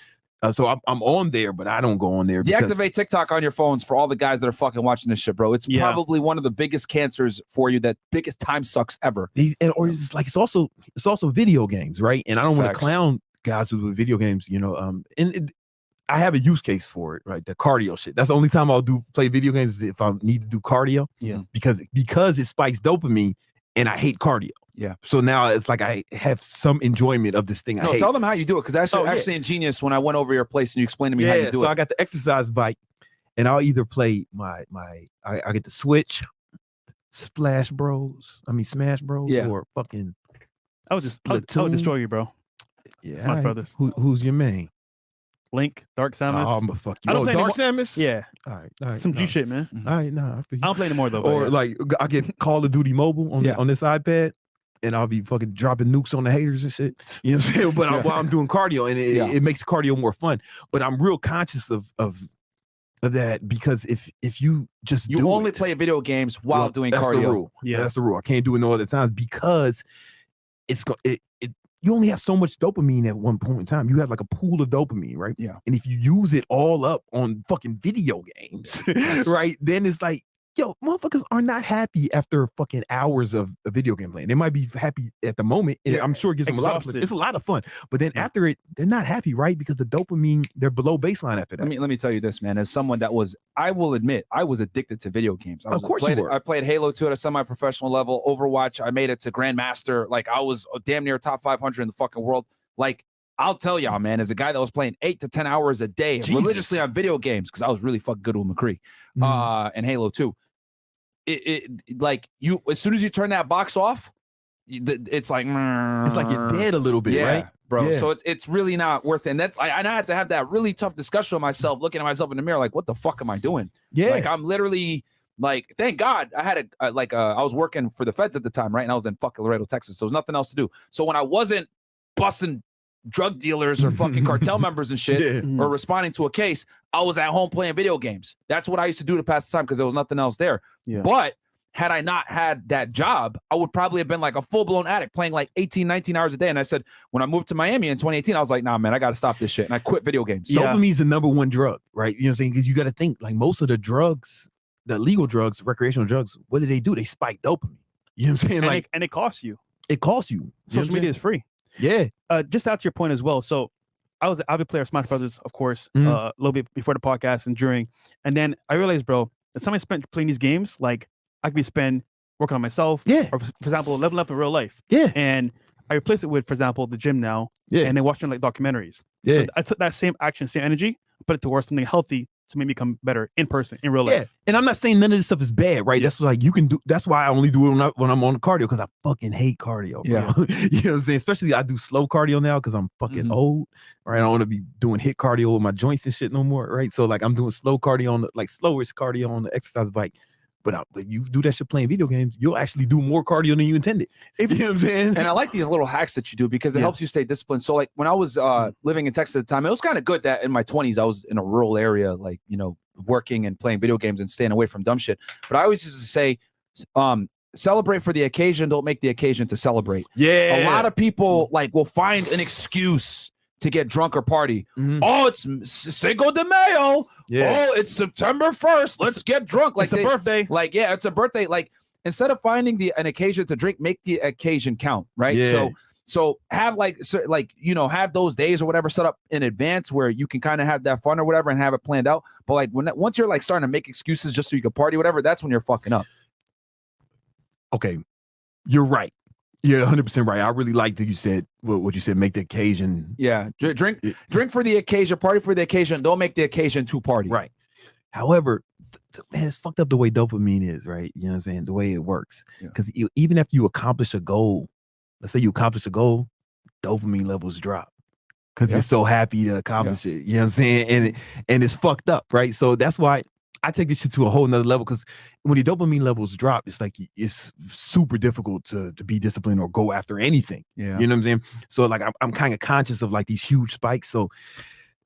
So I'm on there, but I don't go on there. Deactivate TikTok on your phones for all the guys that are fucking watching this shit, bro. It's probably one of the biggest cancers for you, that biggest time sucks ever. It's also video games, right? And I don't want to clown guys who do video games, you know. I have a use case for it, right? The cardio shit. That's the only time I'll play video games is if I need to do cardio. Yeah. Because it spikes dopamine, and I hate cardio. Yeah. So now it's like I have some enjoyment of this thing. I hate. Tell them how you do it, because actually ingenious when I went over your place and you explained to me how you do it. So I got the exercise bike, and I'll either play I get the Switch, Smash Bros, or fucking I would destroy you, bro. Yeah. Smash Brothers. Who's your main? Link, Dark Samus. Oh, I'm gonna fuck you. Dark Samus? Yeah. All right. Some G shit, man. All right, I don't play anymore though. Or like I get Call of Duty Mobile on this iPad, and I'll be fucking dropping nukes on the haters and shit. You know what I'm saying? But while I'm doing cardio, and it makes cardio more fun. But I'm real conscious of that, because if you just only play video games while doing that's cardio. The rule. Yeah, that's the rule. I can't do it no other times because you only have so much dopamine at one point in time. You have like a pool of dopamine, right? Yeah. And if you use it all up on fucking video games, right, then it's like, yo, motherfuckers are not happy after fucking hours of a video game playing. They might be happy at the moment, and I'm sure it gives them it's a lot of fun. But then after it, they're not happy, right? Because the dopamine, they're below baseline after that. Let me tell you this, man. As someone I will admit, I was addicted to video games. Of course you were. I played Halo 2 at a semi-professional level. Overwatch, I made it to Grandmaster. Like, I was damn near top 500 in the fucking world. Like, I'll tell y'all, man, as a guy that was playing 8 to 10 hours a day religiously on video games, because I was really fucking good with McCree and Halo 2. It like you, as soon as you turn that box off, it's like you're dead a little bit, right, bro? Yeah. So it's really not worth it. And I had to have that really tough discussion with myself, looking at myself in the mirror, like, what the fuck am I doing? Yeah, like I'm literally like, thank God I had I was working for the feds at the time, right? And I was in fucking Laredo, Texas, so there's nothing else to do. So when I wasn't busting drug dealers or fucking cartel members and shit, or responding to a case, I was at home playing video games. That's what I used to do to pass the time, because there was nothing else there. Yeah. But had I not had that job, I would probably have been like a full-blown addict, playing like 18, 19 hours a day. And I said, when I moved to Miami in 2018, I was like, nah, man, I got to stop this shit. And I quit video games. Dopamine's the number one drug, right? You know what I'm saying? Because you got to think, like, most of the drugs, the legal drugs, recreational drugs, what do? They spike dopamine. You know what I'm saying? And it costs you. It costs you. Social media is free. Yeah. Just out to your point as well. So I was an avid player of Smash Brothers, of course, a little bit before the podcast and during. And then I realized, bro, the time I spent playing these games, like, I could be spent working on myself. Yeah. Or, for example, leveling up in real life. Yeah. And I replaced it with, for example, the gym now. Yeah. And then watching like documentaries. Yeah. So I took that same action, same energy, put it towards something healthy to make me become better in person, in real life. And I'm not saying none of this stuff is bad, right? That's like you can do. That's why I only do it when I'm on cardio, because I fucking hate cardio. Bro. Yeah. You know what I'm saying? Especially I do slow cardio now because I'm fucking old, right? I don't want to be doing hit cardio with my joints and shit no more, right? So like I'm doing slow cardio on slowish cardio on the exercise bike. But you do that shit playing video games, you'll actually do more cardio than you intended. You know what I'm saying? And I like these little hacks that you do, because it helps you stay disciplined. So like when I was living in Texas at the time, it was kind of good that in my 20s, I was in a rural area, like, you know, working and playing video games and staying away from dumb shit. But I always used to say, celebrate for the occasion, don't make the occasion to celebrate. Yeah. A lot of people like will find an excuse to get drunk or party. Mhm. Oh, it's Cinco de Mayo. Yeah. Oh, it's September 1st. Let's get drunk. Like It's a birthday. Like, yeah, it's a birthday. Like, instead of finding an occasion to drink, make the occasion count, right? Yeah. So have have those days or whatever set up in advance where you can kind of have that fun or whatever and have it planned out. But like once you're like starting to make excuses just so you can party, whatever, that's when you're fucking up. Okay, you're right. You're 100% right. I really like that you said what you said. Make the occasion. Yeah, drink for the occasion, party for the occasion. Don't make the occasion too party. Right. However, man, it's fucked up the way dopamine is, right? You know what I'm saying? The way it works. Because even after you accomplish a goal, let's say you accomplish a goal, dopamine levels drop because you're so happy to accomplish it. You know what I'm saying? And it's fucked up, right? So that's why I take this shit to a whole nother level, because when your dopamine levels drop, it's like it's super difficult to be disciplined or go after anything. Yeah. You know what I'm saying? So like I'm kind of conscious of like these huge spikes. So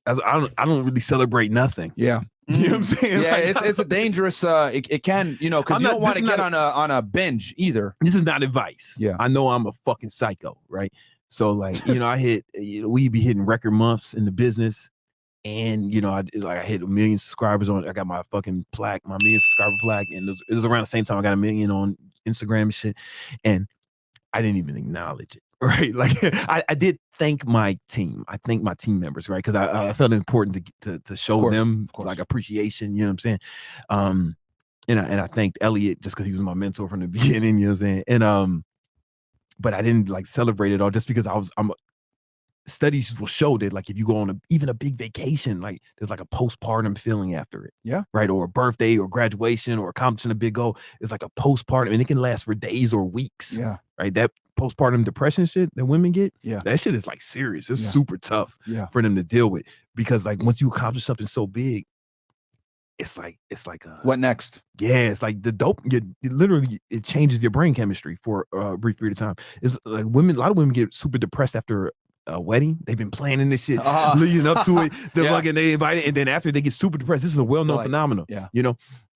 I don't really celebrate nothing. Yeah. You know what I'm saying? Yeah, like, it's a dangerous it can, because you don't want to get on a binge either. This is not advice. Yeah. I know I'm a fucking psycho, right? So like, we be hitting record months in the business, and I hit 1 million subscribers I got my fucking plaque, my 1 million subscriber plaque, and it was around the same time I got 1 million on Instagram and shit, and I didn't even acknowledge it. Right, like I did thank my team. I thank my team members, right? Because I felt it important to show them like appreciation. You know what I'm saying? And I thanked Elliot just because he was my mentor from the beginning. You know what I'm saying? And but I didn't like celebrate it all just because studies will show that like if you go on even a big vacation, like there's like a postpartum feeling after it. Yeah. Right. Or a birthday or graduation or accomplishing a big goal. It's like a postpartum, and it can last for days or weeks. Yeah. Right. That postpartum depression shit that women get. Yeah. That shit is like serious. It's super tough for them to deal with, because like once you accomplish something so big, it's like what next? Yeah, it's like the dope. Literally, it changes your brain chemistry for a brief period of time. It's like a lot of women get super depressed after a wedding. They've been planning this shit leading up to it. Fucking they invite it, and then after they get super depressed. This is a well-known phenomenon. Yeah,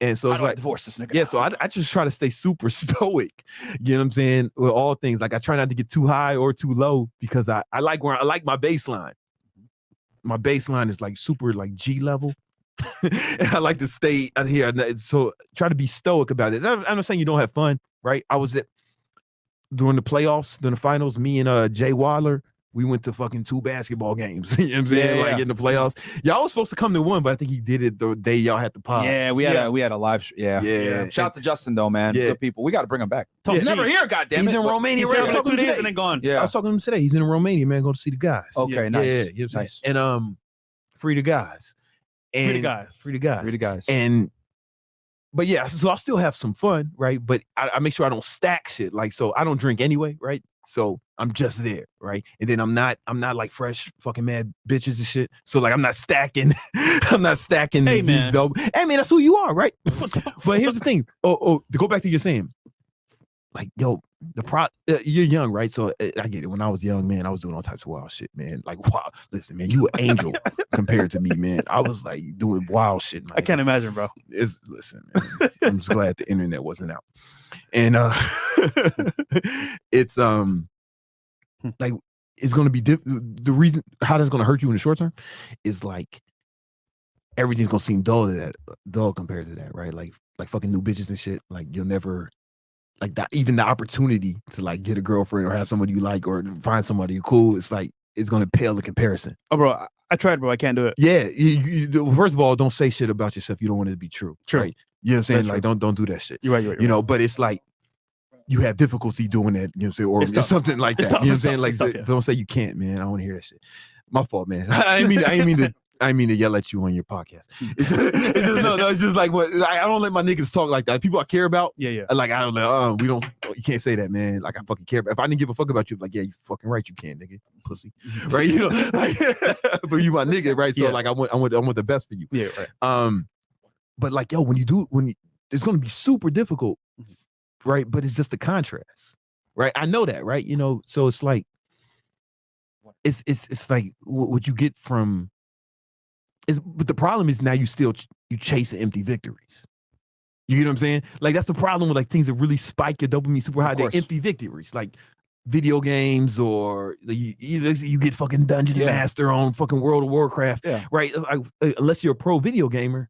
and so it's like divorce this nigga. Yeah, so I just try to stay super stoic. You know what I'm saying? With all things, like I try not to get too high or too low, because I like my baseline. My baseline is like super like G level. And I like to stay out here. So try to be stoic about it. I'm not saying you don't have fun, right? I was during the playoffs, during the finals, me and Jay Waller, we went to fucking 2 basketball games. You know what I'm saying? Like in the playoffs. Y'all was supposed to come to one, but I think he did it the day y'all had the pod. Yeah, we had a live yeah. Shout out to Justin though, man. Yeah. Good people. We got to bring him back. He's never here, goddamn. He's in Romania right now. 2 days and then gone. I was talking to him today. He's in Romania, man, going to see the guys. Okay, nice. Yeah, you know what I'm saying? And free the guys. Free the guys. Free the guys. But yeah, so I'll still have some fun, right? But I make sure I don't stack shit. Like, so I don't drink anyway, right? So I'm just there, right? And then I'm not like fresh fucking mad bitches and shit. So like I'm not stacking. Hey man, dope. Hey man, that's who you are, right? But here's the thing. To go back to your saying, like, yo, you're young, right? So I get it. When I was young, man, I was doing all types of wild shit, man. Like, wow, listen, man, you an angel compared to me, man. I was like doing wild shit. Man. I can't imagine, bro. Listen, man, I'm just glad the internet wasn't out. And it's like it's gonna be the reason how that's gonna hurt you in the short term is like everything's gonna seem dull compared to that, right? Like fucking new bitches and shit. Like you'll never. Like that, even the opportunity to like get a girlfriend or have somebody you like or find somebody you cool, it's like it's gonna pale in comparison. Oh, bro, I tried, bro. I can't do it. Yeah, first of all, don't say shit about yourself you don't want it to be true. True. Right? You know what I'm saying? That's like don't do that shit. You're right. You know, but it's like you have difficulty doing that. You know what I'm saying? Or It's something like that. tough. You know what I'm It's saying? tough. Like It's tough, yeah. don't say you can't, man. I don't want to hear that shit. My fault, man. I didn't mean to yell at you on your podcast. It's just like what I don't let my niggas talk like that. People I care about. Yeah. Like I don't know. You can't say that, man. Like I fucking care about. If I didn't give a fuck about you, like yeah, you fucking right, you can, nigga, pussy, right? You know, like, but you my nigga, right? So like I want the best for you. Yeah, right. But like yo, it's gonna be super difficult, right? But it's just the contrast, right? I know that, right? You know, so it's like. It's like what you get from but the problem is now you chase empty victories. You know what I'm saying? Like that's the problem with like things that really spike your dopamine super high. They're empty victories. Like video games or you get fucking Dungeon Master on fucking World of Warcraft, right? Unless you're a pro video gamer.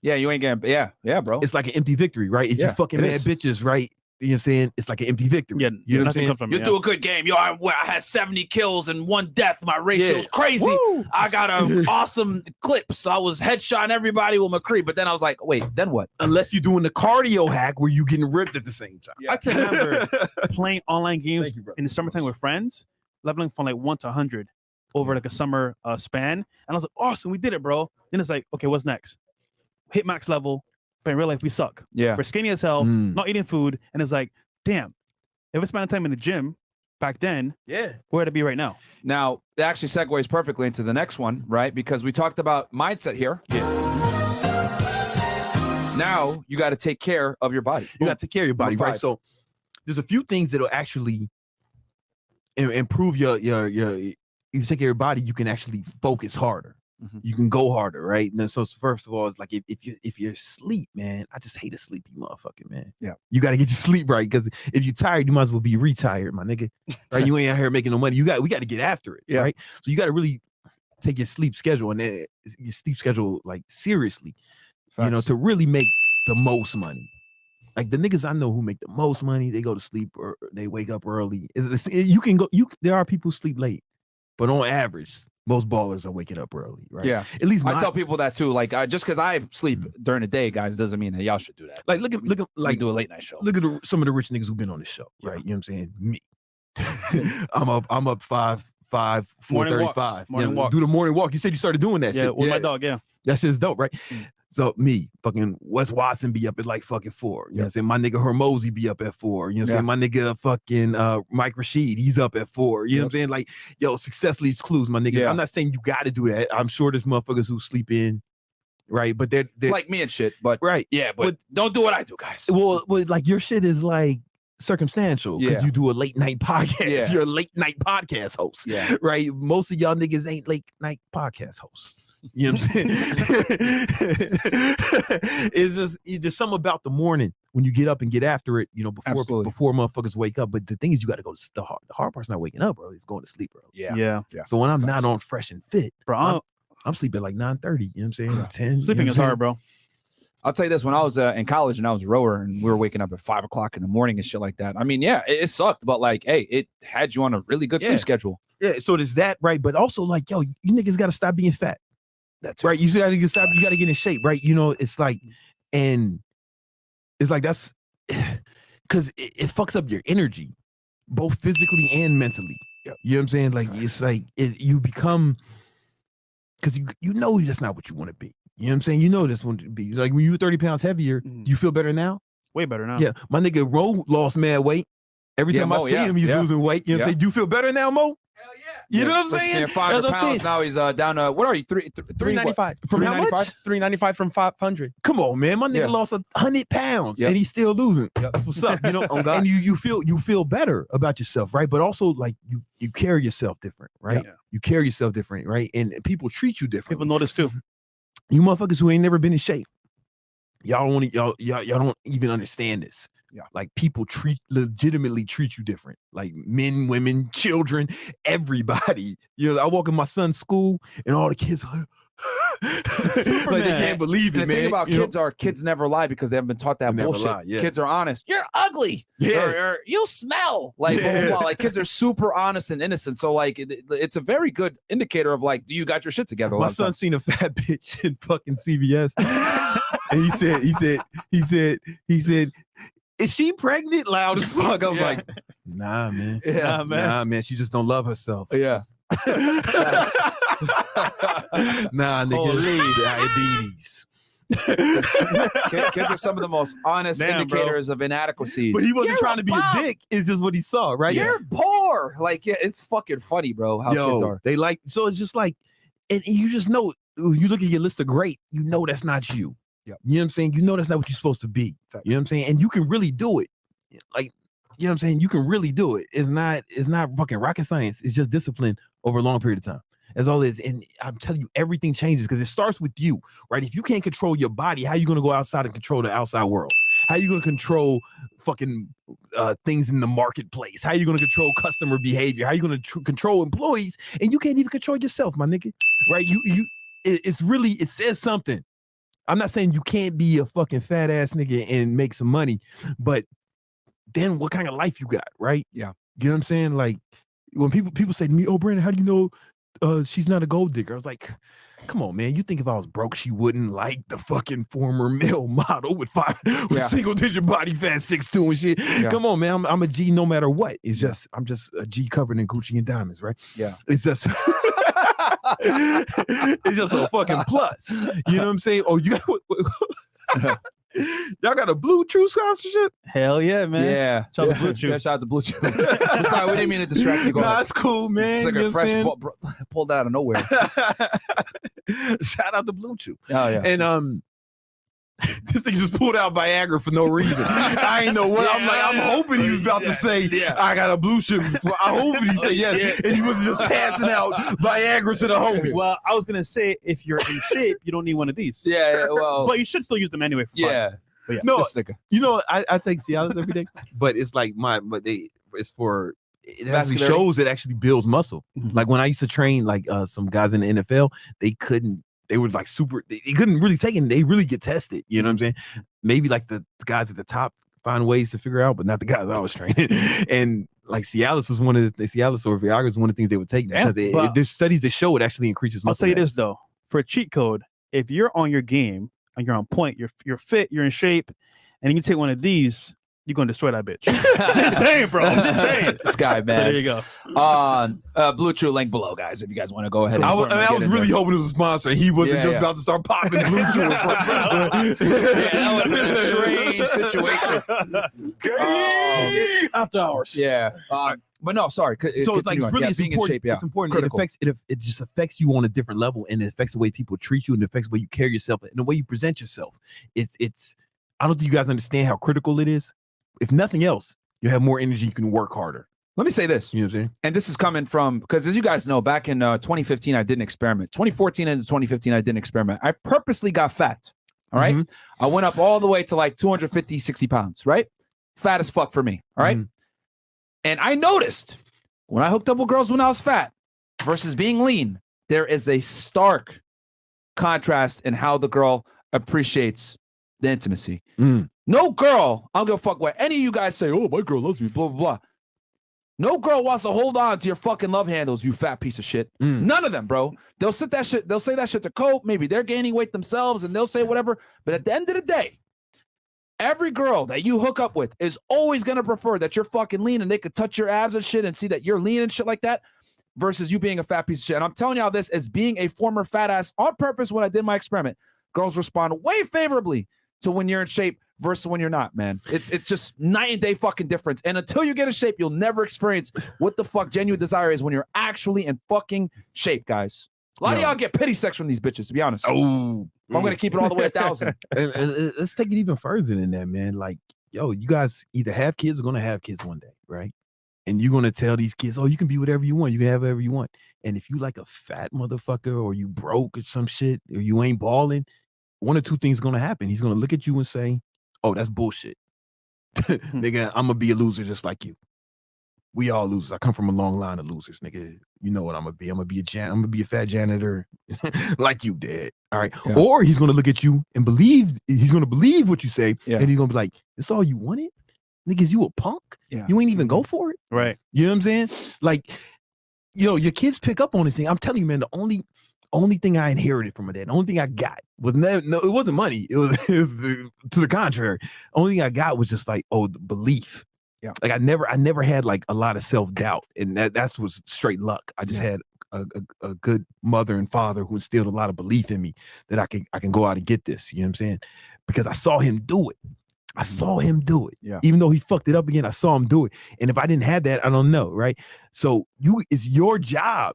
Yeah, you ain't getting, yeah, bro. It's like an empty victory, right? If you fucking mad bitches, right? You know what I'm saying? It's like an empty victory. Yeah, you know what I'm saying? You do a good game. Yo, I had 70 kills and 1 death. My ratio's crazy. Woo! I got an awesome clips. I was headshotting everybody with McCree, but then I was like, wait, then what? Unless you're doing the cardio hack where you getting ripped at the same time. I can remember playing online games in the summertime with friends, leveling from like 1 to 100 over like a summer span. And I was like, awesome, we did it, bro. Then it's like, okay, what's next? Hit max level, but in real life, we suck. Yeah. We're skinny as hell, not eating food. And it's like, damn, if I spent time in the gym back then, where'd it be right now? Now, that actually segues perfectly into the next one, right? Because we talked about mindset here. Yeah. Now, you got to take care of your body. You got to take care of your body, right? So there's a few things that'll actually improve your if you take care of your body, you can actually focus harder. You can go harder, right? And then, so first of all, it's like if you're asleep, man, I just hate a sleepy motherfucker, man. Yeah, you got to get your sleep right, because if you're tired, you might as well be retired, my nigga. Right? You ain't out here making no money. We got to get after it, right? So you got to really take your sleep schedule and your sleep schedule like seriously, you know, to really make the most money. Like the niggas I know who make the most money, they go to sleep or they wake up early. There are people who sleep late, but on average, most ballers are waking up early, right? Yeah. At least I tell people that too. Like, just because I sleep during the day, guys, doesn't mean that y'all should do that. Like, look at like do a late night show. Look at some of the rich niggas who've been on this show, right? You know what I'm saying? Me. I'm up 4:35. Morning walks. Do the morning walk. You said you started doing that shit. With my dog, That shit's dope, right? So me, fucking Wes Watson be up at like fucking 4. You know what I'm saying? My nigga Hermosi be up at 4. You know what I'm saying? My nigga fucking Mike Rashid, he's up at 4. You know what I'm saying? Like, yo, success leaves clues, my niggas. I'm not saying you got to do that. I'm sure there's motherfuckers who sleep in, right? But they're like me and shit. But right, but don't do what I do, guys. Well, like your shit is like circumstantial because you do a late night podcast. You're a late night podcast host, right? Most of y'all niggas ain't late night podcast hosts. You know what I'm saying? It's just something about the morning when you get up and get after it, you know, before motherfuckers wake up. But the thing is, you got to go to the hard part's not waking up early, it's going to sleep early. Yeah. So when I'm not on Fresh and Fit, bro, I'm sleeping like 9:30. You know what I'm saying? 10. Sleeping is hard, bro. I'll tell you this: when I was in college and I was a rower and we were waking up at 5 o'clock in the morning and shit like that. I mean, it sucked, but like, hey, it had you on a really good sleep schedule. Yeah. So there's that, right? But also, like, yo, you niggas got to stop being fat. That's right. You got to stop. You got to get in shape, right? You know, it's like, and it's like that's because it fucks up your energy, both physically and mentally. Yep. You know what I'm saying? Like it's like you become, because you know that's not what you want to be. You know what I'm saying? You know this one to be like when you were 30 pounds heavier. Do you feel better now? Way better now. Yeah, my nigga Ro lost mad weight. Every time Mo, I see him, he's losing weight. You know what I'm saying? Do you feel better now, Mo? You know what I'm saying? 500 pounds. Now he's down to, what are you? 395. From how much? 395 from 500. Come on, man. My nigga lost 100 pounds and he's still losing. That's what's up. You know, and you feel better about yourself, right? But also like you carry yourself different, right? Yeah. You carry yourself different, right? And people treat you different. People notice too. You motherfuckers who ain't never been in shape. Y'all don't even understand this. Yeah. Like people legitimately treat you different. Like men, women, children, everybody. You know, I walk in my son's school and all the kids are like they can't believe it, and man. The thing about kids never lie because they haven't been taught that bullshit. Lie, Kids are honest. You're ugly. Or you smell. Like, blah, blah, blah. Like kids are super honest and innocent. So like it's a very good indicator of like, do you got your shit together? My son seen a fat bitch in fucking CVS. And he said, is she pregnant? Loud as fuck. I'm like, nah, man. Yeah, nah, man. She just don't love herself. Yeah. Nah, nigga. Diabetes. Kids are some of the most honest indicators of inadequacies. But he wasn't trying to be a dick. It's just what he saw, right? You're poor. Like, it's fucking funny, bro, how kids are. They like, so it's just like, and you just know, if you look at your list of great, you know that's not you. Yep. You know what I'm saying? You know that's not what you're supposed to be. Fact. You know what I'm saying? And you can really do it. Like, you know what I'm saying? You can really do it. It's not fucking rocket science. It's just discipline over a long period of time. That's all it is. And I'm telling you, everything changes because it starts with you, right? If you can't control your body, how are you going to go outside and control the outside world? How are you going to control fucking things in the marketplace? How are you going to control customer behavior? How are you going to control employees? And you can't even control yourself, my nigga. Right? It says something. I'm not saying you can't be a fucking fat ass nigga and make some money, but then what kind of life you got, right? Yeah. You know what I'm saying? Like when people say to me, "Oh, Brandon, how do you know she's not a gold digger?" I was like, come on, man. You think if I was broke, she wouldn't like the fucking former male model with single digit body fat, 6'2" and shit. Yeah. Come on, man. I'm a G no matter what. It's just I'm just a G covered in Gucci and diamonds, right? Yeah. It's just it's just a fucking plus. You know what I'm saying? Oh, you got y'all got a Blue Chew sponsorship? Hell yeah, man. Yeah. Shout out to Blue Chew. Yeah, shout out to Blue Chew. Sorry, we didn't mean to distract you. Go ahead. That's cool, man. It's like you a fresh pulled out of nowhere. Shout out to Blue Chew. Oh yeah. And this thing just pulled out Viagra for no reason. I ain't know what. I'm hoping he was about to say, I got a Blue Chew. I hoping he said yes. And he wasn't just passing out Viagra to the homies. Well, I was gonna say if you're in shape, you don't need one of these. Yeah, well, but you should still use them anyway for fun. But no, you know, I take Cialis every day, but it's like it actually shows it actually builds muscle. Mm-hmm. Like when I used to train like some guys in the NFL, they were like they couldn't really take it. They really get tested. You know what I'm saying? Maybe like the guys at the top find ways to figure out, but not the guys I was training. And like Cialis was Cialis or Viagra was one of the things they would take because there's studies that show it actually increases muscle. I'll tell you this though, for a cheat code, if you're on your game and you're on point, you're fit, you're in shape, and you take one of these, you're gonna destroy that bitch. Just saying, bro. I'm just saying. This guy, man. So there you go. Blue Chew link below, guys. If you guys want to go ahead. I was really hoping it was a sponsor. He wasn't just about to start popping Blue Chew. That would have been a strange situation. After hours. Yeah. But no, sorry. So it's like it's really being important. In shape, It's important. It just affects you on a different level, and it affects the way people treat you, and it affects the way you carry yourself and the way you present yourself. It's. I don't think you guys understand how critical it is. If nothing else, you have more energy. You can work harder. Let me say this. You know what I'm saying? And this is coming from because, as you guys know, back in 2015, I did an experiment. 2014 into 2015, I did an experiment. I purposely got fat. All right. I went up all the way to like 250, 60 pounds. Right. Fat as fuck for me. All right. And I noticed when I hooked up with girls when I was fat versus being lean, there is a stark contrast in how the girl appreciates the intimacy. No girl, I don't give a fuck what any of you guys say, oh, my girl loves me, blah, blah, blah. No girl wants to hold on to your fucking love handles, you fat piece of shit. None of them, bro. They'll say that shit to cope. Maybe they're gaining weight themselves and they'll say whatever. But at the end of the day, every girl that you hook up with is always going to prefer that you're fucking lean and they could touch your abs and shit and see that you're lean and shit like that versus you being a fat piece of shit. And I'm telling y'all this as being a former fat ass on purpose when I did my experiment. Girls respond way favorably to when you're in shape versus when you're not, man. It's just night and day fucking difference. And until you get in shape, you'll never experience what the fuck genuine desire is when you're actually in fucking shape, guys. A lot of y'all get pity sex from these bitches, to be honest. I'm going to keep it all the way 1,000. and let's take it even further than that, man. Like, yo, you guys either have kids or going to have kids one day, right? And you're going to tell these kids, oh, you can be whatever you want. You can have whatever you want. And if you like a fat motherfucker or you broke or some shit or you ain't balling, one or two things going to happen. He's going to look at you and say, oh, that's bullshit. Nigga, I'm going to be a loser just like you. We all losers. I come from a long line of losers, nigga. You know what I'm going to be. I'm going to be a fat janitor like you did. All right. Yeah. Or he's going to look at you and he's going to believe what you say. Yeah. And he's going to be like, that's all you wanted? Niggas, you a punk? Yeah. You ain't even go for it? Right. You know what I'm saying? Like, yo, your kids pick up on this thing. I'm telling you, man, the only thing I inherited from my dad, the only thing I got was it wasn't money. It was to the contrary. Only thing I got was just like, the belief. Yeah. Like I never had like a lot of self-doubt. And that was straight luck. I just had a good mother and father who instilled a lot of belief in me that I can go out and get this. You know what I'm saying? Because I saw him do it. I saw him do it. Yeah. Even though he fucked it up again, I saw him do it. And if I didn't have that, I don't know, right? So it's your job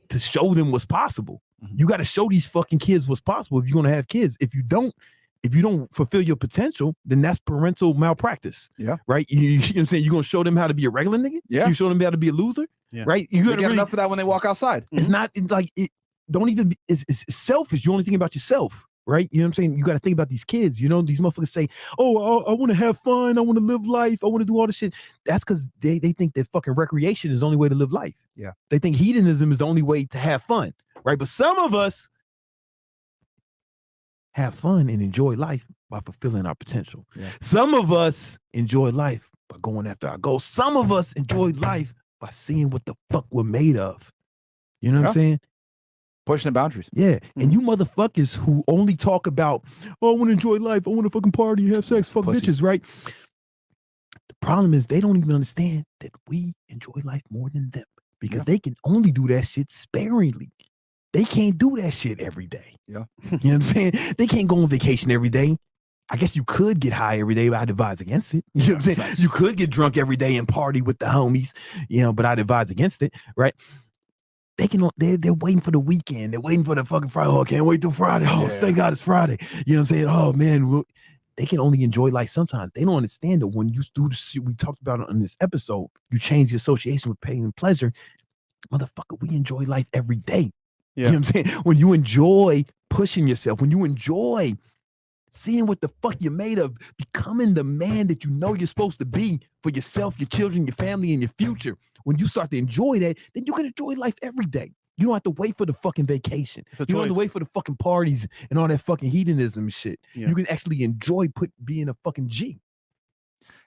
to show them what's possible. Mm-hmm. You got to show these fucking kids what's possible if you're going to have kids. If you don't fulfill your potential, then that's parental malpractice. Yeah. Right? You know what I'm saying? You're going to show them how to be a regular nigga? Yeah. You show them how to be a loser? Yeah. Right? You got to get enough of that when they walk outside. It's not like it's selfish. You're only thinking about yourself. right? You know what I'm saying? You got to think about these kids. You know, these motherfuckers say, oh, I want to have fun. I want to live life. I want to do all this shit. That's because they think that fucking recreation is the only way to live life. Yeah. They think hedonism is the only way to have fun, right? But some of us have fun and enjoy life by fulfilling our potential. Yeah. Some of us enjoy life by going after our goals. Some of us enjoy life by seeing what the fuck we're made of. You know what I'm saying? Pushing the boundaries. Yeah. And you motherfuckers who only talk about, oh, I want to enjoy life. I want to fucking party, have sex, fuck Pussy. bitches, right? The problem is they don't even understand that we enjoy life more than them because they can only do that shit sparingly. They can't do that shit every day. Yeah. You know what I'm saying? They can't go on vacation every day. I guess you could get high every day, but I'd advise against it. You know what I'm saying? You could get drunk every day and party with the homies, you know, but I'd advise against it, right? They're waiting for the weekend. They're waiting for the fucking Friday. Oh, I can't wait till Friday. Oh, thank God it's Friday. You know what I'm saying? Oh, man. They can only enjoy life sometimes. They don't understand that when you do the shit we talked about on this episode, you change the association with pain and pleasure. Motherfucker, we enjoy life every day. Yeah. You know what I'm saying? When you enjoy pushing yourself, when you enjoy seeing what the fuck you're made of, becoming the man that you know you're supposed to be for yourself, your children, your family, and your future. When you start to enjoy that, then you can enjoy life every day. You don't have to wait for the fucking vacation. You don't have to wait for the fucking parties and all that fucking hedonism shit. Yeah. You can actually enjoy being a fucking G.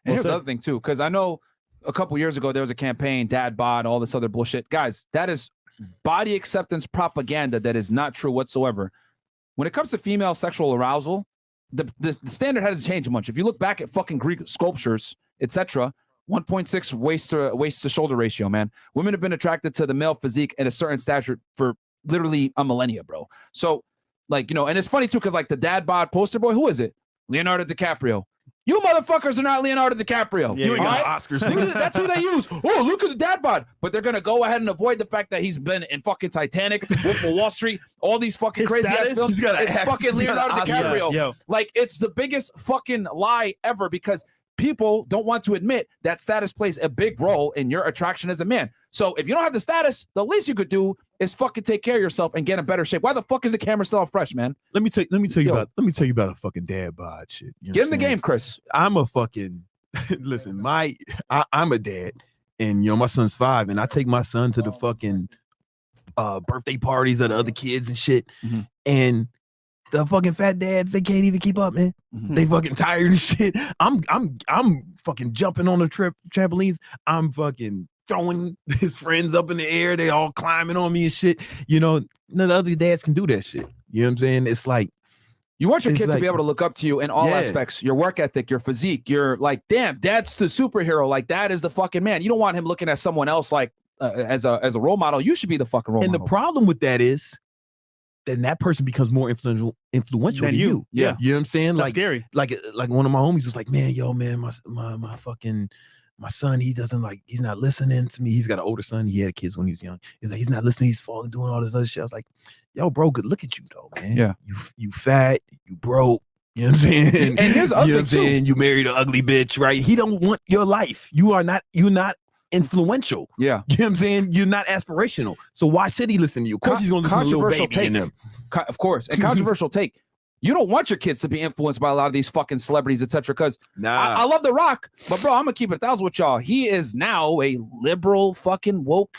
And here's the other thing too, because I know a couple years ago there was a campaign, dad bod, all this other bullshit. Guys, that is body acceptance propaganda that is not true whatsoever. When it comes to female sexual arousal, the standard hasn't changed much. If you look back at fucking Greek sculptures, etc., 1.6 waist to shoulder ratio, man. Women have been attracted to the male physique at a certain stature for literally a millennia, bro. So, like, you know, and it's funny too, because like the dad bod poster boy, who is it? Leonardo DiCaprio. You motherfuckers are not Leonardo DiCaprio. Yeah, You ain't got Oscars. Nigga, that's who they use. Oh, look at the dad bod. But they're going to go ahead and avoid the fact that he's been in fucking Titanic, Wolf of Wall Street, all these fucking His crazy ass status? films. He's got It's fucking Leonardo DiCaprio. Yo. Like, it's the biggest fucking lie ever because people don't want to admit that status plays a big role in your attraction as a man. So if you don't have the status, the least you could do is fucking take care of yourself and get in better shape. Why the fuck is the camera still fresh, man? Let me tell you about a fucking dad bod shit. You know Get what in the I'm saying? game, Chris. I'm a fucking listen, I'm a dad, and you know, my son's 5, and I take my son to the fucking birthday parties of the other kids and shit. And the fucking fat dads, they can't even keep up, man. They fucking tired and shit. I'm fucking jumping on the trampolines. I'm fucking throwing his friends up in the air. They all climbing on me and shit. You know, none of the other dads can do that shit. You know what I'm saying? It's like you want your it's kids to like- be able to look up to you in all aspects, your work ethic, your physique. You're like, damn, dad's the superhero. Like, dad is the fucking man. You don't want him looking at someone else like as a role model. You should be the fucking role model. And the problem with that is then that person becomes more influential Than than you. Yeah. You know what I'm saying? That's scary. Like one of my homies was like, man, my son, he's not listening to me. He's got an older son. He had kids when he was young. He's like, he's not listening. He's falling, doing all this other shit. I was like, yo, bro, good look at you though, man. Yeah. You fat, you broke. You know what I'm saying? And here's the other you know what thing, I'm too. saying? You married an ugly bitch, right? He don't want your life. You're not influential. Yeah. You know what I'm saying? You're not aspirational. So why should he listen to you? Of course he's gonna listen to Lil Controversial Baby and them. Of course. And controversial take. You don't want your kids to be influenced by a lot of these fucking celebrities, etc. Because I love The Rock, but bro, I'm gonna keep it 1,000 with y'all. He is now a liberal fucking woke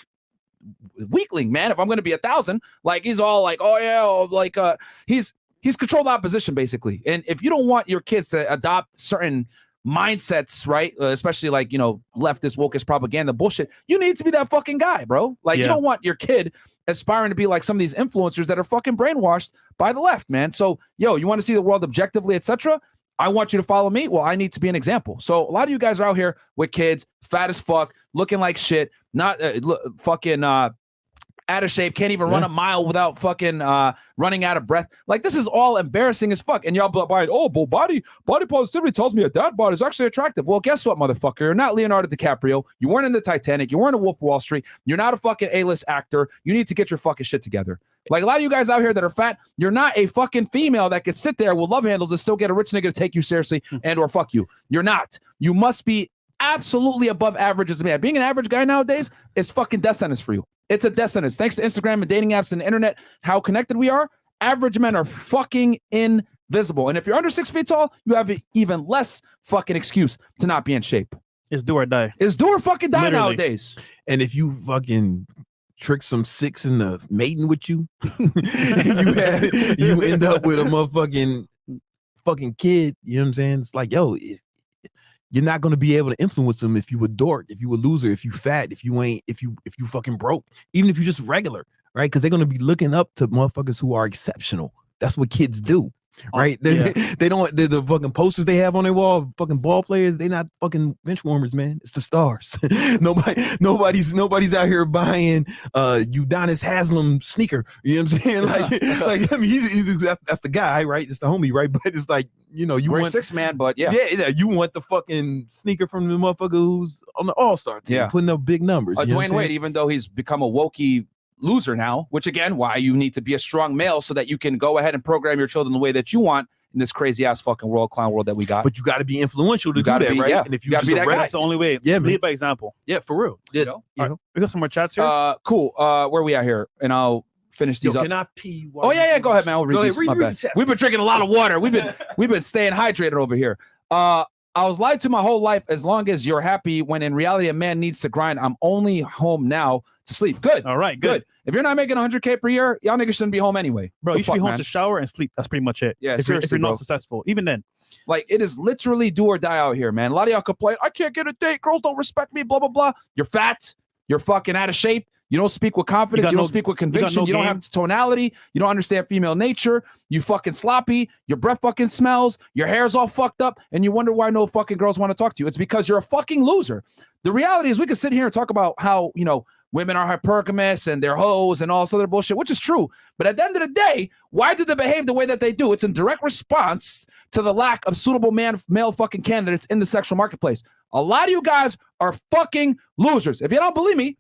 weakling, man. If I'm gonna be 1,000, like he's all like, oh yeah, like he's controlled opposition basically. And if you don't want your kids to adopt certain mindsets, right? Especially like, you know, leftist, wokeist propaganda bullshit. You need to be that fucking guy, bro. Like, you don't want your kid aspiring to be like some of these influencers that are fucking brainwashed by the left, man. So, yo, you want to see the world objectively, etc. I want you to follow me. Well, I need to be an example. So a lot of you guys are out here with kids, fat as fuck, looking like shit, not fucking out of shape, can't even run a mile without fucking running out of breath. Like, this is all embarrassing as fuck. And y'all buying, oh, but body positivity tells me a dad bod is actually attractive. Well, guess what, motherfucker? You're not Leonardo DiCaprio. You weren't in the Titanic. You weren't a Wolf of Wall Street. You're not a fucking A-list actor. You need to get your fucking shit together. Like, a lot of you guys out here that are fat, you're not a fucking female that could sit there with love handles and still get a rich nigga to take you seriously and or fuck you. You're not. You must be absolutely above average as a man. Being an average guy nowadays is fucking death sentence for you. It's a death sentence. Thanks to Instagram and dating apps and the internet, how connected we are. average men are fucking invisible. And if you're under 6 feet tall, you have an even less fucking excuse to not be in shape. It's do or die. It's do or fucking die Literally. nowadays. And if you fucking trick some 6 into mating with you, and you end up with a motherfucking kid, you know what I'm saying? It's like, yo, you're not gonna be able to influence them if you a dork, if you a loser, if you fat, if you fucking broke, even if you're just regular, right? Because they're gonna be looking up to motherfuckers who are exceptional. That's what kids do. Right? They don't the fucking posters they have on their wall, fucking ball players, they not fucking bench warmers, man. It's the stars. nobody's out here buying Udonis Haslam sneaker. You know what I'm saying? Like I mean he's that's the guy, right? It's the homie, right? But it's like, you know, you We're want 6 man, but yeah, you want the fucking sneaker from the motherfucker who's on the all-star team, putting up big numbers. Dwayne Wade, even though he's become a wokey loser now, which again, why you need to be a strong male so that you can go ahead and program your children the way that you want in this crazy ass fucking clown world that we got. But you got to be influential to do that, right? Yeah. And if you gotta be that guy, that's the only way. Yeah, lead by example. Yeah, for real. Yeah, All right, we got some more chats here. Cool. Where are we at here? And I'll finish these up. Can I pee? Oh yeah, go ahead, man. I'll read these. My bad. We've been drinking a lot of water. We've been staying hydrated over here. I was lied to my whole life. As long as you're happy, when in reality a man needs to grind. I'm only home now to sleep. Good. All right, good. If you're not making 100K per year, y'all niggas shouldn't be home anyway. Bro, you should be home man? to shower and sleep. That's pretty much it. Yeah, if you're bro. not successful, even then. Like, it is literally do or die out here, man. A lot of y'all complain, I can't get a date. Girls don't respect me, blah, blah, blah. You're fat. You're fucking out of shape. You don't speak with confidence. You don't speak with conviction. You don't have tonality. You don't understand female nature. You fucking sloppy. Your breath fucking smells. Your hair's all fucked up. And you wonder why no fucking girls want to talk to you. It's because you're a fucking loser. The reality is we could sit here and talk about how, you know, women are hypergamous and they're hoes and all this other bullshit, which is true. But at the end of the day, why do they behave the way that they do? It's in direct response to the lack of suitable male fucking candidates in the sexual marketplace. A lot of you guys are fucking losers. If you don't believe me,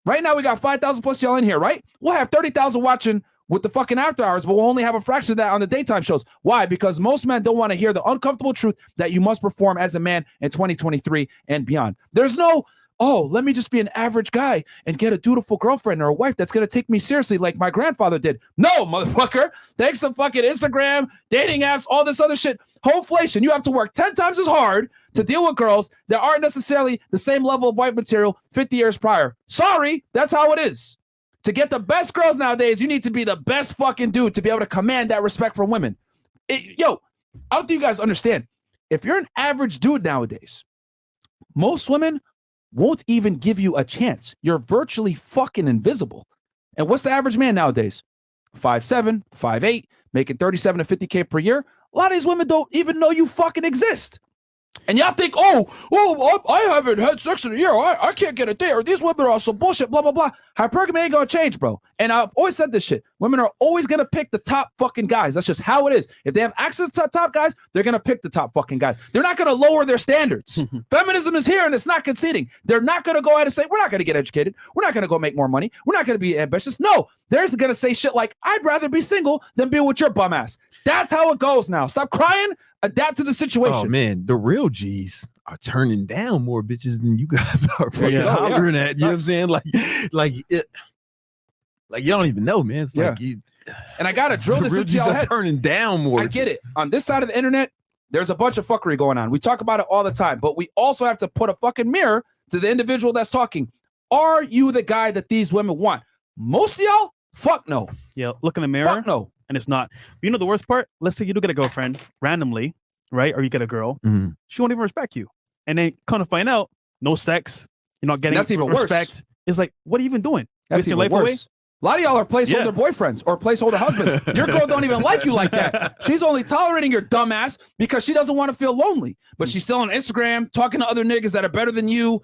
right now we got 5,000 plus y'all in here, right? We'll have 30,000 watching with the fucking after hours, but we'll only have a fraction of that on the daytime shows. Why? Because most men don't want to hear the uncomfortable truth that you must perform as a man in 2023 and beyond. There's no, oh, let me just be an average guy and get a dutiful girlfriend or a wife that's going to take me seriously like my grandfather did. No, motherfucker. Thanks to fucking Instagram, dating apps, all this other shit. Homeflation. You have to work 10 times as hard to deal with girls that aren't necessarily the same level of wife material 50 years prior. Sorry, that's how it is. To get the best girls nowadays, you need to be the best fucking dude to be able to command that respect from women. Yo, I don't think you guys understand. If you're an average dude nowadays, most women won't even give you a chance. You're virtually fucking invisible. And what's the average man nowadays? 5'7", 5'8", making 37 to 50K per year. A lot of these women don't even know you fucking exist. And y'all think, I haven't had sex in a year. I can't get a date. Or these women are some bullshit, blah, blah, blah. Hypergamy ain't gonna change, bro. And I've always said this shit. Women are always gonna pick the top fucking guys. That's just how it is. If they have access to top guys, they're gonna pick the top fucking guys. They're not gonna lower their standards. Feminism is here and it's not conceding. They're not gonna go ahead and say, we're not gonna get educated. We're not gonna go make more money. We're not gonna be ambitious. No, they're gonna say shit like, I'd rather be single than be with your bum ass. That's how it goes now. Stop crying. Adapt to the situation. Oh man, the real G's are turning down more bitches than you guys are fucking hollering at. You know what I'm saying? Like you don't even know, man. It's like and I gotta drill this into y'all head. Turning down more. I get it. On this side of the internet, there's a bunch of fuckery going on. We talk about it all the time, but we also have to put a fucking mirror to the individual that's talking. Are you the guy that these women want? Most of y'all, fuck no. Yeah, look in the mirror. Fuck no. And it's not. You know the worst part? Let's say you do get a girlfriend randomly, right? Or you get a girl. Mm-hmm. She won't even respect you. And then come to find out, no sex. You're not getting that's even respect. Worse. It's like, what are you even doing? That's even worse. A lot of y'all are placeholder boyfriends or placeholder husbands. Your girl don't even like you like that. She's only tolerating your dumb ass because she doesn't want to feel lonely. But she's still on Instagram talking to other niggas that are better than you,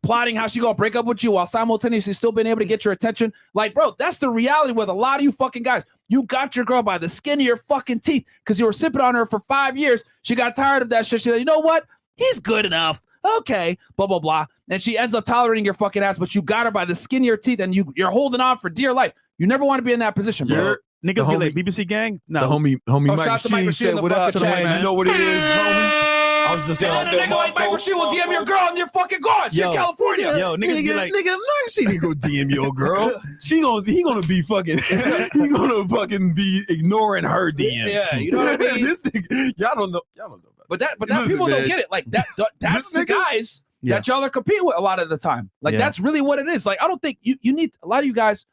plotting how she gonna break up with you while simultaneously still being able to get your attention. Like, bro, that's the reality with a lot of you fucking guys. You got your girl by the skin of your fucking teeth because you were sipping on her for 5 years. She got tired of that shit. She said, you know what? He's good enough. Okay, blah, blah, blah. And she ends up tolerating your fucking ass, but you got her by the skin of your teeth and you're holding on for dear life. You never want to be in that position, bro. Niggas be like BBC gang. No. The homie Mike Machine said, what up, man? You know what it is, homie? I was just Then a nigga like Mike Rashid will DM your girl and you're fucking gone. She's in California. Yo, niggas be like, nigga, she didn't go DM your girl. He gonna be fucking, he gonna fucking be ignoring her DM. Yeah, you know what I mean? This nigga, y'all don't know about But that Listen, people don't man. get it. Like that's the This nigga- guys that y'all are competing with a lot of the time. Like Yeah. that's really what it is. Like I don't think you need a lot of you guys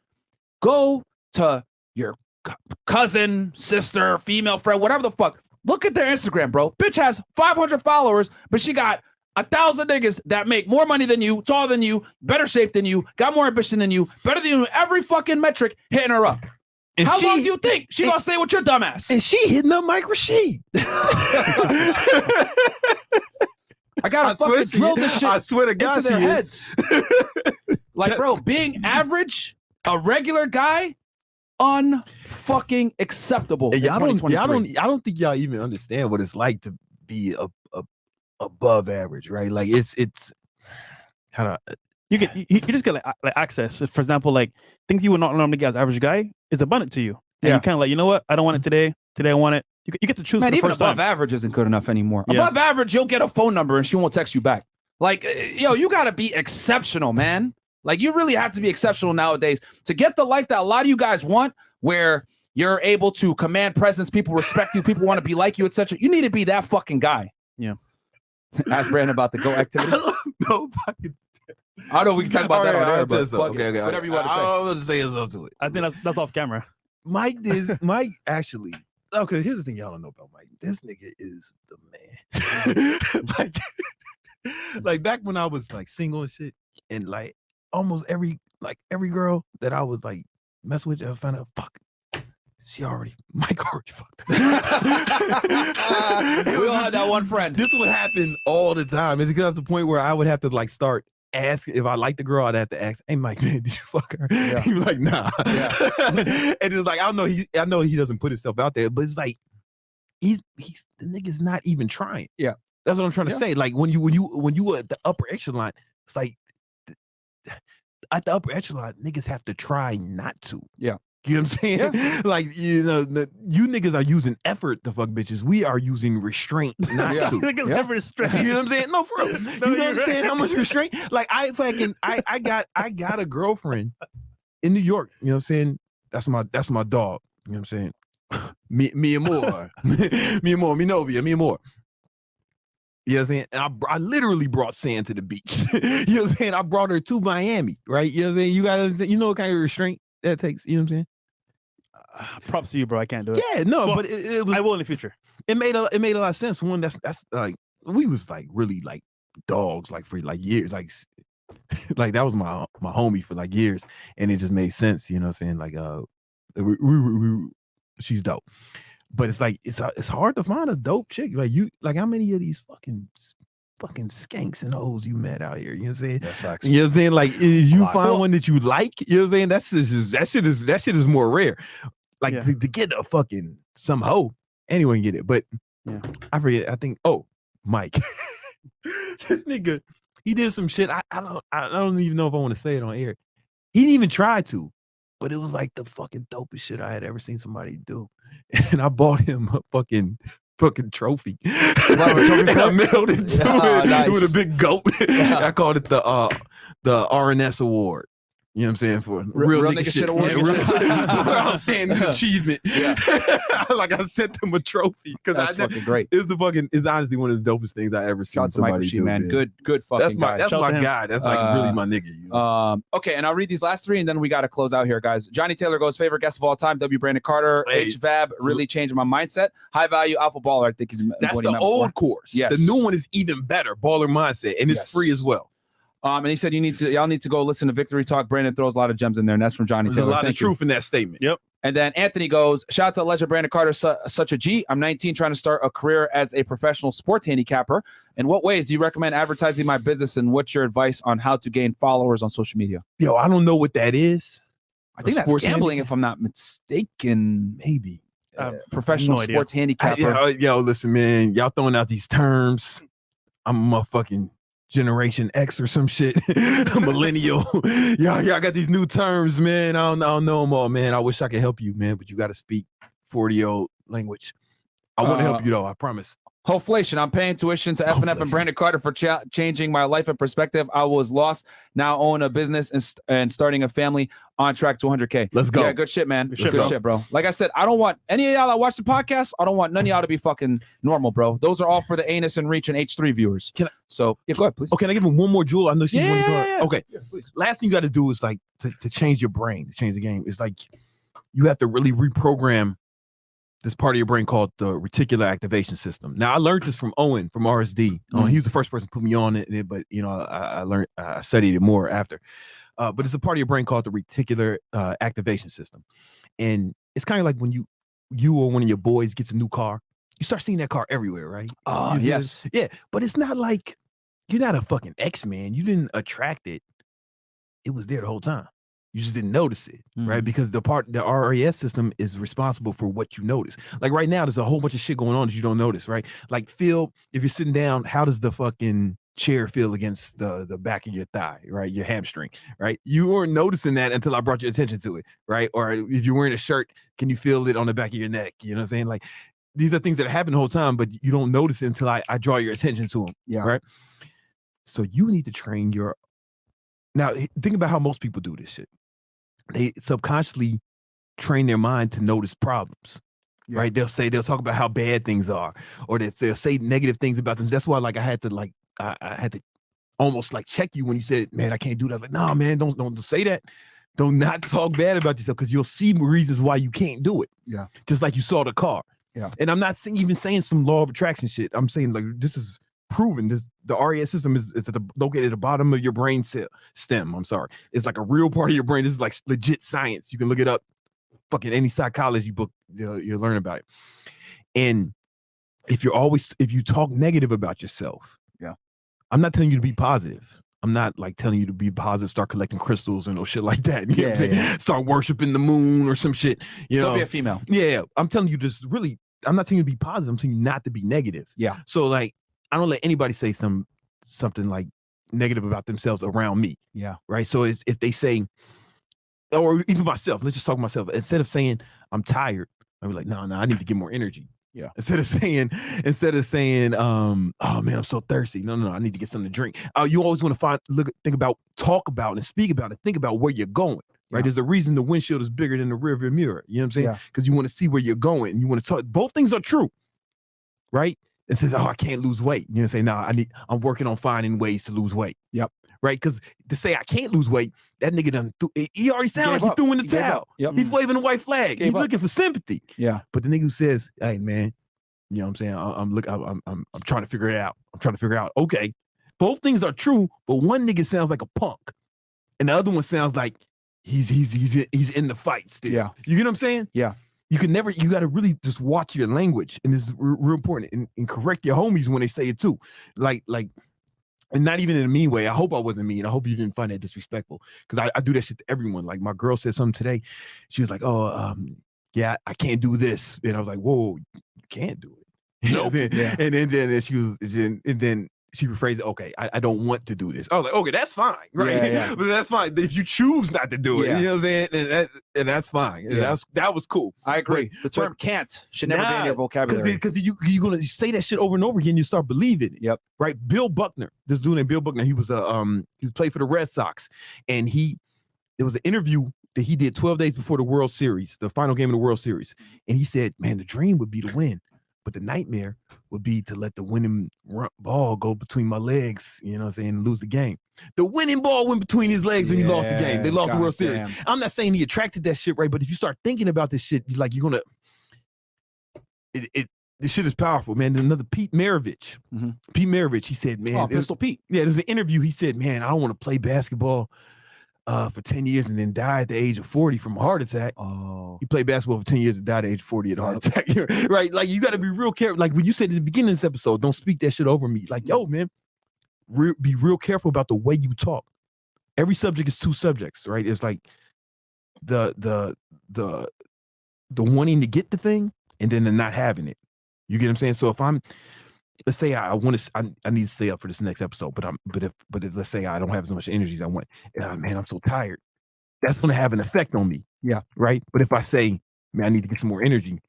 go to your cousin, sister, female friend, whatever the fuck. Look at their Instagram, bro. Bitch has 500 followers, but she got 1,000 niggas that make more money than you, taller than you, better shape than you, got more ambition than you, better than you, every fucking metric hitting her up. And How long do you think she gonna stay with your dumb ass? And she hitting up Mike Rashid. I gotta fucking drill this shit I swear to God, into their she heads. is. Like, bro, being average, a regular guy, unfucking acceptable. in Y'all don't 2023. I don't think y'all even understand what it's like to be above average, right? Like it's how do I, you just get like access. For example, like things you would not normally get as average guy is abundant to you. And you kind of like, you know what? I don't want it today. Today I want it. You get to choose. Man, for the even first above time. average isn't good enough anymore. Yeah. Above average, you'll get a phone number and she won't text you back. Like, yo, you gotta be exceptional, man. Like, you really have to be exceptional nowadays to get the life that a lot of you guys want, where you're able to command presence, people respect you, people want to be like you, etc. You need to be that fucking guy. Yeah. Ask Brandon about the go activity. no I know we can talk about that on air, but fuck it. okay. Whatever you want to say. I want to say something to it. I think that's off camera. Mike actually. Okay, here's the thing y'all don't know about Mike. This nigga is the man. like back when I was like single and shit, and like almost every girl that I was like mess with, I found out fuck. Mike already fucked her. We all had that one friend. This would happen all the time. It's to the point where I would have to like start asking if I like the girl. I'd have to ask, "Hey, Mike, man, did you fuck her?" Yeah. He'd be like, "Nah." Yeah. And it's like I know he doesn't put himself out there, but it's like he's the nigga's not even trying. Yeah, that's what I'm trying to say. Like when you at the upper echelon, it's like at the upper echelon, niggas have to try not to. Yeah. You know what I'm saying? Yeah. Like, you know, you niggas are using effort to fuck bitches. We are using restraint not Yeah. to. Niggas have restraint. You know what I'm saying? No, for real. You know what I'm saying? How much restraint? Like I got a girlfriend in New York. You know what I'm saying? That's my dog. You know what I'm saying? Me and more. Me and more. Me Novia. Me and more. You know what I'm saying? And I literally brought Sand to the beach. You know what I'm saying? I brought her to Miami, right? You know what I'm saying? You gotta understand, you know what kind of restraint that takes, you know what I'm saying? Props to you, bro. I can't do it. Yeah, no, Well, but it was, I will in the future. it made a lot of sense. One, that's like we was like really like dogs like for like years, like that was my homie for like years, and it just made sense, you know what I'm saying? Like she's dope. But it's like it's hard to find a dope chick. Like you, like how many of these fucking skanks and hoes you met out here? You know what I'm saying? That's facts. You know what I'm saying? Like if you Lot. find one that you like, you know what I'm saying? That shit is more rare. Like Yeah. to get a fucking some hoe, anyone can get it. But Yeah. I forget. I think Mike, this nigga, he did some shit. I don't even know if I want to say it on air. He didn't even try to, but it was like the fucking dopest shit I had ever seen somebody do. And I bought him a fucking trophy. And I mailed it to him nice. with a big goat. Yeah. I called it the RNS award. You know what I'm saying? For real nigga shit award. Yeah, real- For outstanding achievement. Yeah. Like I sent them a trophy because That's fucking great. it's honestly one of the dopest things I ever seen Shout out to Mike somebody Rashid, do, man. Good fucking That's my guy. that's Shout out my to him. guy. That's like really my nigga. You know? Okay, and I'll read these last three, and then we got to close out here, guys. Johnny Taylor goes, favorite guest of all time, W. Brandon Carter. Hey. HVAB really changed my mindset. High value alpha baller, I think is That's what he the meant old before. course. Yes. The new one is even better. Baller mindset, and it's Yes. free as well. And he said y'all need to go listen to Victory Talk. Brandon throws a lot of gems in there, and that's from Johnny There's a Taylor. lot of Thank you. truth in that statement. Yep. And then Anthony goes, shout out to legend Brandon Carter, such a G. I'm 19, trying to start a career as a professional sports handicapper. In what ways do you recommend advertising my business, and what's your advice on how to gain followers on social media? Yo, I don't know what that is. I think that's Sports gambling, if I'm not mistaken. Maybe. Professional no idea. sports handicapper. Yo, listen, man. Y'all throwing out these terms. I'm a motherfucking Generation X or some shit. Millennial. Y'all got these new terms, man. I don't know them all, man. I wish I could help you, man, but you got to speak 40-year-old language. I want to help you though. I promise. Hoflation. I'm paying tuition to FNF and Brandon Carter for changing my life and perspective. I was lost. Now own a business and starting a family, on track to 100K. Let's go. Yeah, good shit, man. Good bro. shit, bro. Like I said, I don't want any of y'all that watch the podcast. I don't want none of y'all to be fucking normal, bro. Those are all for the anus and reach and H3 viewers. Go ahead, please. Oh, can I give him one more jewel? I know she's Yeah. Okay. Yeah, please. Last thing you got to do is like to change your brain, to change the game. It's like you have to really reprogram this part of your brain called the reticular activation system. Now, I learned this from Owen from RSD. He was the first person to put me on it, but you know, I studied it more after. But it's a part of your brain called the reticular activation system, and it's kind of like when you or one of your boys gets a new car, you start seeing that car everywhere, right? Yes. Yeah, but it's not like you're not a fucking X-Man. You didn't attract it. It was there the whole time. You just didn't notice it, right? Because the RAS system is responsible for what you notice. Like right now, there's a whole bunch of shit going on that you don't notice, right? Like feel, if you're sitting down, how does the fucking chair feel against the back of your thigh, right? Your hamstring, right? You weren't noticing that until I brought your attention to it, right? Or if you're wearing a shirt, can you feel it on the back of your neck? You know what I'm saying? Like these are things that happen the whole time, but you don't notice it until I draw your attention to them, right? So you need to train your, now think about how most people do this shit. They subconsciously train their mind to notice problems, right? They'll talk about how bad things are, or they'll say negative things about them. That's why, like, I had to almost like check you when you said, "Man, I can't do that." I was like, "No, man, don't say that. Don't not talk bad about yourself because you'll see reasons why you can't do it." Yeah, just like you saw the car. Yeah, and I'm not even saying some law of attraction shit. I'm saying like this is proven. The RES system is located at the bottom of your brain stem. I'm sorry. It's like a real part of your brain. This is like legit science. You can look it up. Fucking any psychology book, you'll learn about it. And if you talk negative about yourself, I'm not telling you to be positive. I'm not like telling you to be positive, start collecting crystals and no shit like that. You know what I'm saying? Start worshiping the moon or some shit. Don't be a female. Yeah. I'm telling you just really, I'm not telling you to be positive. I'm telling you not to be negative. Yeah. So like, I don't let anybody say something like negative about themselves around me. Yeah. Right. So if they say, or even myself, let's just talk myself. Instead of saying I'm tired, I'll be like, no, I need to get more energy. Yeah. Instead of saying, oh man, I'm so thirsty. No, I need to get something to drink. You always want to talk about and speak about and think about where you're going. Right. There's a reason the windshield is bigger than the rear view mirror. You know what I'm saying? Because you want to see where you're going. You want to talk. Both things are true. Right. It says, I can't lose weight. You know, say, I'm working on finding ways to lose weight. Yep. Right. Because to say I can't lose weight, that nigga he already sounds like he threw in the towel. Yep. He's waving a white flag. He's looking for sympathy. Yeah. But the nigga who says, hey man, you know what I'm saying? I'm trying to figure it out. I'm trying to figure out. Okay. Both things are true, but one nigga sounds like a punk. And the other one sounds like he's in the fight still. Yeah. You get what I'm saying? Yeah. You got to really just watch your language. And this is real important. And correct your homies when they say it too. Like, and not even in a mean way. I hope I wasn't mean. I hope you didn't find that disrespectful. Because I do that shit to everyone. Like my girl said something today. She was like, yeah, I can't do this. And I was like, whoa, you can't do it. Nope. And then she rephrased it, okay, I don't want to do this. I was like, okay, that's fine, right? Yeah. But that's fine. If you choose not to do it, you know what I'm saying? And that's fine. And that was cool. I agree. The term can't should never be in your vocabulary. Because you're going to say that shit over and over again, you start believing it. Yep. Right? Bill Buckner, this dude named Bill Buckner, he played for the Red Sox. And there was an interview that he did 12 days before the World Series, the final game of the World Series. And he said, man, the dream would be to win. But the nightmare would be to let the winning ball go between my legs, you know what I'm saying, and lose the game. The winning ball went between his legs and he lost the game. They lost the World Series. I'm not saying he attracted that shit, right? But if you start thinking about this shit, you're going to, this shit is powerful, man. There's another Pete Maravich. Mm-hmm. Pete Maravich, he said, man. Pistol Pete. Yeah, there's an interview. He said, man, I don't want to play basketball for 10 years and then die at the age of 40 from a heart attack. Oh. He played basketball for 10 years and died at age 40 at a heart attack. Right? Like, you got to be real careful. Like, when you said at the beginning of this episode, don't speak that shit over me. Like, yo, man, be real careful about the way you talk. Every subject is two subjects, right? It's like the wanting to get the thing and then the not having it. You get what I'm saying? So if let's say I need to stay up for this next episode, but if let's say I don't have as much energy as I want, man, I'm so tired. That's going to have an effect on me. Yeah. Right. But if I say, man, I need to get some more energy,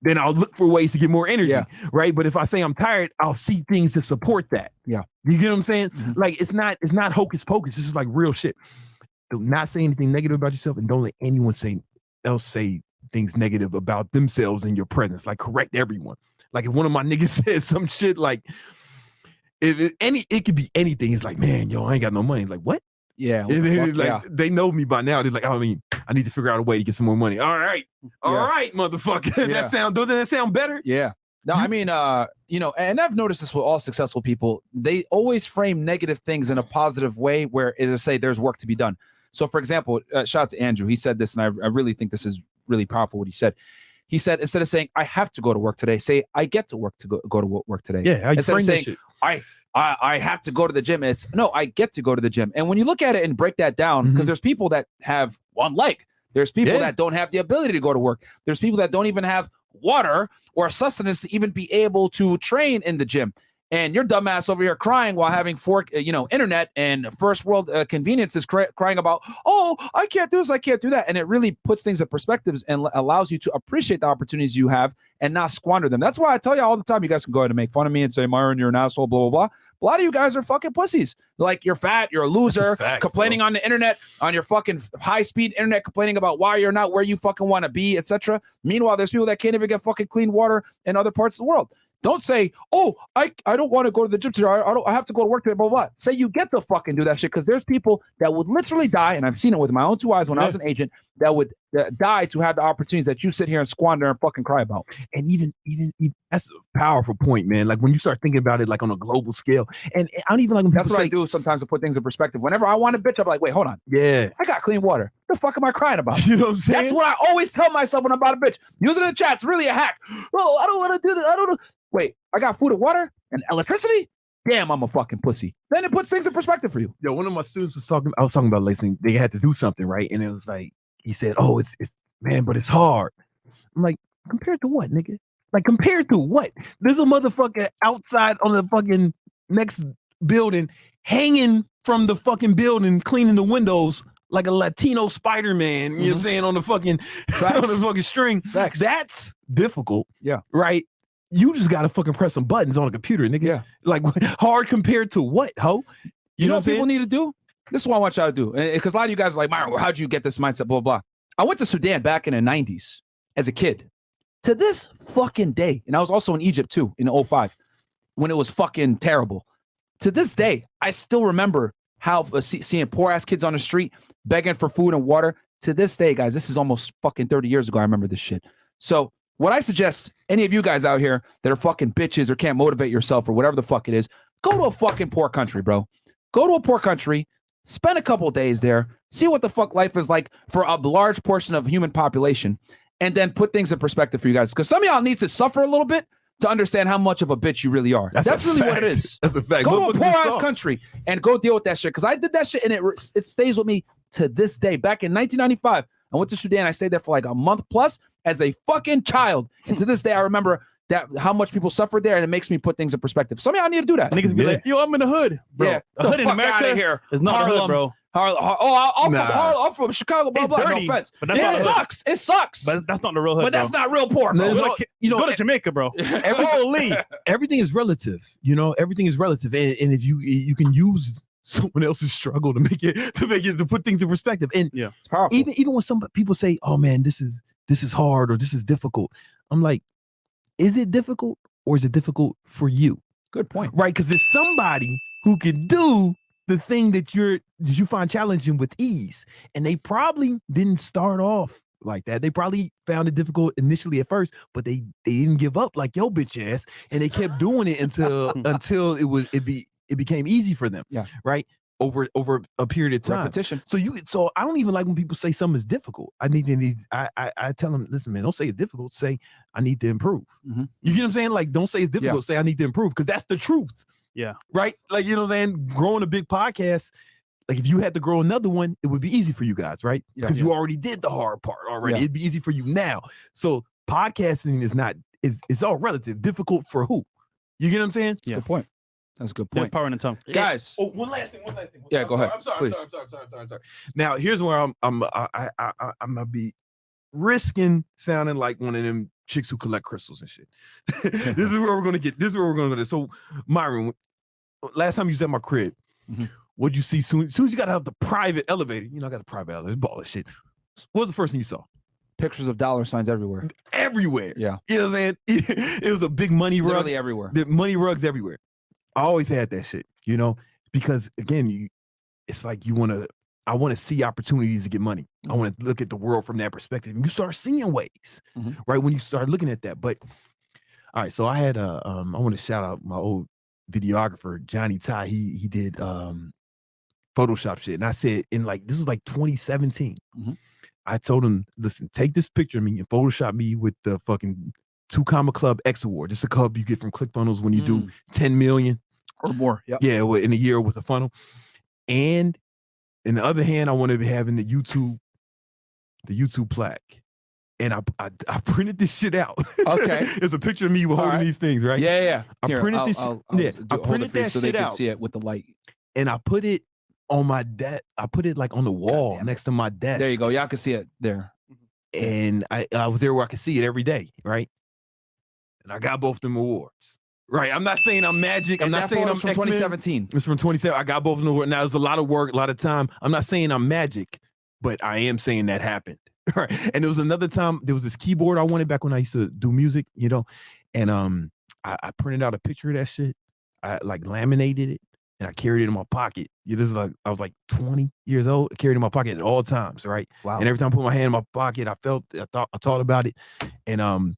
then I'll look for ways to get more energy, Yeah. right? But if I say I'm tired, I'll see things to support that. Yeah. You get what I'm saying? Mhm. Like it's not hocus pocus. This is like real shit. Do not say anything negative about yourself, and don't let anyone say things negative about themselves in your presence. Like correct everyone. Like if one of my niggas says some shit like it could be anything. It's like, man, yo, I ain't got no money. Like what? Yeah. They know me by now. They're like, I mean, I need to figure out a way to get some more money. All right, motherfucker. Yeah. Doesn't that sound better? Yeah. No, I mean, and I've noticed this with all successful people. They always frame negative things in a positive way where it'll say there's work to be done. So, for example, shout out to Andrew. He said this, and I really think this is really powerful what he said. He said, instead of saying, I have to go to work today, say, I get to work to go to work today. Yeah, instead of saying, I have to go to the gym, it's, no, I get to go to the gym. And when you look at it and break that down, because there's people that have one leg. There's people that don't have the ability to go to work. There's people that don't even have water or sustenance to even be able to train in the gym. And your dumbass over here crying while having internet and first world conveniences, crying about, oh, I can't do this, I can't do that. And it really puts things in perspectives and allows you to appreciate the opportunities you have and not squander them. That's why I tell you all the time, you guys can go ahead and make fun of me and say, Myron, you're an asshole, blah, blah, blah. A lot of you guys are fucking pussies. Like, you're fat, you're a loser, complaining on the internet, on your fucking high-speed internet, complaining about why you're not where you fucking want to be, etc. Meanwhile, there's people that can't even get fucking clean water in other parts of the world. Don't say, oh, I don't want to go to the gym today. I have to go to work today, blah, blah, blah. Say you get to fucking do that shit, because there's people that would literally die, and I've seen it with my own two eyes when I was an agent, that would die to have the opportunities that you sit here and squander and fucking cry about. And even that's a powerful point, man. Like when you start thinking about it like on a global scale, and I don't even like when people That's what I do sometimes to put things in perspective. Whenever I want to bitch, I'm like, wait, hold on. Yeah. I got clean water. What the fuck am I crying about? You know what I'm saying? That's what I always tell myself when I'm about to bitch. Using the chat's really a hack. Oh, I don't want to do this. I don't know. Wait, I got food and water and electricity? Damn, I'm a fucking pussy. Then it puts things in perspective for you. Yo, one of my students was talking, I was talking about listening. They had to do something, right? And it was like, he said, oh, it's man, but it's hard. I'm like, compared to what, nigga? Like, compared to what? There's a motherfucker outside on the fucking next building, hanging from the fucking building, cleaning the windows like a Latino Spider-Man, you know what I'm saying, on the fucking string. Facts. That's difficult. Yeah. Right? You just gotta fucking press some buttons on a computer, nigga. Yeah. Like, hard compared to what, ho? You know what people need to do? This is what I want y'all to do. Because a lot of you guys are like, Myron, how'd you get this mindset, blah, blah. I went to Sudan back in the 90s as a kid. To this fucking day, and I was also in Egypt too in 2005 when it was fucking terrible. To this day, I still remember how seeing poor ass kids on the street begging for food and water. To this day, guys, this is almost fucking 30 years ago. I remember this shit. So what I suggest, any of you guys out here that are fucking bitches or can't motivate yourself or whatever the fuck it is, go to a fucking poor country, bro. Go to a poor country, spend a couple days there, see what the fuck life is like for a large portion of human population, and then put things in perspective for you guys. Because some of y'all need to suffer a little bit to understand how much of a bitch you really are. That's really what it is. That's a fact. Go to a poor-ass country and go deal with that shit. Because I did that shit, and it stays with me to this day. Back in 1995, I went to Sudan. I stayed there for like a month plus as a fucking child. And to this day, I remember that how much people suffered there, and it makes me put things in perspective. Some of y'all need to do that. Niggas be like, yo, I'm in the hood, bro. Yeah, the hood in America here is not the hood, bro. I'm from Chicago, blah, blah, dirty, no offense. But that's not it sucks. It sucks. But that's not the real hood, But that's not real poor, bro. Go to Jamaica, bro. Everything is relative. You know, everything is relative. And if you can use someone else's struggle to put things in perspective. And yeah, it's powerful. Even when some people say, oh man, this is hard or this is difficult. I'm like, is it difficult or is it difficult for you? Good point. Right? Because there's somebody who can do the thing that you find challenging with ease. And they probably didn't start off like that. They probably found it difficult initially at first, but they didn't give up like your bitch ass. And they kept doing it until it became easy for them. Yeah. Right? Over a period of time. Repetition. So I don't even like when people say something is difficult. I tell them, listen, man, don't say it's difficult. Say I need to improve. Mm-hmm. You get what I'm saying? Like, don't say it's difficult. Say I need to improve, because that's the truth. Yeah. Right? Like, you know what I'm saying? Growing a big podcast, like if you had to grow another one, it would be easy for you guys, right? Because you already did the hard part already. It'd be easy for you now. So podcasting is all relative. Difficult for who? You get what I'm saying? Yeah. Good point. That's a good point. There's power in the tongue. Guys. Oh, one last thing. Yeah, go ahead. I'm sorry. Now, here's where I'm gonna be risking sounding like one of them chicks who collect crystals and shit. This is where we're gonna get. This is where we're gonna go. So, Myron, last time you was at my crib, what'd you see? Soon as you got out the private elevator, I got a private elevator, ball of shit. What was the first thing you saw? Pictures of dollar signs everywhere. Everywhere. Yeah. You know what I'm saying? It was a big money rug. Literally everywhere. The money rugs everywhere. I always had that shit, because again, it's like I want to see opportunities to get money. I want to look at the world from that perspective. And you start seeing ways, right? When you start looking at that. But all right, so I had I want to shout out my old videographer, Johnny Ty. He did Photoshop shit. And I said this was like 2017. I told him, listen, take this picture of me and Photoshop me with the fucking 2 Comma Club X Award. This is a club you get from ClickFunnels when you do 10 million or more. Yep. Yeah, in a year with a funnel. And in the other hand, I wanted to be having the YouTube plaque. And I printed this shit out. Okay. It's a picture of me holding these things, right? Yeah. I printed this shit. I printed that so shit they can out. see it with the light. And I put it on my desk. I put it like on the wall next to my desk. There you go. Y'all can see it there. And I was there where I could see it every day, right? And I got both them awards. Right. I'm not saying I'm magic. I'm not saying I'm from X-Men. 2017. It's from 2017. I got both of them awards. Now there's a lot of work, a lot of time. I'm not saying I'm magic, but I am saying that happened. Right. And there was another time, there was this keyboard I wanted back when I used to do music, and I printed out a picture of that shit. I laminated it and I carried it in my pocket. This is I was 20 years old. I carried it in my pocket at all times, right? Wow. And every time I put my hand in my pocket, I thought about it. And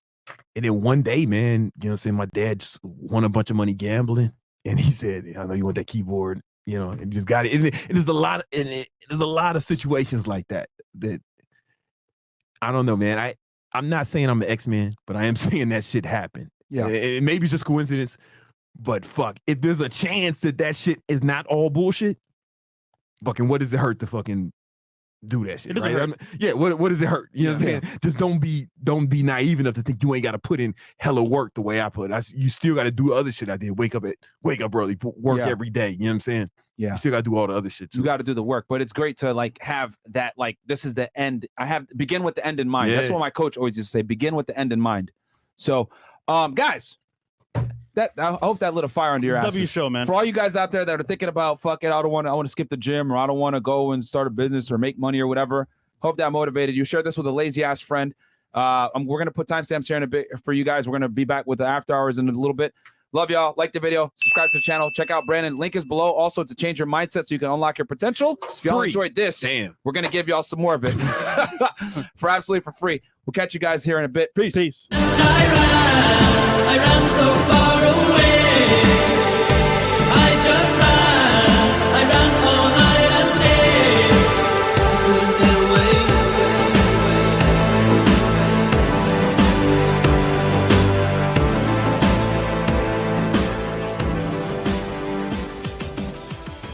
then one day, man, my dad just won a bunch of money gambling, and he said, "I know you want that keyboard, and just got it." And there's a lot of situations like that I don't know, man. I'm not saying I'm an X-Man, but I am saying that shit happened. Yeah, it may be just coincidence, but fuck, if there's a chance that shit is not all bullshit, fucking, what does it hurt to fucking do that shit, right? What does it hurt? You know what I'm saying? Just don't be naive enough to think you ain't got to put in hella work the way I put. You still got to do other shit I did. Wake up early, work every day. You know what I'm saying? Yeah. You still got to do all the other shit too. You got to do the work, but it's great to have that, this is the end. Begin with the end in mind. That's what my coach always used to say, begin with the end in mind. So, guys, I hope that lit a fire under your ass. W show, man. For all you guys out there that are thinking about, fuck it, I want to skip the gym, or I don't want to go and start a business or make money or whatever. Hope that motivated you. Share this with a lazy ass friend. We're going to put timestamps here in a bit for you guys. We're going to be back with the after hours in a little bit. Love y'all. Like the video. Subscribe to the channel. Check out Brandon. Link is below. Also to change your mindset so you can unlock your potential. If y'all enjoyed this, we're going to give y'all some more of it for absolutely for free. We'll catch you guys here in a bit. Peace. Peace. I ran so far away.